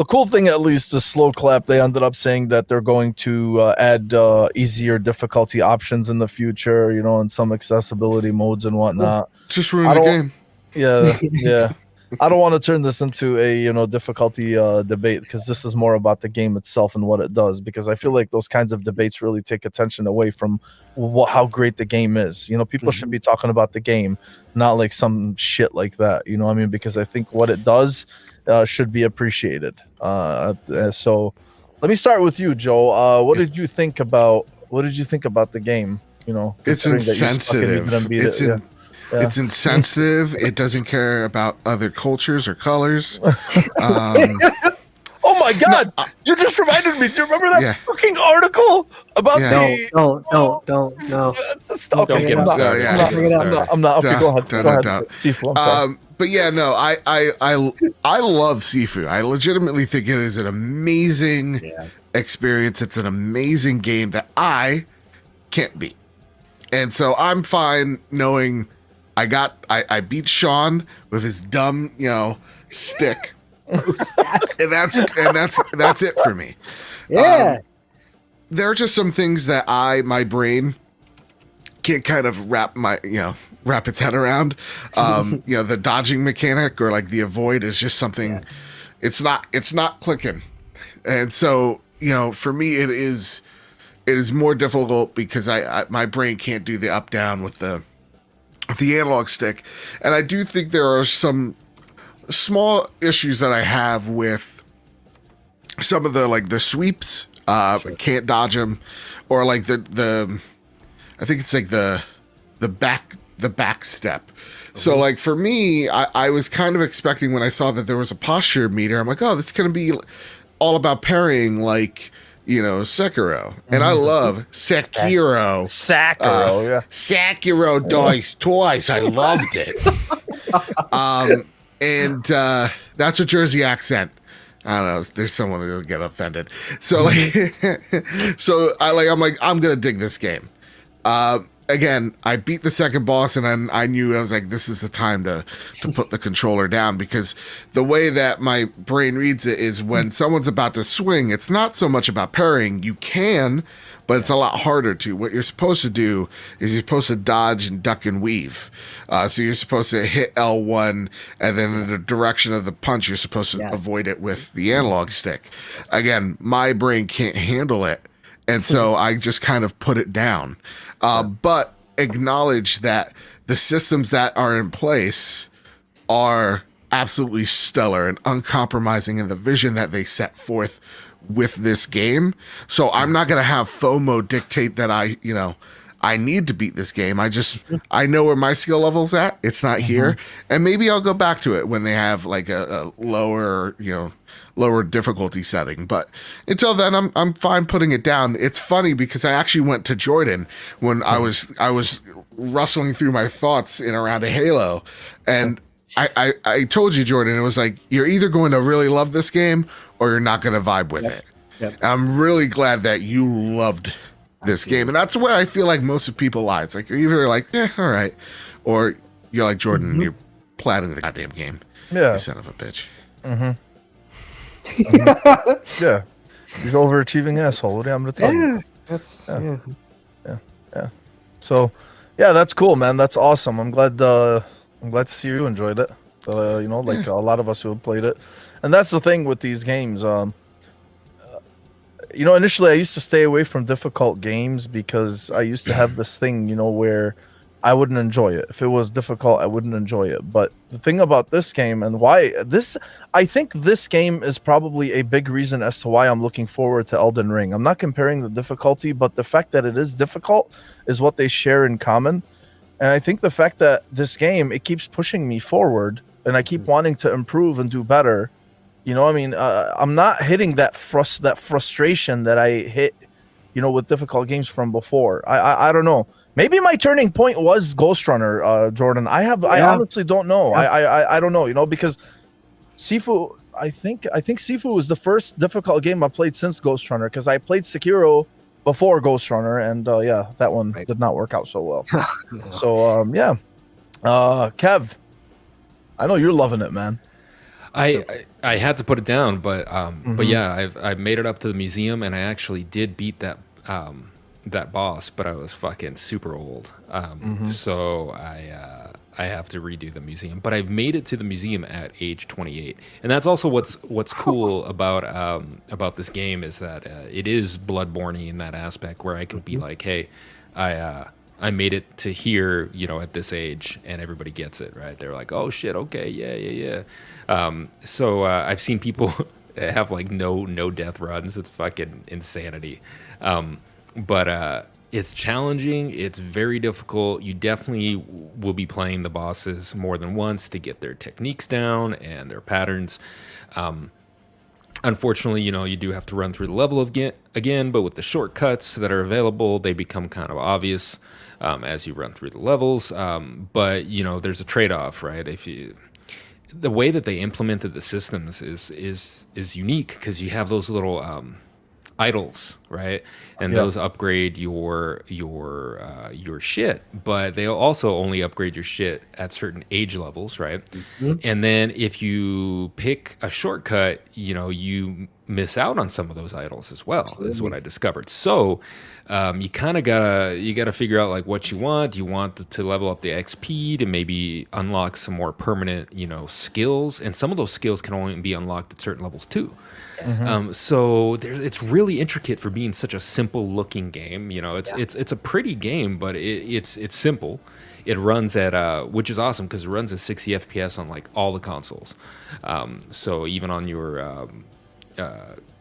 the cool thing, at least, is Sloclap. They ended up saying that they're going to add easier difficulty options in the future, and some accessibility modes and whatnot. Just ruin the game. Yeah. I don't want to turn this into a difficulty debate because this is more about the game itself and what it does. Because I feel like those kinds of debates really take attention away from how great the game is. People should be talking about the game, not like some shit like that. You know what I mean? Because I think what it does. Should be appreciated. So, let me start with you, Joe. What did you think about the game? It's insensitive. It's insensitive. It doesn't care about other cultures or colors. Oh my God! You just reminded me. Do you remember that fucking article about the? Don't. No. Okay, get us started. I'm not. Okay, go ahead. Sifu, I'm sorry. But yeah, no, I love Sifu. I legitimately think it is an amazing experience. It's an amazing game that I can't beat. And so I'm fine knowing I beat Sean with his dumb, stick. and that's it for me. Yeah. There are just some things that my brain can't kind of wrap its head around. The dodging mechanic or like the avoid is just something it's not clicking. And so, for me it is more difficult because my brain can't do the up down with the analog stick. And I do think there are some small issues that I have with some of the sweeps. Can't dodge them, or like the I think it's like the back the back step. So like for me, I was kind of expecting when I saw that there was a posture meter, I'm like, oh, this is going to be all about parrying like, you know, Sekiro. And I love Sekiro. Sekiro dice twice. I loved it. And that's a Jersey accent. I don't know. There's someone who'll get offended. So like, I'm like, I'm gonna dig this game. Again, I beat the second boss, and I knew I was like, this is the time to put the controller down, because the way that my brain reads it is when someone's about to swing, it's not so much about parrying. You can, but it's a lot harder to. What you're supposed to do is you're supposed to dodge and duck and weave. So you're supposed to hit L1, and then in the direction of the punch, you're supposed to avoid it with the analog stick. Again, my brain can't handle it, and so I just kind of put it down. But acknowledge that the systems that are in place are absolutely stellar and uncompromising in the vision that they set forth with this game. So I'm not going to have FOMO dictate that I need to beat this game. I know where my skill level's at. It's not here. And maybe I'll go back to it when they have like a lower difficulty setting. But until then, I'm fine putting it down. It's funny because I actually went to Jordan when I was rustling through my thoughts in around a Halo, and I told you, Jordan, it was like, you're either going to really love this game or you're not going to vibe with it. And I'm really glad that you loved this game, and that's where I feel like most of people lie. It's like you're either like, all right, or you're like Jordan, and you're platting the goddamn game. Yeah, you son of a bitch. Yeah, you're overachieving asshole. What am I going to tell you? That's yeah. So, yeah, that's cool, man. That's awesome. I'm glad to see you enjoyed it. Like a lot of us who have played it, and that's the thing with these games. Initially I used to stay away from difficult games because I used to have this thing, where I wouldn't enjoy it. If it was difficult, I wouldn't enjoy it. But the thing about this game and I think this game is probably a big reason as to why I'm looking forward to Elden Ring. I'm not comparing the difficulty, but the fact that it is difficult is what they share in common. And I think the fact that this game, it keeps pushing me forward and I keep wanting to improve and do better. I'm not hitting that frustration that I hit, with difficult games from before. I don't know. Maybe my turning point was Ghost Runner, Jordan. I honestly don't know. I don't know, because Sifu, I think Sifu was the first difficult game I played since Ghost Runner, because I played Sekiro before Ghost Runner, and that one did not work out so well. No. So Kev, I know you're loving it, man. I had to put it down, but yeah, I've made it up to the museum, and I actually did beat that boss, but I was fucking super old, so I have to redo the museum. But I've made it to the museum at age 28, and that's also what's cool about this game is that it is Bloodborne-y in that aspect, where I can be like, hey, I made it to here, at this age, and everybody gets it, right? They're like, oh shit, okay, yeah. So I've seen people have like no death runs. It's fucking insanity. But it's challenging. It's very difficult. You definitely will be playing the bosses more than once to get their techniques down and their patterns. Unfortunately, you do have to run through the level again, but with the shortcuts that are available, they become kind of obvious as you run through the levels. But there's a trade-off, right? The way that they implemented the systems is unique, because you have those little idols, right? And those upgrade your shit, but they also only upgrade your shit at certain age levels, right? And then if you pick a shortcut, you miss out on some of those idols as well. Is what I discovered. So you kind of gotta figure out like what you want. Do you want to level up the XP to maybe unlock some more permanent skills? And some of those skills can only be unlocked at certain levels too. So it's really intricate for being such a simple looking game. It's a pretty game, but it's simple. It runs at which is awesome, because it runs at 60 FPS on like all the consoles. So even on your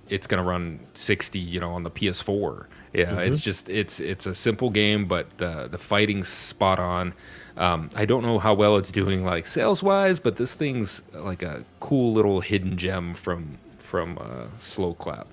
it's gonna run 60, on the PS4. Yeah, it's just it's a simple game, but the fighting's spot on. I don't know how well it's doing like sales wise, but this thing's like a cool little hidden gem from Sloclap.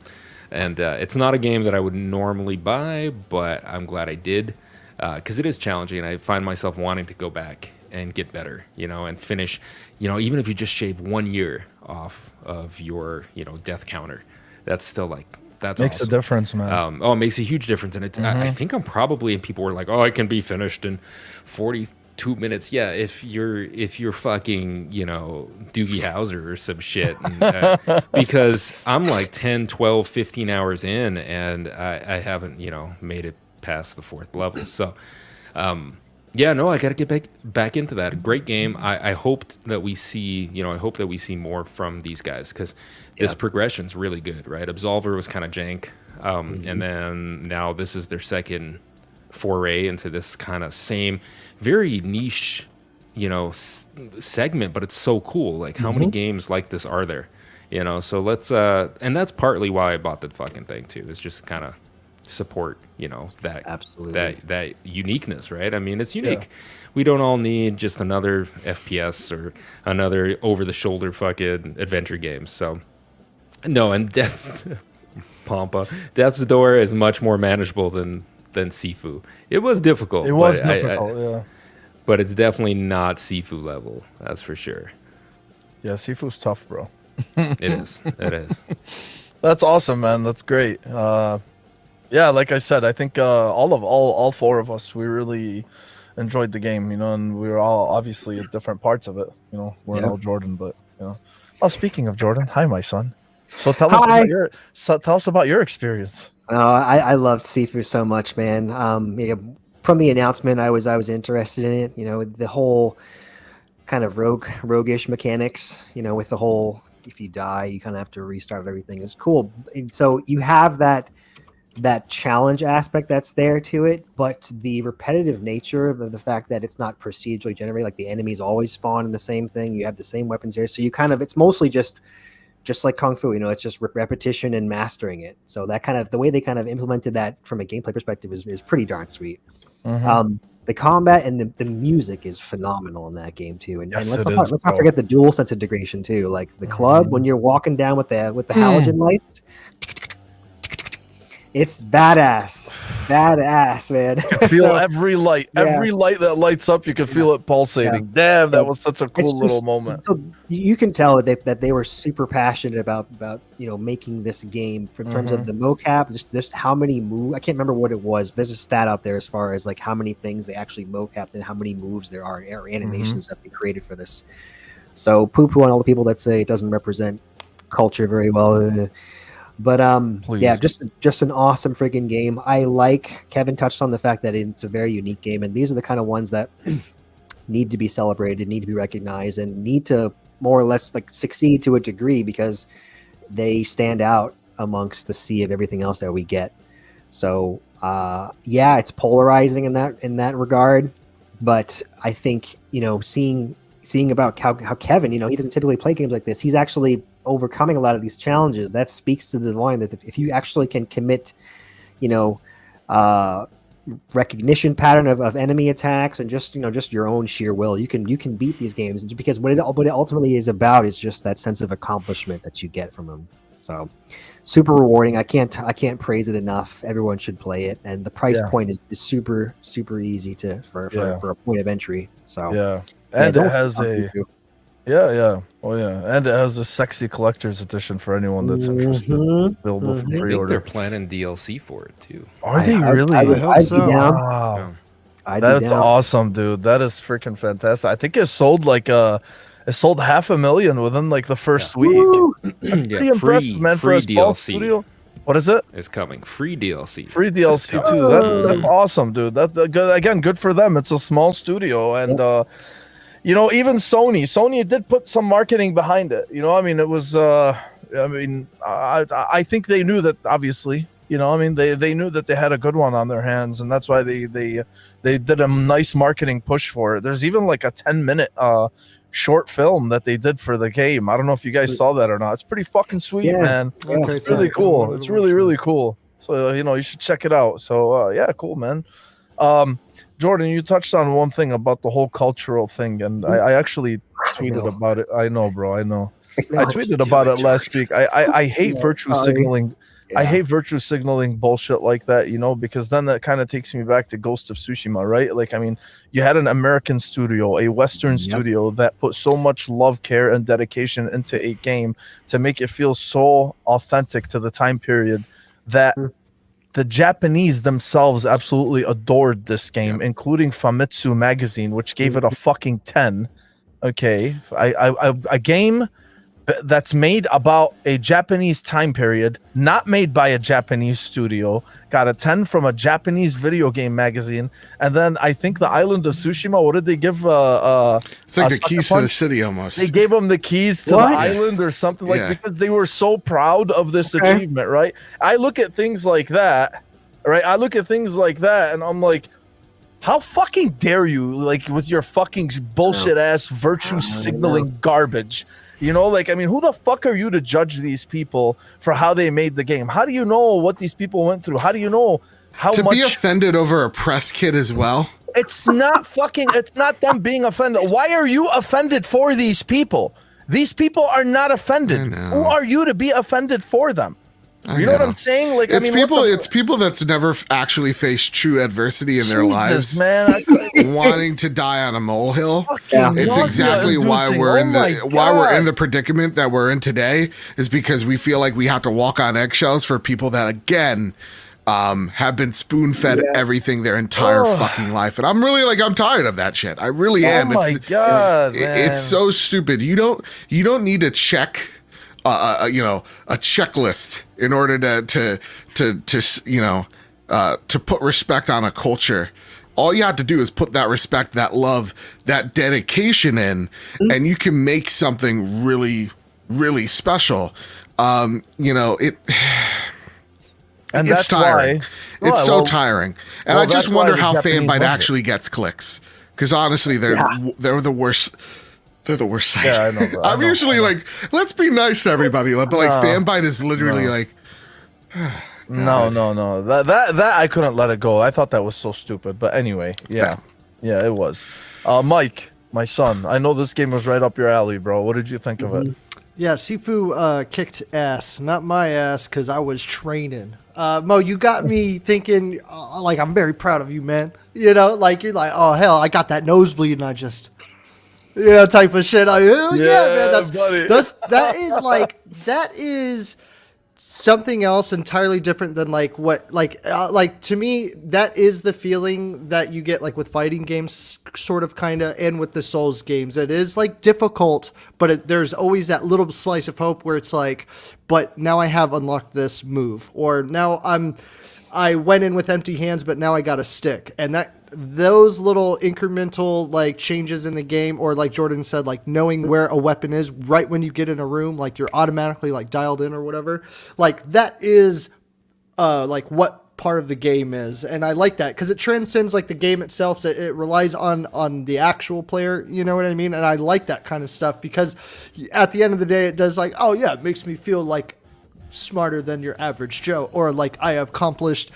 And it's not a game that I would normally buy, but I'm glad I did, because it is challenging, and I find myself wanting to go back and get better, and finish, even if you just shave 1 year off of your, death counter, that's still like, that's Makes awesome. a difference, man. It makes a huge difference. And I think I'm probably, and people were like, oh, I can be finished in 42 minutes. Yeah, if you're fucking, Doogie Howser or some shit. And, because I'm like 10, 12, 15 hours in, and I haven't, made it past the 4th level. So, yeah, no, I got to get back into that. Great game. I hoped that we see, more from these guys, because this progression's really good, right? Absolver was kind of jank, and then now this is their second foray into this kind of same, very niche, segment, but it's so cool. Like, how many games like this are there? So let's, and that's partly why I bought the fucking thing too. It's just kind of support that Absolutely. that uniqueness, right? I mean, it's unique. We don't all need just another FPS or another over the shoulder fucking adventure game. So no, and Death's Door is much more manageable than Sifu. It was difficult. It was difficult, but it's definitely not Sifu level, that's for sure. Yeah, Sifu's tough, bro. It is. That's awesome, man. That's great. Yeah, like I said, I think all 4 of us, we really enjoyed the game, and we were all obviously at different parts of it. We're all Jordan, but Oh, speaking of Jordan, hi, my son. So tell us about your experience. I loved Sifu so much, man. From the announcement, I was interested in it. The whole kind of roguish mechanics. With the whole, if you die, you kind of have to restart everything. Is cool. And so you have that challenge aspect that's there to it, but the repetitive nature, the fact that it's not procedurally generated, like the enemies always spawn in the same thing, you have the same weapons there, so you kind of, it's mostly just like Kung Fu, it's just repetition and mastering it. So that kind of, the way they kind of implemented that from a gameplay perspective is pretty darn sweet. The combat and the music is phenomenal in that game too, and let's not forget the dual sense integration too, like the club when you're walking down with the halogen lights. It's badass, man. You can feel every light that lights up. You can feel it pulsating. Damn, that was such a cool little moment. So you can tell that they were super passionate about making this game in terms of the mocap. Just how many moves. I can't remember what it was. But there's a stat out there as far as like how many things they actually mocapped and how many moves there are or animations that they created for this. So poo-poo on all the people that say it doesn't represent culture very well. But yeah, just an awesome freaking game. Kevin touched on the fact that it's a very unique game, and these are the kind of ones that need to be celebrated, need to be recognized, and need to more or less like succeed to a degree because they stand out amongst the sea of everything else that we get. So yeah, it's polarizing in that regard. But I think seeing about how Kevin, he doesn't typically play games like this. He's actually overcoming a lot of these challenges. That speaks to the line that if you actually can commit, recognition pattern of enemy attacks and just your own sheer will, you can beat these games, because what it ultimately is about is just that sense of accomplishment that you get from them. So super rewarding. I can't praise it enough. Everyone should play it, and the price point is super easy for a point of entry. So and it has and it has a sexy collector's edition for anyone that's interested. Available for I think pre-order. they're planning DLC for it too. Are they really? I hope so. Wow. That's awesome, dude. That is freaking fantastic. I think it sold it sold 500,000 within like the first week. Pretty impressive, man, for a small studio. What is it? It's coming. Free DLC. Free DLC too. That's awesome, dude. That's good. Again, good for them. It's a small studio, and even Sony did put some marketing behind it. It was. I think they knew that. Obviously, they knew that they had a good one on their hands, and that's why they did a nice marketing push for it. There's even like a 10-minute short film that they did for the game. I don't know if you guys saw that or not. It's pretty fucking sweet, Yeah. man. Okay, It's really cool. It's really cool. So you should check it out. So yeah, cool, man. Jordan, you touched on one thing about the whole cultural thing, and I actually tweeted about it. I know, bro. I know. I tweeted about it last week. I hate virtue signaling. Yeah. I hate virtue signaling bullshit like that, because then that kind of takes me back to Ghost of Tsushima, right? Like, I mean, you had an American studio, a Western studio that put so much love, care, and dedication into a game to make it feel so authentic to the time period that the Japanese themselves absolutely adored this game, including Famitsu magazine, which gave it a fucking 10. Okay, a game that's made about a Japanese time period, not made by a Japanese studio, got a 10 from a Japanese video game magazine, and then I think the island of Tsushima, what did they give? It's like the Sucker keys to the Punch? city almost. They gave them the keys to What? the island or something, like, Yeah. because they were so proud of this achievement, right? I look at things like that, right? And I'm like, how fucking dare you, like, with your fucking bullshit ass virtue signaling garbage? Like, I mean, who the fuck are you to judge these people for how they made the game? How do you know what these people went through? How do you know how To much? be offended over a press kit as well. It's not them being offended. Why are you offended for these people? These people are not offended. I know. Who are you to be offended for them? You know what I'm saying? Like, It's I mean, it's people that's never actually faced true adversity in their Jesus, lives, man. wanting to die on a molehill. Yeah. It's exactly why we're in the predicament that we're in today, is because we feel like we have to walk on eggshells for people that, again, have been spoon-fed everything their entire fucking life. And I'm tired of that shit. I really am. Oh my God, man. It's so stupid. You don't need to check a checklist in order to put respect on a culture. All you have to do is put that respect, that love, that dedication in, and you can make something really, really special. And it's that's tiring. why. It's so tiring. And I just that's wonder why the how Japanese Fanbyte love it. actually gets clicks. Because honestly, they're the worst. They're the worst site. Yeah, I know, bro. I'm usually like, let's be nice to everybody, but like Fanbyte is literally like, No. That I couldn't let it go. I thought that was so stupid. But anyway, yeah, it was. Mike, my son, I know this game was right up your alley, bro. What did you think of it? Yeah, Sifu kicked ass, not my ass, because I was training. Mo, you got me thinking, like, I'm very proud of you, man. Like, you're like, oh, hell, I got that nosebleed, and I just, type of shit. Like, oh, yeah, man, buddy. that is something else entirely different than like what to me that is the feeling that you get like with fighting games, sort of, kind of, and with the Souls games. It is like difficult, but there's always that little slice of hope where it's like, but now I have unlocked this move, or now I went in with empty hands, but now I got a stick. And those little incremental like changes in the game, or like Jordan said, like knowing where a weapon is right when you get in a room, like you're automatically like dialed in or whatever, like that is like what part of the game is. And I like that because it transcends like the game itself. So it relies on the actual player, you know what I mean? And I like that kind of stuff because at the end of the day, it does like, oh yeah, it makes me feel like smarter than your average Joe, or like I have accomplished,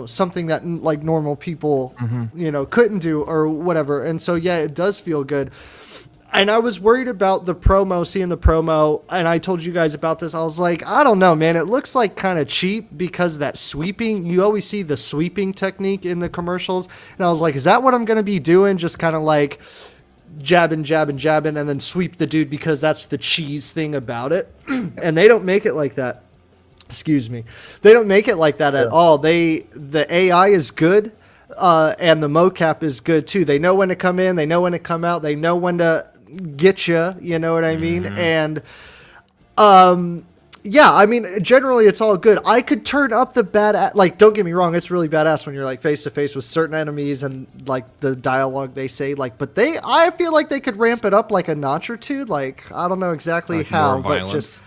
something that like normal people, couldn't do or whatever. And so, yeah, it does feel good. And I was worried about seeing the promo, and I told you guys about this. I was like, I don't know, man. It looks like kind of cheap because that sweeping, you always see the sweeping technique in the commercials. And I was like, is that what I'm going to be doing? Just kind of like jabbing, and then sweep the dude because that's the cheese thing about it. And they don't make it like that. Excuse me. They don't make it like that at all. The AI is good, and the mocap is good too. They know when to come in, they know when to come out, they know when to get you. You know what I mean? And yeah, I mean, generally it's all good. I could turn up the bad, like, don't get me wrong, it's really badass when you're like face to face with certain enemies and like the dialogue they say, like, but I feel like they could ramp it up like a notch or two. Like, I don't know exactly Like how, more but violence. just.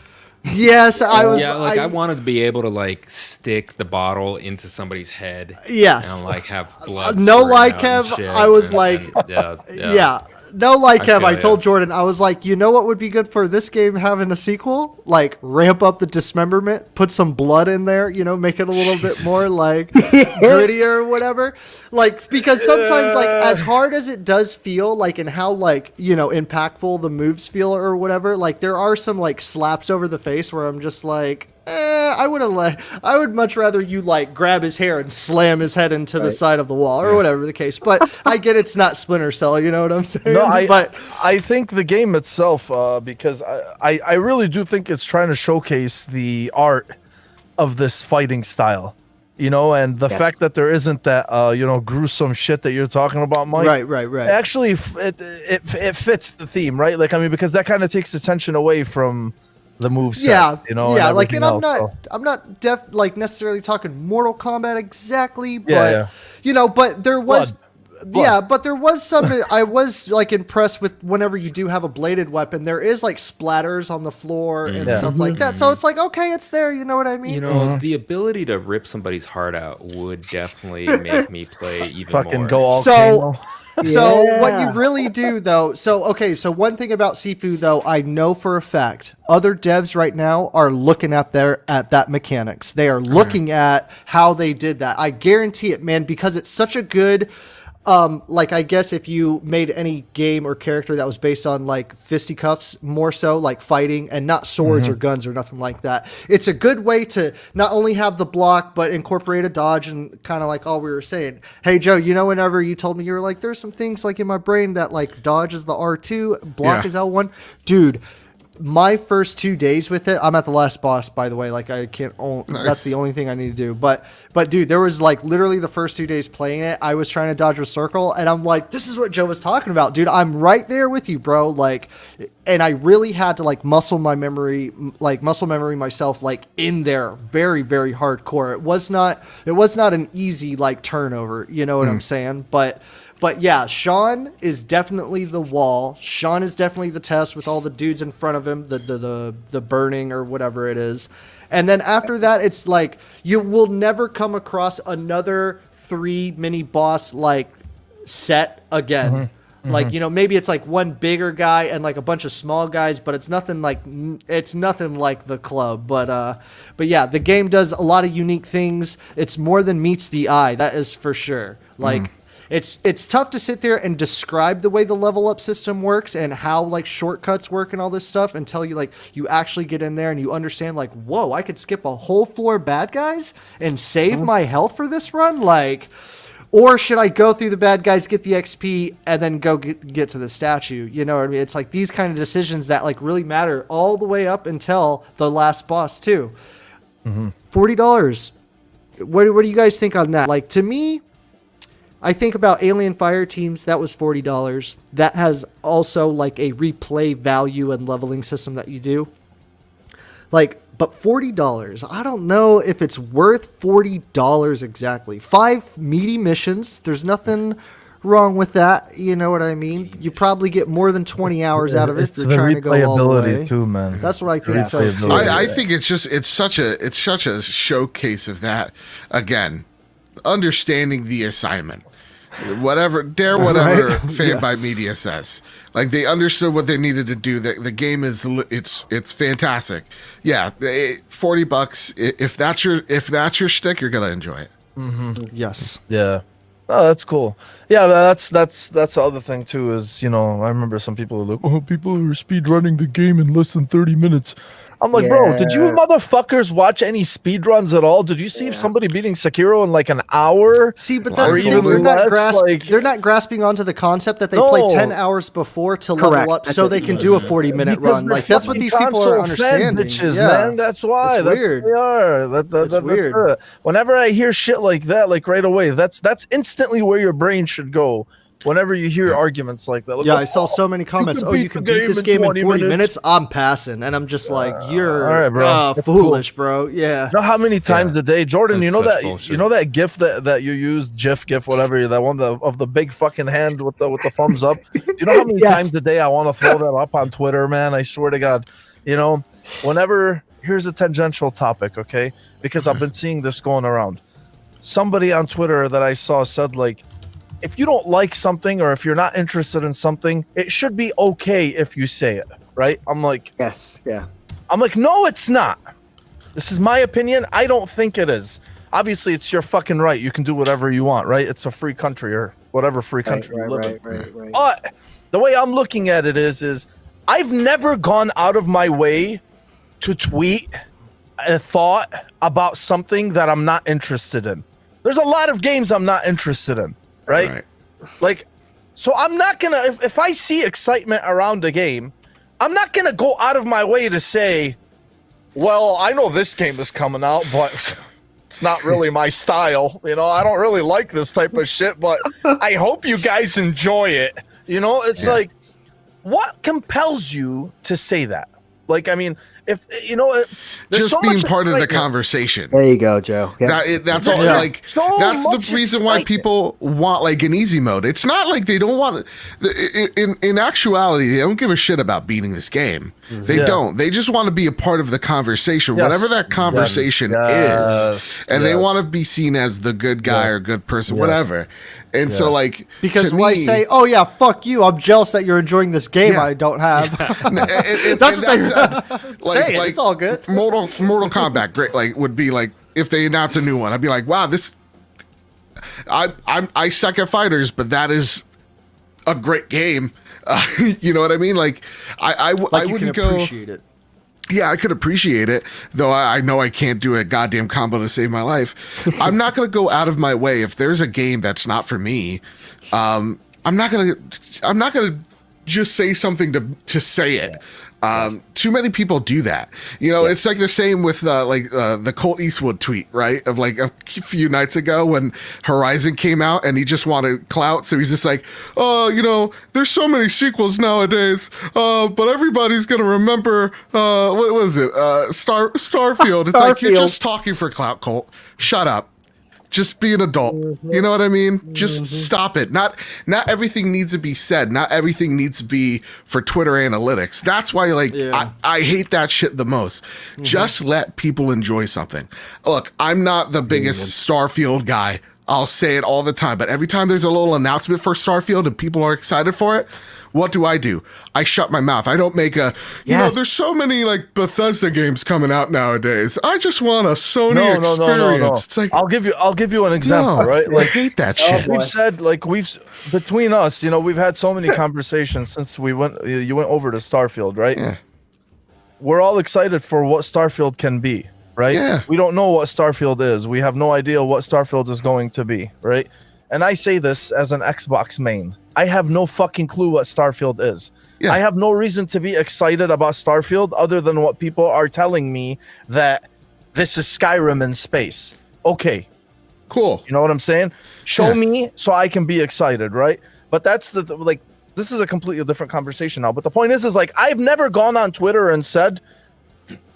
Yes, I was. Yeah, like I wanted to be able to like stick the bottle into somebody's head. Yes. And like have blood. No lie, squirting out and Kev, shit, I was like, yeah. yeah. No, like Kev, feel I ya. told Jordan, I was like, you know what would be good for this game having a sequel? Like, ramp up the dismemberment, put some blood in there, you know, make it a little bit more like grittier or whatever. Like, because sometimes, like, as hard as it does feel, like, and how, like, you know, impactful the moves feel or whatever, like, there are some, like, slaps over the face where I'm just like, I would much rather you like grab his hair and slam his head into the side of the wall or whatever the case. But I get it's not Splinter Cell, you know what I'm saying? No, but I think the game itself, because I really do think it's trying to showcase the art of this fighting style, you know, and the fact that there isn't that, you know, gruesome shit that you're talking about, Mike. Right. Actually, it fits the theme, right? Like, I mean, because that kind of takes attention away from the move set, you know, yeah, like, and I'm not like necessarily talking Mortal Kombat exactly, but you know, but there was. Blood. But there was some. I was like impressed with whenever you do have a bladed weapon, there is like splatters on the floor and stuff like that. So it's like, okay, it's there. You know what I mean? You know, the ability to rip somebody's heart out would definitely make me play even fucking more. go all So Kano. what you really do though, so one thing about Sifu though, I know for a fact, other devs right now are looking at that mechanics. They are looking at how they did that. I guarantee it, man, because it's such a good. Like, I guess if you made any game or character that was based on like fisticuffs, more so like fighting and not swords or guns or nothing like that, it's a good way to not only have the block, but incorporate a dodge and kind of like all we were saying. Hey, Joe, you know, whenever you told me you were like, there's some things like in my brain that like dodge is the R2, block is L1. Dude, my first 2 days with it, I'm at the last boss, by the way. Like, I can't. That's the only thing I need to do. But dude, there was like literally the first 2 days playing it, I was trying to dodge a circle, and I'm like, this is what Joe was talking about, dude. I'm right there with you, bro. Like, and I really had to like muscle memory myself, like in there, very, very hardcore. It was not an easy like turnover. You know what I'm saying? But yeah, Sean is definitely the wall. Sean is definitely the test with all the dudes in front of him, the burning or whatever it is. And then after that, it's like you will never come across another 3 mini boss like set again. Like, you know, maybe it's like one bigger guy and like a bunch of small guys, but it's nothing like the club. But yeah, the game does a lot of unique things. It's more than meets the eye. That is for sure. Like, It's tough to sit there and describe the way the level up system works and how like shortcuts work and all this stuff until you actually get in there and you understand like, whoa, I could skip a whole floor bad guys and save my health for this run, like, or should I go through the bad guys, get the XP, and then go get to the statue? You know what I mean? It's like these kind of decisions that like really matter all the way up until the last boss too. $40. What do you guys think on that? Like, to me, I think about Alien Fire Teams, that was $40. That has also like a replay value and leveling system that you do. Like, but $40, I don't know if it's worth $40 exactly. 5 meaty missions, there's nothing wrong with that. You know what I mean? You probably get more than 20 hours out of it if you're trying to go all the way. Too, man. That's what I think. So too. I think it's such a showcase of that. Again, understanding the assignment, whatever fanboy media says, like they understood what they needed to do. The game is it's fantastic. Yeah, $40. If that's your shtick, you're gonna enjoy it. Yes. Yeah. Oh, that's cool. Yeah, that's the other thing too. Is, you know, I remember some people are like, oh, people are speed running the game in less than 30 minutes. I'm like, bro, did you motherfuckers watch any speed runs at all? Did you see somebody beating Sekiro in like an hour? See, but that's the thing. They're not grasping onto the concept that they played 10 hours before to level up so they can do a 40-minute run. Like, that's what these people are understanding. Bitches, man. That's why. That's weird. They are. That's weird. Whenever I hear shit like that, like right away, that's instantly where your brain should go. Whenever you hear arguments like that. Like, I saw so many comments. You can beat this game in 40 minutes? I'm passing. And I'm just like, you're all right, bro. Foolish, bro. Yeah. You know how many times a day, Jordan, you know that GIF that you used, GIF, whatever, that one of the big fucking hand with the thumbs up? You know how many times a day I want to throw that up on Twitter, man? I swear to God. You know, whenever, here's a tangential topic, okay? Because I've been seeing this going around. Somebody on Twitter that I saw said, like, if you don't like something or if you're not interested in something, it should be okay if you say it, right? I'm like, Yes, yeah. I'm like, no, it's not. This is my opinion. I don't think it is. Obviously, it's your fucking right. You can do whatever you want, right? It's a free country or whatever free country you live in. Right. But the way I'm looking at it is I've never gone out of my way to tweet a thought about something that I'm not interested in. There's a lot of games I'm not interested in, right? Like, so I'm not gonna, if I see excitement around a game, I'm not gonna go out of my way to say, well, I know this game is coming out, but it's not really my style. You know, I don't really like this type of shit, but I hope you guys enjoy it. You know, it's like, what compels you to say that? Like, I mean, if you know, just so being part of the conversation. There you go, Joe. Yep. That's all. Like that's the reason why people want like an easy mode. It's not like they don't want it. In actuality, they don't give a shit about beating this game. They don't. They just want to be a part of the conversation, whatever that conversation is, and they want to be seen as the good guy or good person, whatever. And so, like, because why say, "Oh yeah, fuck you"? I'm jealous that you're enjoying this game I don't have. That's what say like, it's all good. Mortal Kombat, great. Like, would be like if they announce a new one, I'd be like, wow, this. I suck at fighters, but that is a great game. You know what I mean? Like, I wouldn't go. Appreciate it. Yeah, I could appreciate it, though I know I can't do a goddamn combo to save my life. I'm not going to go out of my way if there's a game that's not for me. I'm not going to just say something to say it. Too many people do that. You know, it's like the same with the Colt Eastwood tweet, right? Of like a few nights ago when Horizon came out and he just wanted clout. So he's just like, oh, you know, there's so many sequels nowadays. But everybody's going to remember, what was it? Starfield. It's like, you're just talking for clout, Colt. Shut up. Just be an adult. You know what I mean? Just stop it. Not everything needs to be said. Not everything needs to be for Twitter analytics. That's why, like, I hate that shit the most. Just let people enjoy something. Look, I'm not the biggest Starfield guy. I'll say it all the time. But every time there's a little announcement for Starfield and people are excited for it, what do? I shut my mouth. I don't make you know, there's so many like Bethesda games coming out nowadays. I just want a Sony experience. No. It's like, I'll give you an example, right? Like, I hate that shit. We've said, like, between us, you know, we've had so many conversations since you went over to Starfield, right? Yeah. We're all excited for what Starfield can be, right? Yeah. We don't know what Starfield is. We have no idea what Starfield is going to be, right? And I say this as an Xbox main. I have no fucking clue what Starfield is. Yeah. I have no reason to be excited about Starfield other than what people are telling me that this is Skyrim in space. Okay. Cool. You know what I'm saying? Show me so I can be excited, right? But that's like, this is a completely different conversation now. But the point is like, I've never gone on Twitter and said,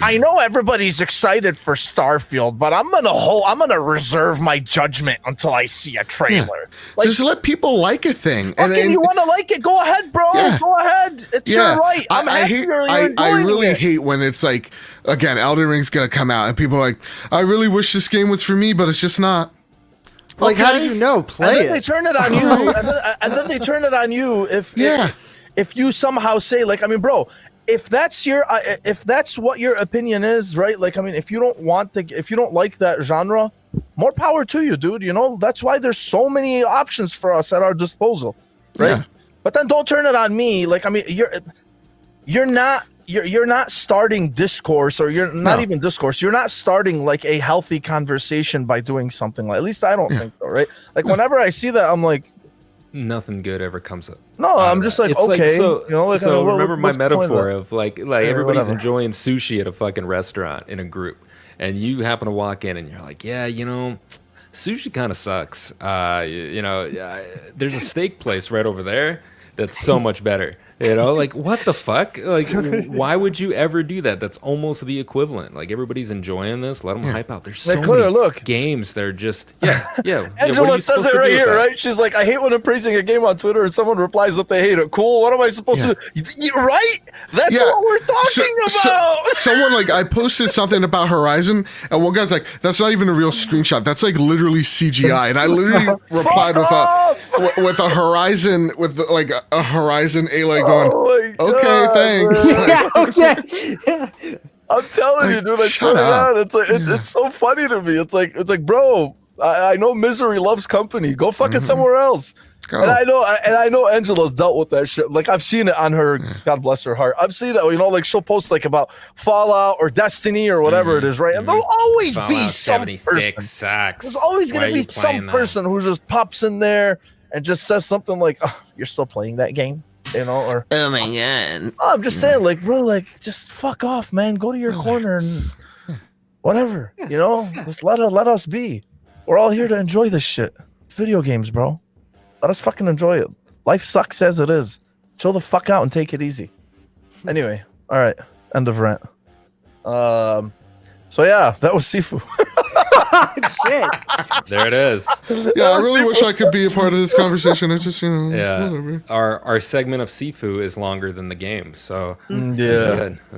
I know everybody's excited for Starfield, but I'm gonna reserve my judgment until I see a trailer. Yeah. Like, just let people like a thing. And you want to like it? Go ahead, bro. Yeah. Go ahead. It's your right. I really hate when it's like, again, Elden Ring's gonna come out and people are like, I really wish this game was for me, but it's just not. Like, how did you know? Play and then they turn it on you, and then they turn it on you if you somehow say, like, I mean, bro. If that's what your opinion is, right? Like, I mean, if you don't like that genre, more power to you, dude. You know, that's why there's so many options for us at our disposal, right? Yeah. But then don't turn it on me. Like, I mean, you're not starting discourse, or you're not even discourse. You're not starting like a healthy conversation by doing something like. At least I don't think so, right? Like, whenever I see that, I'm like, nothing good ever comes up. No, I'm just like, it's okay. Like, so, you know, like, so remember my metaphor of like everybody's whatever. enjoying sushi at a fucking restaurant in a group, and you happen to walk in and you're like, yeah, you know, sushi kind of sucks. You know, there's a steak place right over there that's so much better. You know, like what the fuck? Like, why would you ever do that? That's almost the equivalent. Like everybody's enjoying this. Let them hype out. There's so many games. They're just Angela says it right here, right? She's like, I hate when I'm praising a game on Twitter and someone replies that they hate it. Cool. What am I supposed to do? You're right. That's what we're talking about. Someone like I posted something about Horizon, and one guy's like, "That's not even a real screenshot. That's like literally CGI." And I literally replied with a Horizon like a Horizon A going, "Okay, thanks." Yeah, okay. I'm telling you, dude. I swear to God, it's like it's so funny to me. It's like, bro, I know misery loves company. Go fuck it somewhere else. And I know Angela's dealt with that shit. Like I've seen it on her. God bless her heart. I've seen it. You know, like she'll post like about Fallout or Destiny or whatever it is, right? And there'll always be some person. Sucks. There's always gonna be some person who just pops in there and just says something like, "Oh, you're still playing that game." You know, or oh my god. I'm just saying, like, bro, like, just fuck off, man. Go to your corner and whatever. You know, just let us be. We're all here to enjoy this shit. It's video games, bro. Let us fucking enjoy it. Life sucks as it is. Chill the fuck out and take it easy. Anyway, all right. End of rant. So yeah, that was Sifu. Shit. There it is. Yeah, I really wish I could be a part of this conversation. It's just, whatever. Our segment of Sifu is longer than the game, so yeah. I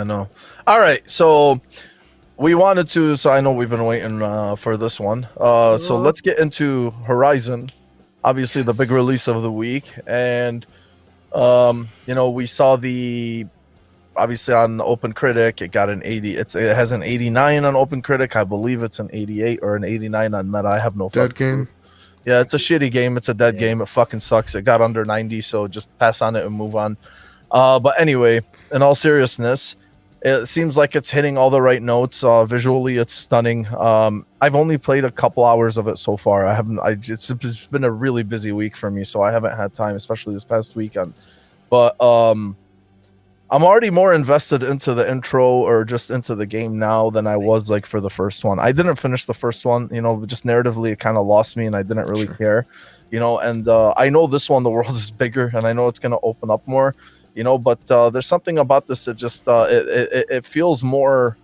know. All right, so we wanted to. So I know we've been waiting for this one. So let's get into Horizon. Obviously, the big release of the week, and we saw the. Obviously on Open Critic, it got an 80. It has an 89 on Open Critic. I believe it's an 88 or an 89 on Meta. I have no dead game. Yeah, it's a shitty game. It's a dead game. It fucking sucks. It got under 90, so just pass on it and move on. But anyway, in all seriousness, it seems like it's hitting all the right notes. Visually, it's stunning. I've only played a couple hours of it so far. It's been a really busy week for me, so I haven't had time, especially this past weekend. But I'm already more invested into the intro or just into the game now than I was like for the first one. I didn't finish the first one, just narratively it kind of lost me and I didn't really care, and I know this one, the world is bigger and I know it's going to open up more, but there's something about this that just, it feels more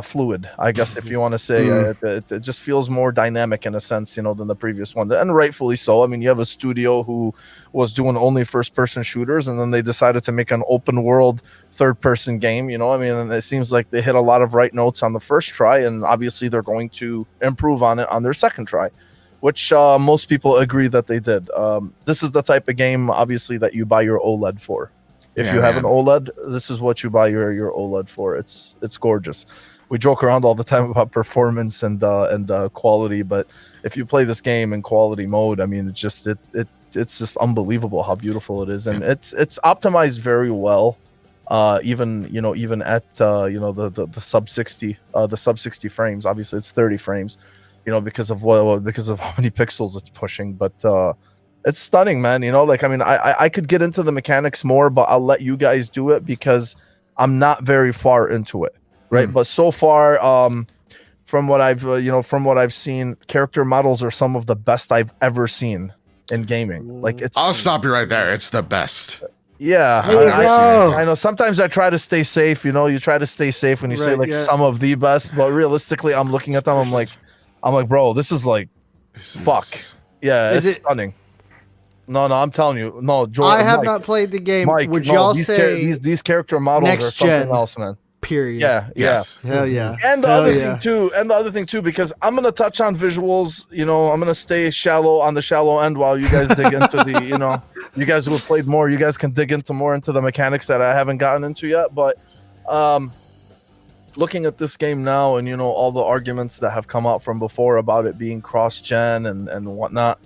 fluid, I guess, if you want to say. It just feels more dynamic in a sense, than the previous one, and rightfully so. I mean, you have a studio who was doing only first-person shooters, and then they decided to make an open-world third-person game. And it seems like they hit a lot of right notes on the first try, and obviously they're going to improve on it on their second try, which most people agree that they did. This is the type of game, obviously, that you buy your OLED for. If you have an OLED, this is what you buy your OLED for. It's gorgeous. We joke around all the time about performance and quality, but if you play this game in quality mode, I mean, it's just unbelievable how beautiful it is, and it's optimized very well. Even at the sub 60 frames. Obviously, it's 30 frames. Because of how many pixels it's pushing, but. It's stunning, man. I could get into the mechanics more, but I'll let you guys do it because I'm not very far into it, right? But so far, from what I've seen, character models are some of the best I've ever seen in gaming. Like I'll stop you right there. It's the best. Yeah, I know. Sometimes I try to stay safe. You try to stay safe when you say some of the best, but realistically, I'm looking at them. I'm like, bro, this is like, fuck. Yeah, it's stunning. No, I'm telling you. No, Jordan, I have not played the game. Mike, would y'all say these character models are something else, man? Period. Yeah. Yes. Hell yeah. And the other thing too, because I'm gonna touch on visuals. I'm gonna stay shallow on the shallow end while you guys dig into the. You guys who have played more, you guys can dig into the mechanics that I haven't gotten into yet. But looking at this game now, and all the arguments that have come out from before about it being cross-gen and whatnot.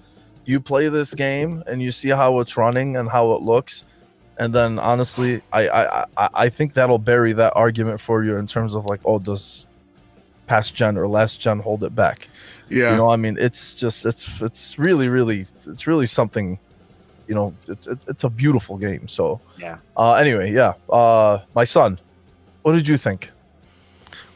You play this game and you see how it's running and how it looks, and then honestly, I think that'll bury that argument for you in terms of like, oh, does past gen or last gen hold it back? Yeah, I mean, it's just it's really something. It's a beautiful game. So yeah. Anyway, yeah. My son, what did you think?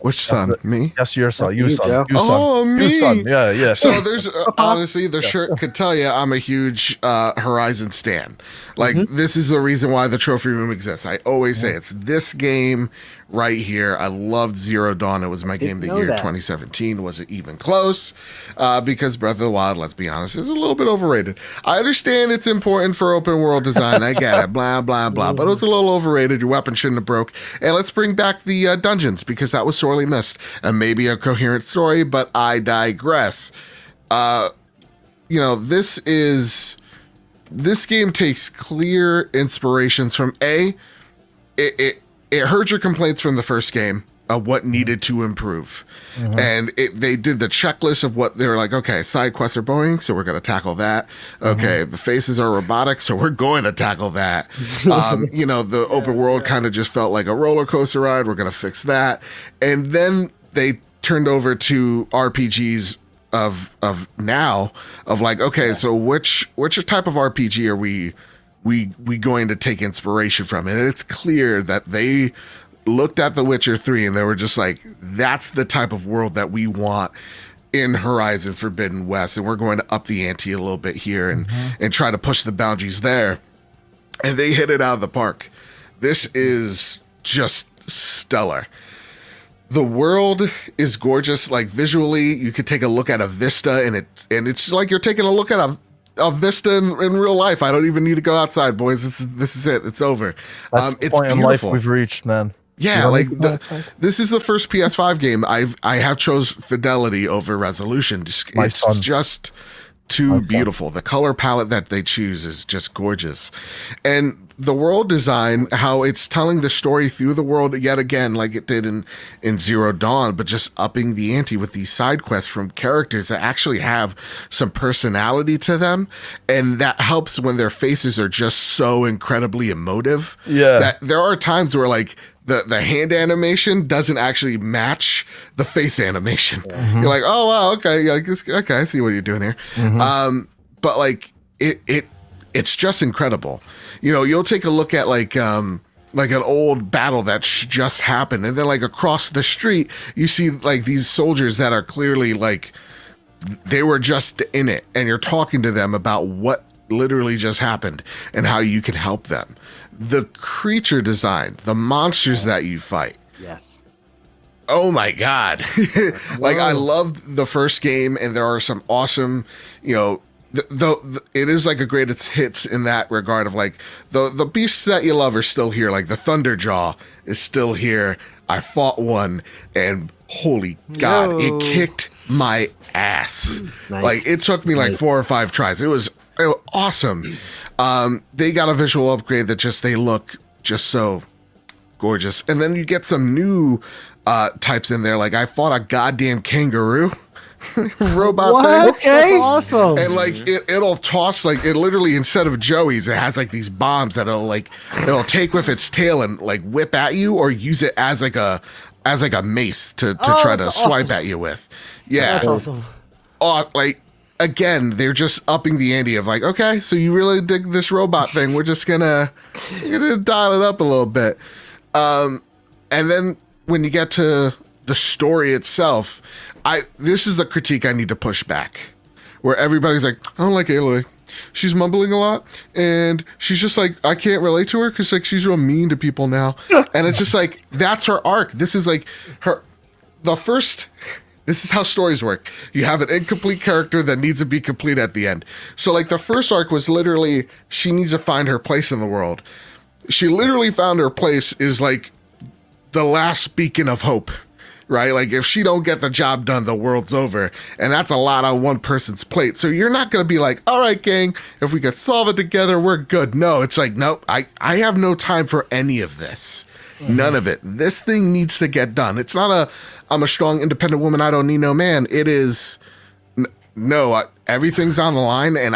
Which son? Me? Yes, your son. You You, son. Joe. You son. Oh, You me. son. Yeah. So there's honestly, the shirt could tell you I'm a huge Horizon stan. Like this is the reason why the trophy room exists. I always say it's this game right here. I loved Zero Dawn. It was my game of the know year. that. 2017 wasn't even close because Breath of the Wild, let's be honest, is a little bit overrated. I understand it's important for open world design. I get it. Blah blah blah. But it was a little overrated. Your weapon shouldn't have broke. And let's bring back the dungeons because that was sorely missed. And maybe a coherent story, but I digress. This game takes clear inspirations from it heard your complaints from the first game of what needed to improve. And they did the checklist of what they were like, okay, side quests are boring, so we're going to tackle that. Okay, the faces are robotic, so we're going to tackle that. The open world kind of just felt like a roller coaster ride. We're going to fix that. And then they turned over to RPGs of now of like, okay, so which type of RPG are we going to take inspiration from? And it's clear that they looked at The Witcher 3 and they were just like, that's the type of world that we want in Horizon Forbidden West, and we're going to up the ante a little bit here and try to push the boundaries there. And they hit it out of the park. This is just stellar. The world is gorgeous. Like visually, you could take a look at a vista, and it's like you're taking a look at a vista in real life. I don't even need to go outside, boys. This is it. It's over. That's the It's point in life beautiful. we've reached, man. Yeah, You like don't need to go outside? this is the first PS5 game I have chose fidelity over resolution. My It's son. just too beautiful. The color palette that they choose is just gorgeous. And the world design, how it's telling the story through the world yet again, like it did in Zero Dawn, but just upping the ante with these side quests from characters that actually have some personality to them. And that helps when their faces are just so incredibly emotive. Yeah. That there are times where like the hand animation doesn't actually match the face animation. You're like, oh wow, okay, yeah, okay, I see what you're doing here. But like it's just incredible. You'll take a look at like an old battle that just happened, and then like across the street, you see like these soldiers that are clearly like they were just in it, and you're talking to them about what literally just happened and how you can help them. The creature design, the monsters that you fight. Yes. Oh my God. Like I loved the first game, and there are some awesome, it is like a greatest hits in that regard of like the beasts that you love are still here. Like the Thunderjaw is still here. I fought one, and holy God, it kicked my ass. Nice. Like it took me like 4 or 5 tries. It was awesome. They got a visual upgrade that they look just so gorgeous. And then you get some new types in there. Like I fought a goddamn kangaroo robot What? thing. That's awesome. And like it'll toss like it literally, instead of joeys, it has like these bombs that it'll take with its tail and like whip at you, or use it as like a mace to try to that's swipe awesome. at you with. Yeah. That's awesome. Like again, they're just upping the ante of like, okay, so you really dig this robot thing. We're gonna dial it up a little bit. And then when you get to the story itself, this is the critique I need to push back, where everybody's like, I don't like Aloy. She's mumbling a lot, and she's just like, I can't relate to her because like she's real mean to people now. And it's just like, that's her arc. This is like this is how stories work. You have an incomplete character that needs to be complete at the end. So like the first arc was literally, she needs to find her place in the world. She literally found her place is like the last beacon of hope, right? Like if she don't get the job done, the world's over. And that's a lot on one person's plate. So you're not going to be like, all right, gang, if we could solve it together, we're good. No, it's like, nope, I have no time for any of this. None of it. This thing needs to get done. It's not I'm a strong, independent woman, I don't need no man. It is, everything's on the line, and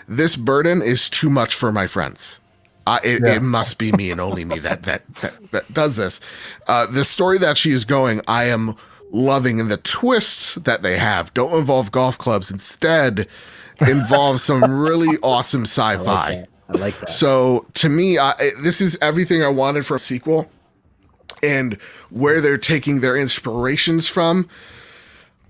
this burden is too much for my friends. It must be me and only me that does this. The story that she is going, I am loving, and the twists that they have don't involve golf clubs. Instead, involve some really awesome sci-fi. I like that. So to me, this is everything I wanted for a sequel. and where they're taking their inspirations from,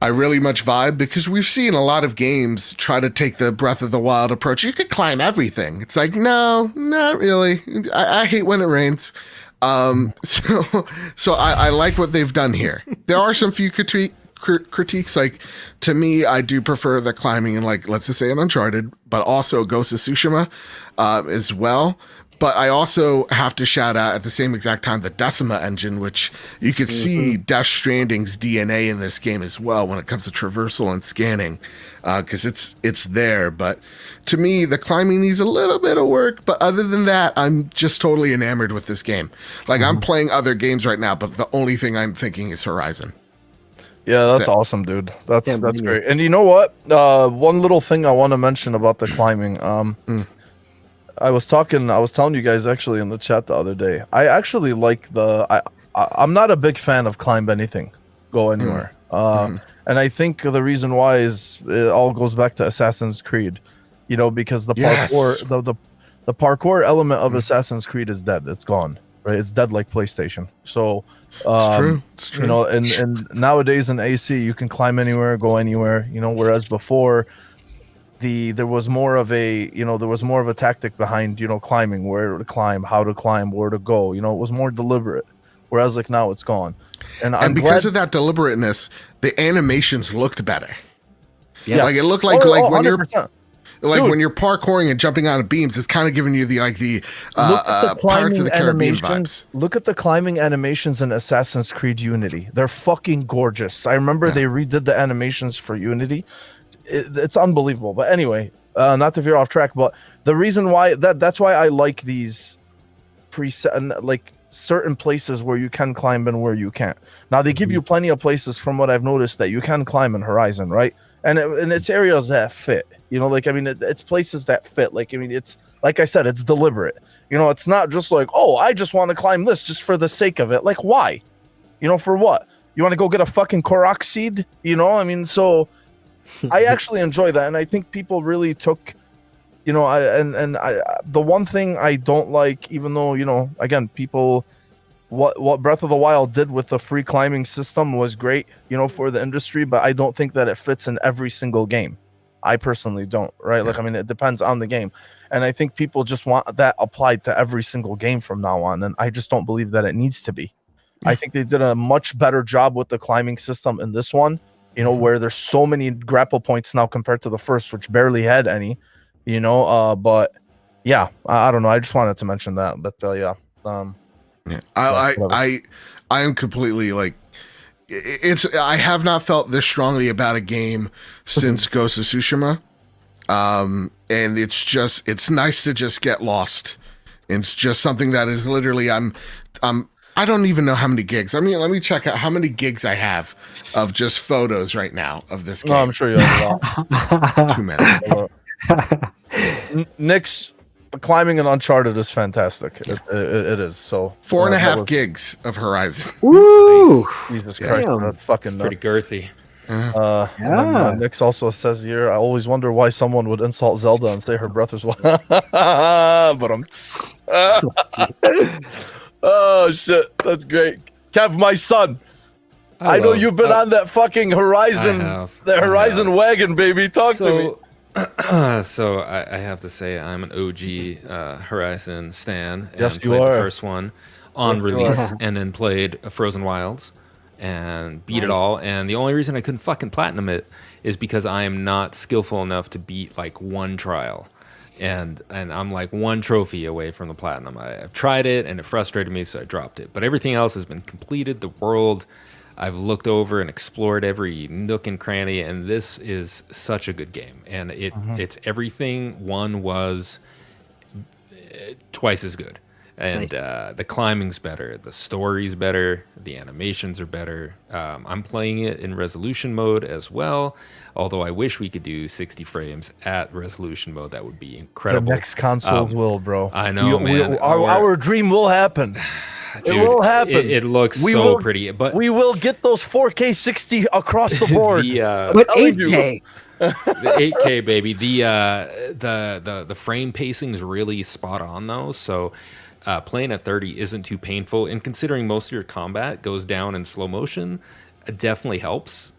I really much vibe, because we've seen a lot of games try to take the Breath of the Wild approach. You could climb everything. It's like, no, not really. I hate when it rains. So I like what they've done here. There are some few critiques. Like, to me, I do prefer the climbing in, like, let's just say an Uncharted, but also Ghost of Tsushima as well. But I also have to shout out at the same exact time the Decima engine, which you could see Death Stranding's DNA in this game as well when it comes to traversal and scanning, because it's there. But to me, the climbing needs a little bit of work. But other than that, I'm just totally enamored with this game. Like, I'm playing other games right now, but the only thing I'm thinking is Horizon. Yeah, that's awesome, dude. That's great. And you know what? One little thing I want to mention about the climbing. I was telling you guys actually in the chat the other day. I actually like I'm not a big fan of climb anything, go anywhere. And I think the reason why is it all goes back to Assassin's Creed, because the parkour, the parkour element of Assassin's Creed is dead. It's gone, right? It's dead like PlayStation. So it's true. And nowadays in AC you can climb anywhere, go anywhere. Whereas before, there was more of a tactic behind climbing, where to climb, how to climb, where to go. It was more deliberate, whereas like now it's gone. And because of that deliberateness, the animations looked better. Yeah, like it looked like when you're when you're parkouring and jumping out of beams, it's kind of giving you the Pirates of the Caribbean vibes. Look at the climbing animations in Assassin's Creed Unity. They're fucking gorgeous. I remember they redid the animations for Unity. It's unbelievable. But anyway, not to veer off track, but the reason why that's why I like these preset, like certain places where you can climb and where you can't. Now they give you plenty of places, from what I've noticed, that you can climb in Horizon, right? And it's areas that fit. It's places that fit. It's like I said, it's deliberate. It's not just like, oh, I just want to climb this just for the sake of it. Like, why? For what? You want to go get a fucking Korok seed? So. I actually enjoy that, and I think people really took, the one thing I don't like, even though again, people, what Breath of the Wild did with the free climbing system was great, for the industry, but I don't think that it fits in every single game. I personally don't, right? It depends on the game, and I think people just want that applied to every single game from now on, and I just don't believe that it needs to be. I think they did a much better job with the climbing system in this one. Where there's so many grapple points now compared to the first, which barely had any, but yeah, I don't know. I just wanted to mention that, but I am completely like, I have not felt this strongly about a game since Ghost of Tsushima. And it's nice to just get lost. It's just something that is literally, I don't even know how many gigs. Let me check out how many gigs I have of just photos right now of this game. No, I'm sure you have a lot. Too many. Nick's climbing in Uncharted is fantastic. It is. So 4.5 gigs of Horizon. Woo! Nice. Jesus Christ, that's fucking pretty girthy. Nick's also says here, I always wonder why someone would insult Zelda and say her breath is wild. But I'm. Oh shit, that's great. Kev, my son. I know you've been on that fucking Horizon, Horizon wagon, baby. Talk to me. So I have to say I'm an OG Horizon stan. And Yes, you played are. the first one on release, and then played Frozen Wilds and beat it all. And the only reason I couldn't fucking platinum it is because I am not skillful enough to beat like one trial. And I'm like one trophy away from the platinum. I've tried it and it frustrated me, so I dropped it. But everything else has been completed. The world, I've looked over and explored every nook and cranny, and this is such a good game. And it's everything one was twice as good. And the climbing's better, the story's better, the animations are better. I'm playing it in resolution mode as well, although I wish we could do 60 frames at resolution mode. That would be incredible. The next console will, bro. I know, man. Our dream will happen. Dude, it will happen. It looks pretty, but we will get those 4K 60 across the board. But 8K. The 8K, baby. The frame pacing is really spot on though. So playing at 30 isn't too painful, and considering most of your combat goes down in slow motion, it definitely helps.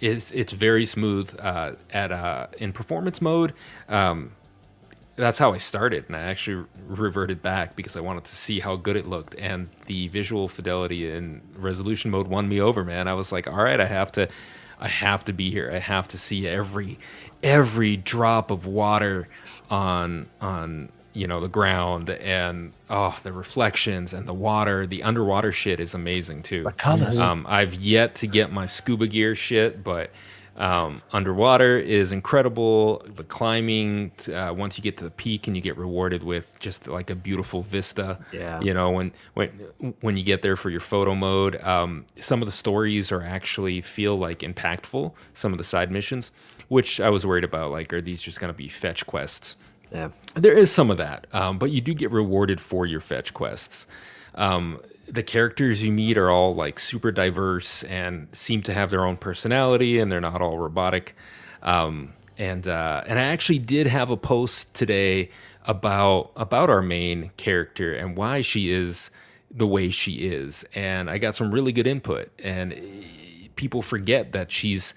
It's very smooth in performance mode. That's how I started, and I actually reverted back because I wanted to see how good it looked, and the visual fidelity in resolution mode won me over, man. I was like, all right, I have to be here. I have to see every drop of water on the ground, and the reflections and the water. The underwater shit is amazing too. The colors. I've yet to get my scuba gear shit, but underwater is incredible. The climbing, once you get to the peak and you get rewarded with just like a beautiful vista. Yeah. When you get there for your photo mode, some of the stories actually feel like impactful. Some of the side missions, which I was worried about, like, are these just going to be fetch quests? Yeah. There is some of that, but you do get rewarded for your fetch quests. The characters you meet are all like super diverse and seem to have their own personality, and they're not all robotic. And I actually did have a post today about our main character and why she is the way she is, and I got some really good input. And people forget that she's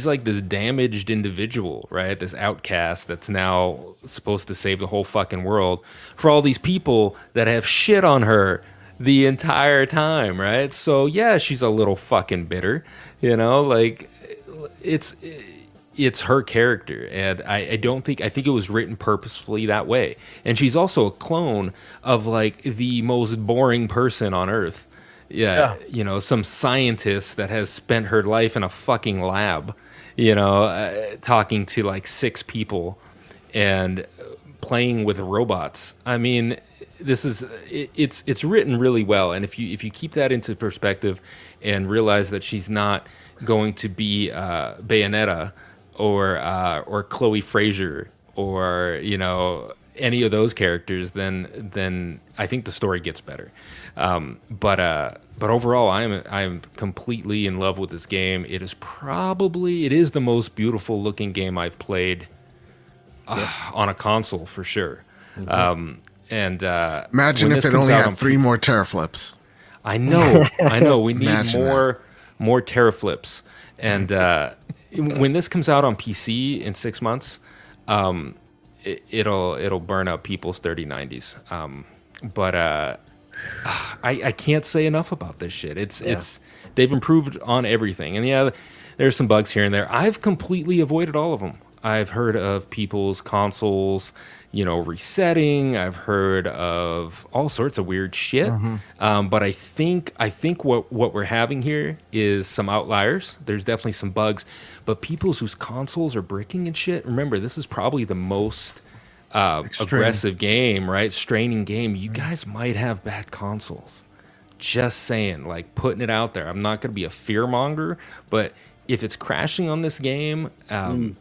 like this damaged individual, right? This outcast that's now supposed to save the whole fucking world for all these people that have shit on her the entire time, right? So yeah, she's a little fucking bitter, like it's her character, and I think it was written purposefully that way. And she's also a clone of like the most boring person on earth. Yeah. Some scientist that has spent her life in a fucking lab, talking to like 6 people and playing with robots. I mean, it's written really well, and if you keep that into perspective and realize that she's not going to be Bayonetta or Chloe Fraser or any of those characters, then I think the story gets better. But overall, I am completely in love with this game. It is the most beautiful looking game I've played on a console for sure. Mm-hmm. And imagine if it only had 3 more teraflops. I know. We need Imagine more teraflops. And when this comes out on PC in 6 months, it'll burn up people's 3090s. But I can't say enough about this shit. It's they've improved on everything. And there's some bugs here and there. I've completely avoided all of them. I've heard of people's consoles, resetting. I've heard of all sorts of weird shit. Mm-hmm. But I think what we're having here is some outliers. There's definitely some bugs, but people whose consoles are bricking and shit. Remember, this is probably the most aggressive game, right? Straining game. You guys might have bad consoles. Just saying, like, putting it out there. I'm not going to be a fear monger, but if it's crashing on this game, it's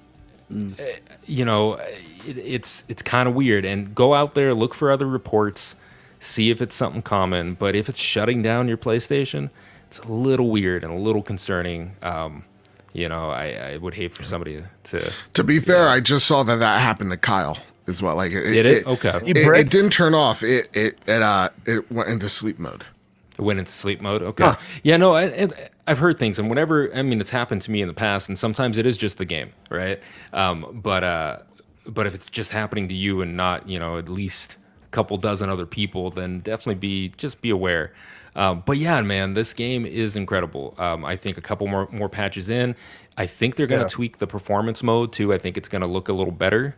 kind of weird. And go out there, look for other reports, see if it's something common. But if it's shutting down your PlayStation, it's a little weird and a little concerning. I would hate for somebody to. To be fair, I just saw that happened to Kyle as well. Like, did it? Okay. It didn't turn off. It went into sleep mode. It went into sleep mode. Okay. Huh. Yeah. No. I've heard things, and it's happened to me in the past, and sometimes it is just the game, right? But if it's just happening to you and not, at least a couple dozen other people, then definitely be aware. But yeah, man, this game is incredible. I think a couple more patches in, I think they're going to tweak the performance mode too. I think it's going to look a little better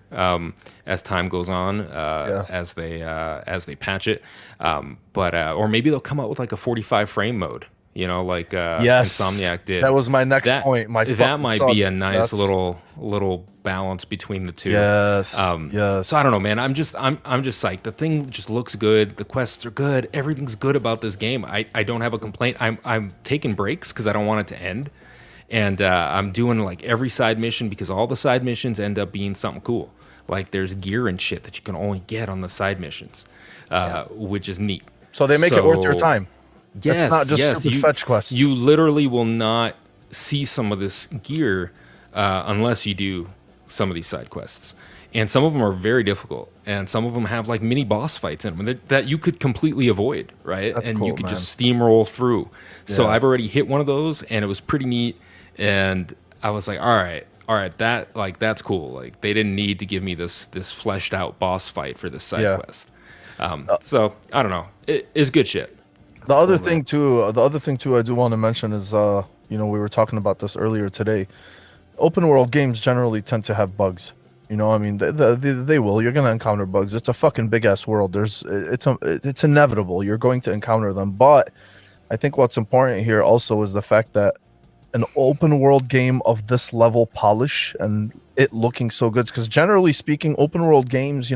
as time goes on, as they patch it. Or maybe they'll come out with like a 45 frame mode. Like Insomniac did. That was my next point. That might be a nice little balance between the two. Yes. Yes. So I don't know, man. I'm just psyched. The thing just looks good. The quests are good. Everything's good about this game. I don't have a complaint. I'm taking breaks because I don't want it to end, and I'm doing like every side mission because all the side missions end up being something cool. Like there's gear and shit that you can only get on the side missions, which is neat. So they make it worth your time. Yes, it's not just stupid fetch quests. You literally will not see some of this gear unless you do some of these side quests. and some of them are very difficult, and some of them have like mini boss fights in them that you could completely avoid, right? That's and cool, you could man. just steamroll through. So Yeah. I've already hit one of those, and it was pretty neat. And I was like, all right, that's cool. Like they didn't need to give me this fleshed out boss fight for this side Yeah. quest. So I don't know. It's good shit. The other thing too, I do want to mention is, we were talking about this earlier today. Open world games generally tend to have bugs. You know, I mean, they will. You're gonna encounter bugs. It's a fucking big ass world. It's inevitable. You're going to encounter them. But I think what's important here also is the fact that an open world game of this level polish and it looking so good, because generally speaking, open world games,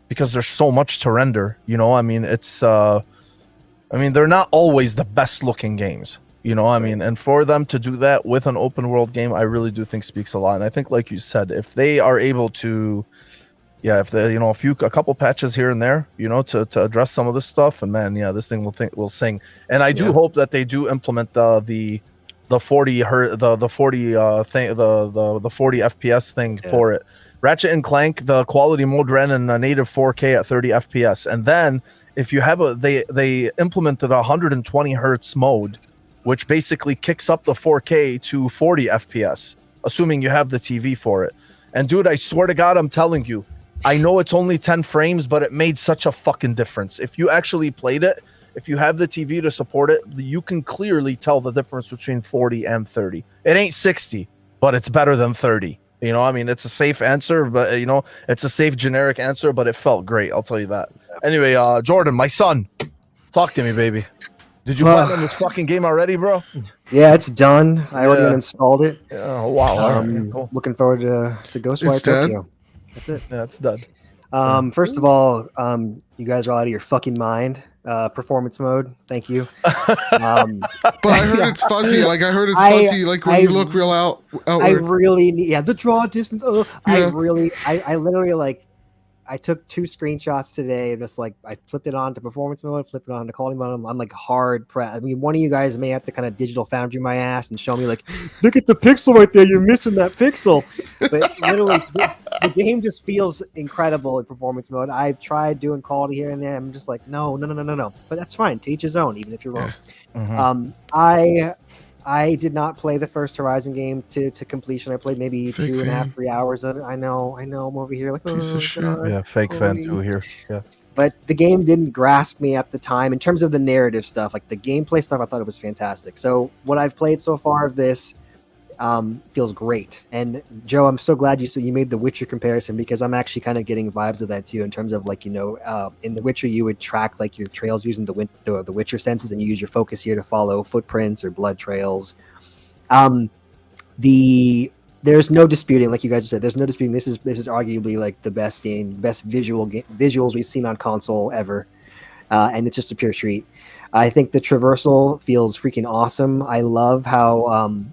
because there's so much to render. I mean, they're not always the best looking games. And for them to do that with an open world game, I really do think speaks a lot. And I think, like you said, if they are able to, if they, a couple patches here and there, to address some of this stuff, and man, this thing will sing. And I do hope that they do implement the 40 hertz, the 40 thing, the 40 FPS thing for it. Ratchet and Clank, the quality mode ran in a native 4K at 30 FPS, and then if you have they implemented a 120 hertz mode, which basically kicks up the 4K to 40 FPS, assuming you have the TV for it. And dude, I swear to God, I'm telling you, I know it's only 10 frames, but it made such a fucking difference. If you actually played it, if you have the TV to support it, you can clearly tell the difference between 40 and 30. It ain't 60, but it's better than 30. It's a safe answer, but it's a safe generic answer, but it felt great. I'll tell you that. Anyway, Jordan, my son, talk to me, baby. Did you platinum this fucking game already, bro? Yeah, it's done. I already uninstalled it. Oh wow! All right, cool. Looking forward to Ghostwire Tokyo. That's it. Yeah, it's done. First of all, you guys are all out of your fucking mind. Performance mode. Thank you. But I heard it's fuzzy. Like I heard it's fuzzy. Like when you look real outward. I really need. The draw distance. I literally I took 2 screenshots today and just I flipped it on to performance mode, flipped it on to quality mode. I'm hard press. I mean, one of you guys may have to kind of digital foundry my ass and show me look at the pixel right there. You're missing that pixel. But literally, the game just feels incredible in performance mode. I've tried doing quality here and there. I'm just no. But that's fine. To each his own, even if you're wrong. Mm-hmm. I did not play the first Horizon game to completion. I played maybe 2.5, 3 hours of it. I know. I'm over here piece of shit. Yeah, fake fan too here. Yeah. But the game didn't grasp me at the time in terms of the narrative stuff. The gameplay stuff, I thought it was fantastic. So what I've played so far of this feels great. And Joe, I'm so glad you made the Witcher comparison, because I'm actually kind of getting vibes of that too, in terms of in the Witcher you would track your trails using the Witcher senses, and you use your focus here to follow footprints or blood trails. There's no disputing, like you guys said, there's no disputing this is arguably the best visuals we've seen on console ever, and it's just a pure treat. I think the traversal feels freaking awesome. I love how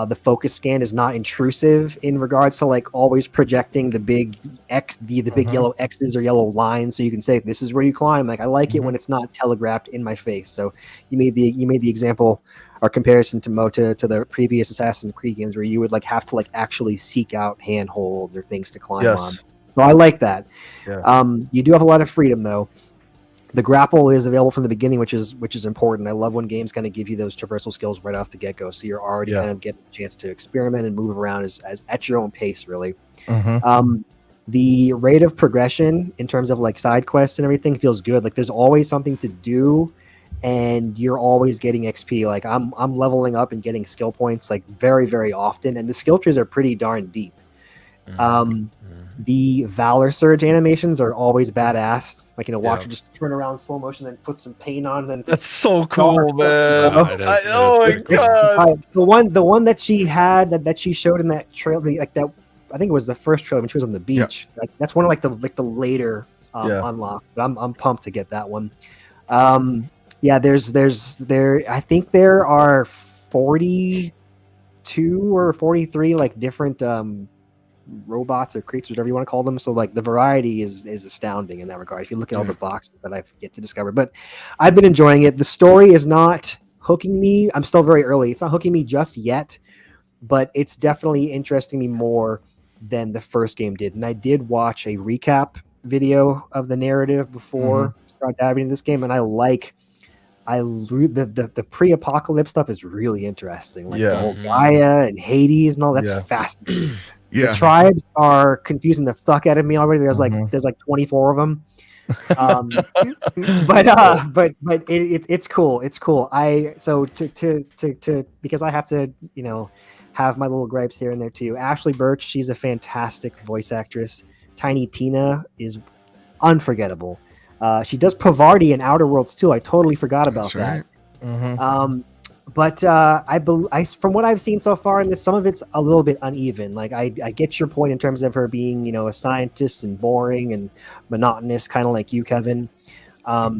the focus scan is not intrusive in regards to always projecting the big X, the big yellow X's or yellow lines, so you can say this is where you climb. I like it when it's not telegraphed in my face. So you made the example or comparison to the previous Assassin's Creed games where you would have to actually seek out handholds or things to climb on. So I like that. Yeah. You do have a lot of freedom though. The grapple is available from the beginning, which is important. I love when games kind of give you those traversal skills right off the get-go, so you're already kind of getting a chance to experiment and move around as at your own pace, really. Mm-hmm. The rate of progression in terms of side quests and everything feels good. There's always something to do, and you're always getting XP. I'm leveling up and getting skill points very, very often, and the skill trees are pretty darn deep. Mm-hmm. The Valor Surge animations are always badass. Watch her just turn around slow motion and put some paint on. And that's so cool, man. Oh my god! The one that she had that she showed in that trail, that I think it was the first trailer when she was on the beach. Yeah. That's one of the later unlock. But I'm pumped to get that one. I think there are 42 or 43 different robots or creatures, whatever you want to call them. So the variety is astounding in that regard, if you look at all the boxes that I've yet to discover. But I've been enjoying it. The story is not hooking me. I'm still very early. It's not hooking me just yet, but it's definitely interesting me more than the first game did. And I did watch a recap video of the narrative before start diving into this game, and the pre-apocalypse stuff is really interesting. Like the whole Gaia and Hades and all that's fascinating. Yeah. The tribes are confusing the fuck out of me already. There's like 24 of them. But it's cool. It's cool. Because I have to, have my little gripes here and there too. Ashley Birch, she's a fantastic voice actress. Tiny Tina is unforgettable. She does Pavardi in Outer Worlds too. I totally forgot about that. But from what I've seen so far in this, some of it's a little bit uneven. Like I get your point in terms of her being, a scientist and boring and monotonous, kind of like you, Kevin. But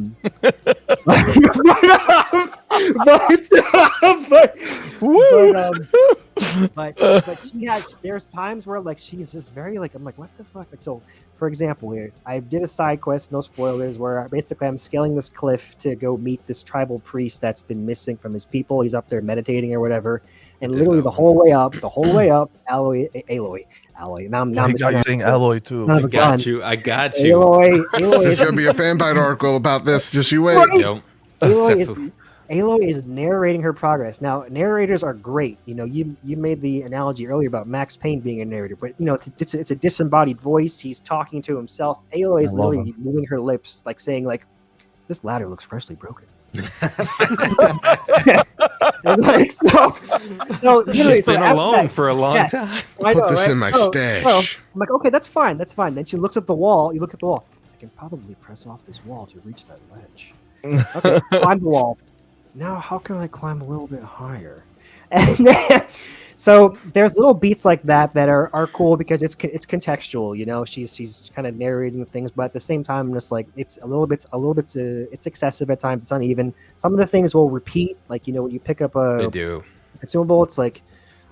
there's times where like she's just very like, I'm like, what the fuck? Like, so for example, here I did a side quest, no spoilers, where basically I'm scaling this cliff to go meet this tribal priest that's been missing from his people. He's up there meditating or whatever, and literally the whole way up, Aloy. Now I'm saying Alloy too. I got you. Aloy There's gonna be a fanbite article about this. Just you wait. Right. Aloy is narrating her progress. Now, narrators are great. You made the analogy earlier about Max Payne being a narrator, but it's a disembodied voice. He's talking to himself. Aloy is literally moving her lips, like saying, like, "This ladder looks freshly broken." so she's been alone for a long time. Put this in my stash. I'm like, okay, that's fine. Then she looks at the wall. You look at the wall. I can probably press off this wall to reach that ledge. Okay, climb the wall. Now, how can I climb a little bit higher? And then, so there's little beats like that are cool because it's contextual. She's kind of narrating things, but at the same time, just like it's a little bit it's excessive at times. It's uneven. Some of the things will repeat, like when you pick up a consumable, it's like,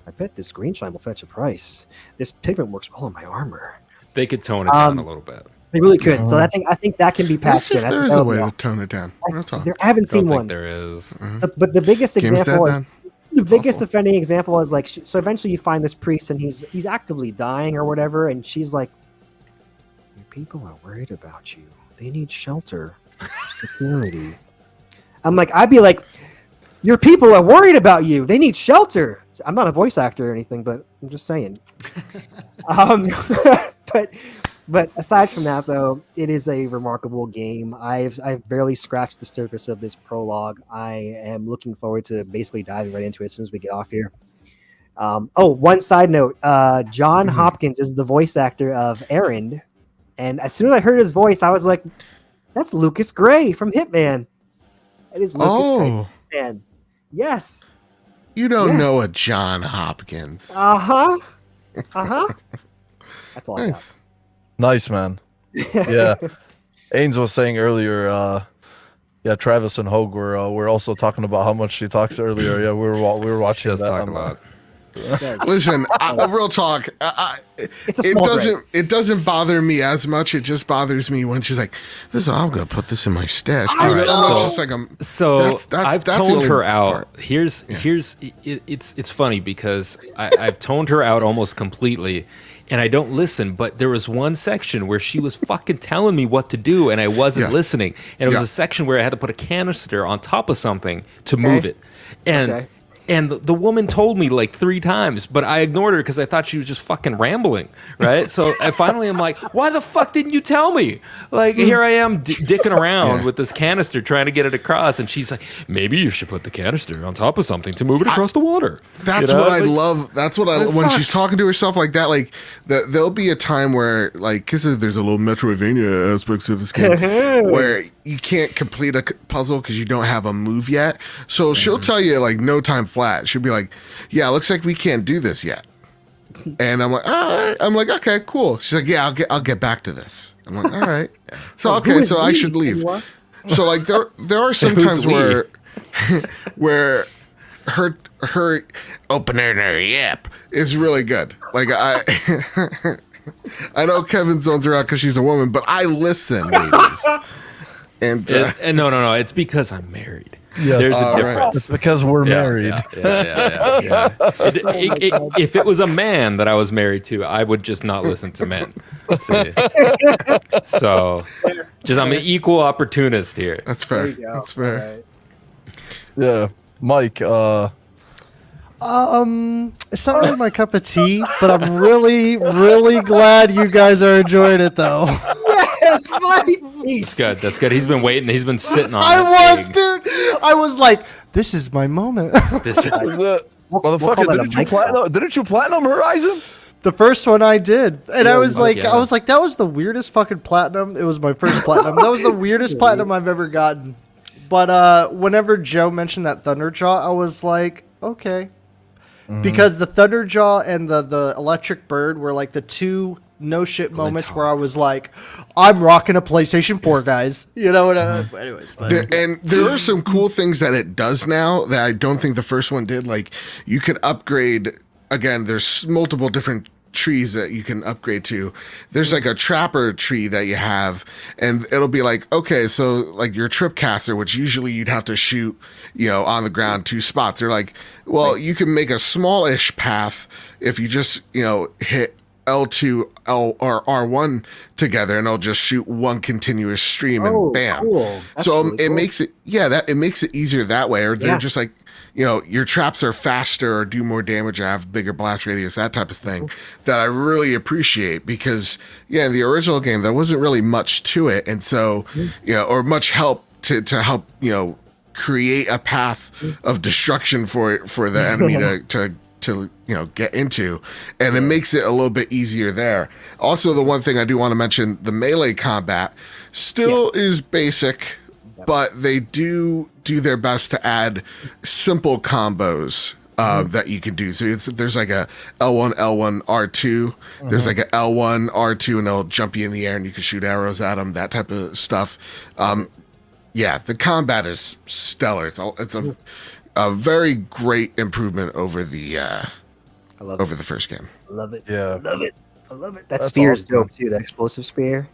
I bet this green shine will fetch a price. This pigment works well on my armor. They could tone it down a little bit. They really could. So I think that can be patched in. There is a way to tone it down. I haven't seen one. There is. But the biggest example offending example is like, so eventually you find this priest and he's actively dying or whatever, and she's like, "Your people are worried about you. They need shelter, security." I'm like, I'd be like, "Your people are worried about you. They need shelter." I'm not a voice actor or anything, but I'm just saying. But aside from that, though, it is a remarkable game. I've barely scratched the surface of this prologue. I am looking forward to basically diving right into it as soon as we get off here. One side note: John Hopkins is the voice actor of Erend, and as soon as I heard his voice, I was like, "That's Lucas Gray from Hitman." It is Lucas Gray, man. Yes. You don't know a John Hopkins. That's all I got. Nice, man. Yeah. Ains was saying earlier, Travis and Hogue were also talking about how much she talks earlier. Yeah, we were watching that. Talk a lot. Listen, real talk. It doesn't bother me as much. It just bothers me when she's like, "This, I'm gonna put this in my stash." I've toned her out. It's funny because I've toned her out almost completely, and I don't listen. But there was one section where she was fucking telling me what to do, and I wasn't listening. And it was a section where I had to put a canister on top of something to move it, and. And the woman told me like 3 times, but I ignored her because I thought she was just fucking rambling, right? So I finally am like, why the fuck didn't you tell me? Like, here I am dicking around with this canister trying to get it across, and she's like, maybe you should put the canister on top of something to move it across the water. That's what I love. That's what I when she's talking to herself like that. Like, there'll be a time where, like, because there's a little Metroidvania aspects of this game where you can't complete a puzzle because you don't have a move yet. So she'll tell you like no time flat. She'll be like, "Yeah, looks like we can't do this yet." And I'm like, "Okay, cool." She's like, "Yeah, I'll get back to this." I'm like, "All right." So so I should leave. So like there are some times where her opening her yap is really good. Like I know Kevin zones her out because she's a woman, but I listen, ladies. And no, it's because I'm married. Yeah, There's a All right. difference. it's because we're married. Yeah. If it was a man that I was married to, I would just not listen to men. See? So, I'm an equal opportunist here. That's There fair. you go. That's fair. All right. Yeah, Mike. It's not really my cup of tea, but I'm really, really glad you guys are enjoying it, though. Yes, Mike. That's good. That's good. He's been waiting. He's been sitting on. I that was, thing. dude. I was like, this is my moment. This- Motherfucker, didn't you platinum Horizon? The first one I did, and I was like, yeah. that was the weirdest fucking platinum. It was my first platinum. That was the weirdest platinum I've ever gotten. But whenever Joe mentioned that Thunderjaw, I was like, okay, because the Thunderjaw and the Electric Bird were like the two no shit moments where I was like, I'm rocking a PlayStation 4, guys. You know what? Anyways, but, And there are some cool things that it does now that I don't think the first one did. Like you can upgrade. Again, there's multiple different trees that you can upgrade to. There's like a trapper tree that you have, and it'll be like, okay, so like your tripcaster, which usually you'd have to shoot, on the ground 2 spots. They're like, well, you can make a smallish path if you just, hit L2 or R1 together, and it'll just shoot one continuous stream and bam. Cool. That's So really it cool. makes it makes it easier that way. Or they're just like, your traps are faster or do more damage or have bigger blast radius, that type of thing, that I really appreciate because, in the original game, there wasn't really much to it. And so, or much help to help, create a path of destruction for the enemy to get into, and it makes it a little bit easier there. Also, the one thing I do want to mention, the melee combat still is basic, but they do their best to add simple combos that you can do. So there's like a L1 R2. There's like a L1 R2, and it'll jump you in the air, and you can shoot arrows at them. That type of stuff. The combat is stellar. It's a very great improvement over the first game. I love it. Yeah. I love it. I love it. That That's spear is awesome. dope too. That explosive spear.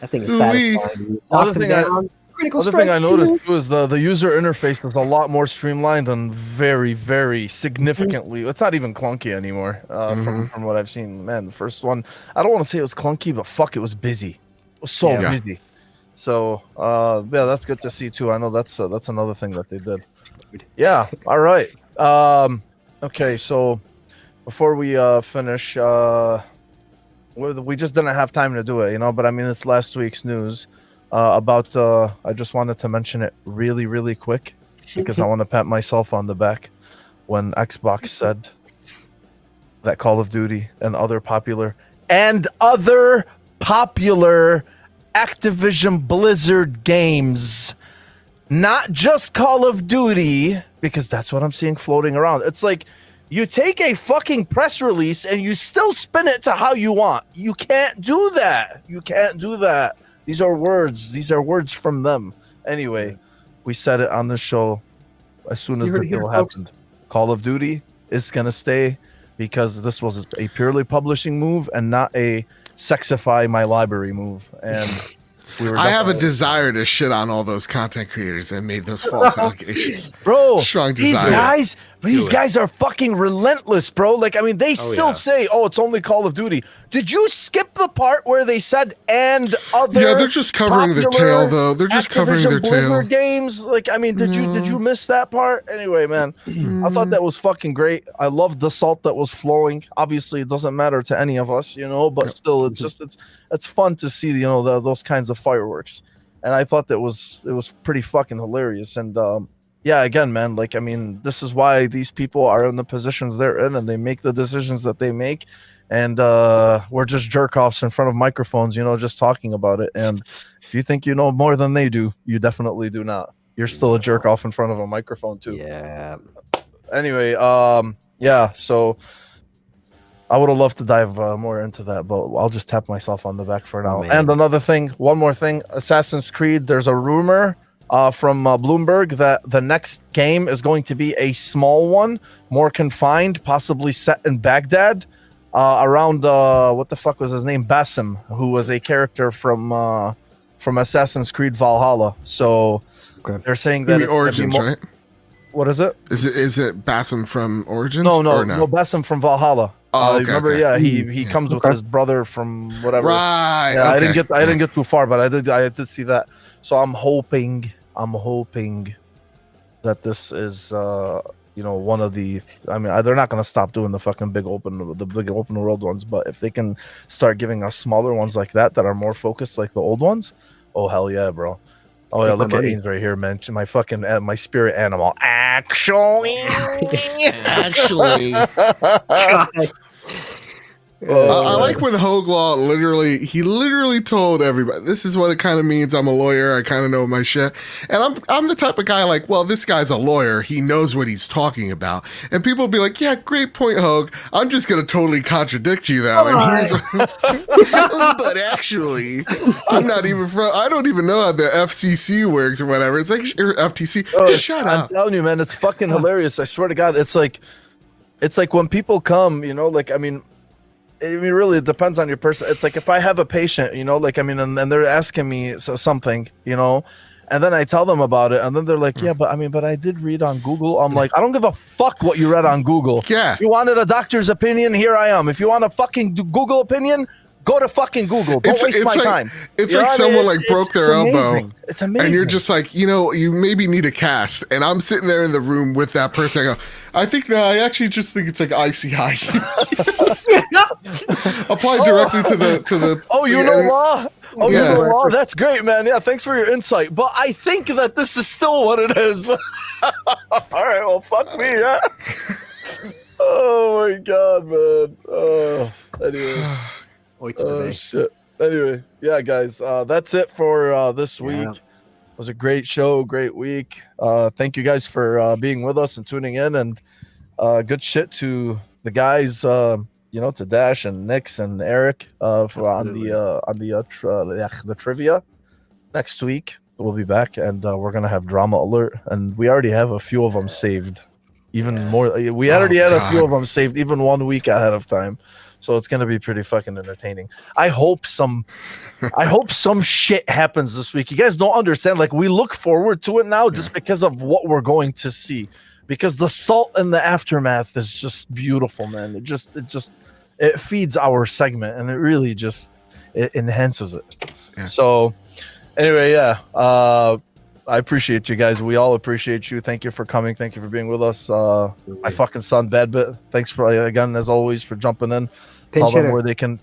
That thing is Ooh-wee. satisfying. Other Knocks him thing I- down. Critical Other strike. thing I noticed too is the user interface is a lot more streamlined and very, very significantly. It's not even clunky anymore from what I've seen. Man, the first one, I don't want to say it was clunky, but fuck, it was busy. It was so Yeah. busy. So that's good to see too. I know that's another thing that they did. Yeah. All right. Okay. So before we finish, we just didn't have time to do it, But I mean, it's last week's news. About I just wanted to mention it really, really quick because I want to pat myself on the back when Xbox said that Call of Duty and other popular Activision Blizzard games, not just Call of Duty, because that's what I'm seeing floating around. It's like you take a fucking press release and you still spin it to how you want. You can't do that. You can't do that. These are words. These are words from them. Anyway, we said it on the show as soon as You the heard it here, deal folks. happened. Call of Duty is going to stay because this was a purely publishing move and not a sexify my library move. And we were I have a definitely- desire to shit on all those content creators that made those false allegations. Bro, Strong these desire. these guys are fucking relentless, bro. Like, I mean, they still yeah. say, "Oh, it's only Call of Duty." Did you skip the part where they said "and other"? Yeah, they're just covering their popular tail, though. They're just covering their Activision Blizzard tail. games? Like, I mean, did you miss that part? Anyway, man, I thought that was fucking great. I loved the salt that was flowing. Obviously, it doesn't matter to any of us, but still, it's fun to see, those kinds of fireworks. And I thought it was pretty fucking hilarious. And yeah, again, man, like, I mean, this is why these people are in the positions they're in, and they make the decisions that they make. And we're just jerk offs in front of microphones, just talking about it. And if you think you know more than they do, you definitely do not. You're still a jerk off in front of a microphone too. Yeah. Anyway, yeah. So I would have loved to dive more into that, but I'll just tap myself on the back for now. man. And another thing, one more thing, Assassin's Creed, there's a rumor from Bloomberg that the next game is going to be a small one, more confined, possibly set in Baghdad, around, what the fuck was his name? Basim, who was a character from Assassin's Creed Valhalla. So They're saying You that mean Origins, right? What is it? Is it Basim from Origins? No, or no. Basim from Valhalla. Oh, okay, remember? okay. Yeah, he comes with his brother from whatever. Right. Yeah, okay. I didn't get too far, but I did see that. So I'm hoping that this is one of the. I mean, they're not gonna stop doing the fucking big open world ones, but if they can start giving us smaller ones like that are more focused like the old ones, oh hell yeah, bro. Oh yeah, look at Ains right here, man. My fucking my spirit animal. Actually. I like when Hoglaw literally told everybody, this is what it kind of means. I'm a lawyer. I kind of know my shit. And I'm the type of guy like, well, this guy's a lawyer. He knows what he's talking about. And people will be like, yeah, great point, Hog. I'm just going to totally contradict you though. And here's but actually, I'm not even I don't even know how the FCC works or whatever. It's like, FTC, shut up. I'm telling you, man, it's fucking hilarious. I swear to God, it's like when people come, really, it depends on your person. It's like if I have a patient, and they're asking me something, and then I tell them about it, and then they're like, yeah, but I did read on Google. I'm like, I don't give a fuck what you read on Google. Yeah. You wanted a doctor's opinion? Here I am. If you want a fucking Google opinion, go to fucking Google. Don't waste my time. It's like someone broke their elbow. Amazing. It's amazing. And you're just like, you maybe need a cast. And I'm sitting there in the room with that person. I go, I actually just think it's like ICI. Apply directly to the. Oh, you know law. Oh, yeah. you know law. That's great, man. Yeah, thanks for your insight. But I think that this is still what it is. All right, well, fuck me, yeah. Oh my God, man. Oh, anyway. Oh shit. Anyway, yeah, guys, that's it for this week. Yeah. It was a great show, great week. Thank you guys for being with us and tuning in, and good shit to the guys. To Dash and Nix and Eric on the trivia. Next week we'll be back, and we're gonna have drama alert, and we already have a few of them saved. Even more, we already had a few of them saved, even 1 week ahead of time. So it's gonna be pretty fucking entertaining. I hope some shit happens this week. You guys don't understand. Like, we look forward to it now just because of what we're going to see. Because the salt and the aftermath is just beautiful, man. It feeds our segment, and it really it enhances it. Yeah. So anyway, yeah. I appreciate you guys. We all appreciate you. Thank you for coming. Thank you for being with us. My fucking son, Badbit. Thanks for again, as always, for jumping in. Tell them where they can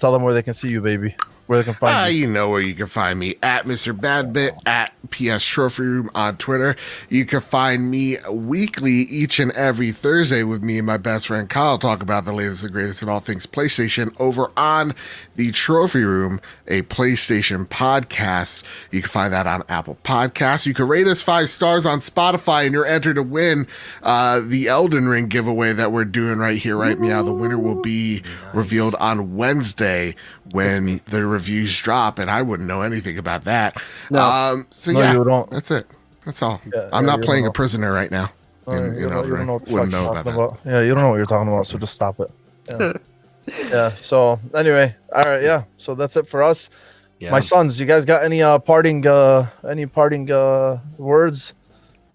see you, baby. Where they can find you. You know where you can find me, at Mr. Badbit, at PS Trophy Room on Twitter. You can find me weekly, each and every Thursday, with me and my best friend Kyle talk about the latest and greatest in all things PlayStation over on the Trophy Room, a PlayStation podcast. You can find that on Apple Podcasts. You can rate us 5 stars on Spotify, and you're entered to win the Elden Ring giveaway that we're doing right here, right meow. The winner will be revealed on Wednesday when the reviews drop, and I wouldn't know anything about that. No. Yeah, you don't. That's it. That's all. Yeah, I'm not playing a prisoner right now. You don't know what the wouldn't fuck know you're about talking that. about. Yeah, you don't know what you're talking about, so just stop it. Yeah. Yeah. So anyway, all right. Yeah. So that's it for us. Yeah. My sons, you guys got any parting words?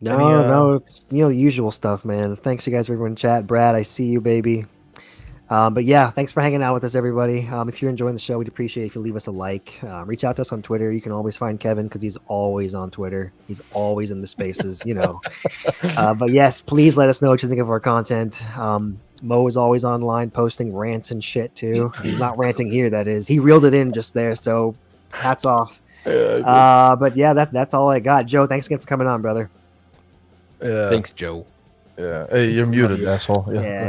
No, the usual stuff, man. Thanks you guys for everyone in chat. Brad, I see you, baby. But yeah, thanks for hanging out with us, everybody. If you're enjoying the show, we'd appreciate it if you leave us a like. Reach out to us on Twitter. You can always find Kevin because he's always on Twitter. He's always in the spaces, But yes, please let us know what you think of our content. Mo is always online posting rants and shit too. He's not ranting here, that is. He reeled it in just there, so hats off. But yeah, that's all I got. Joe, thanks again for coming on, brother. Yeah. Thanks, Joe. Yeah. Hey, you're muted, asshole. Yeah.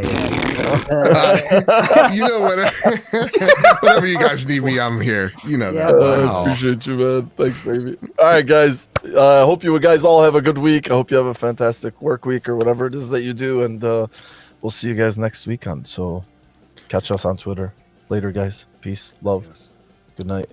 Whenever you guys need me, I'm here. You know that. I appreciate you, man. Thanks, baby. All right, guys. I hope you guys all have a good week. I hope you have a fantastic work week or whatever it is that you do, and we'll see you guys next week on. So catch us on Twitter. Later, guys. Peace, love. Good night.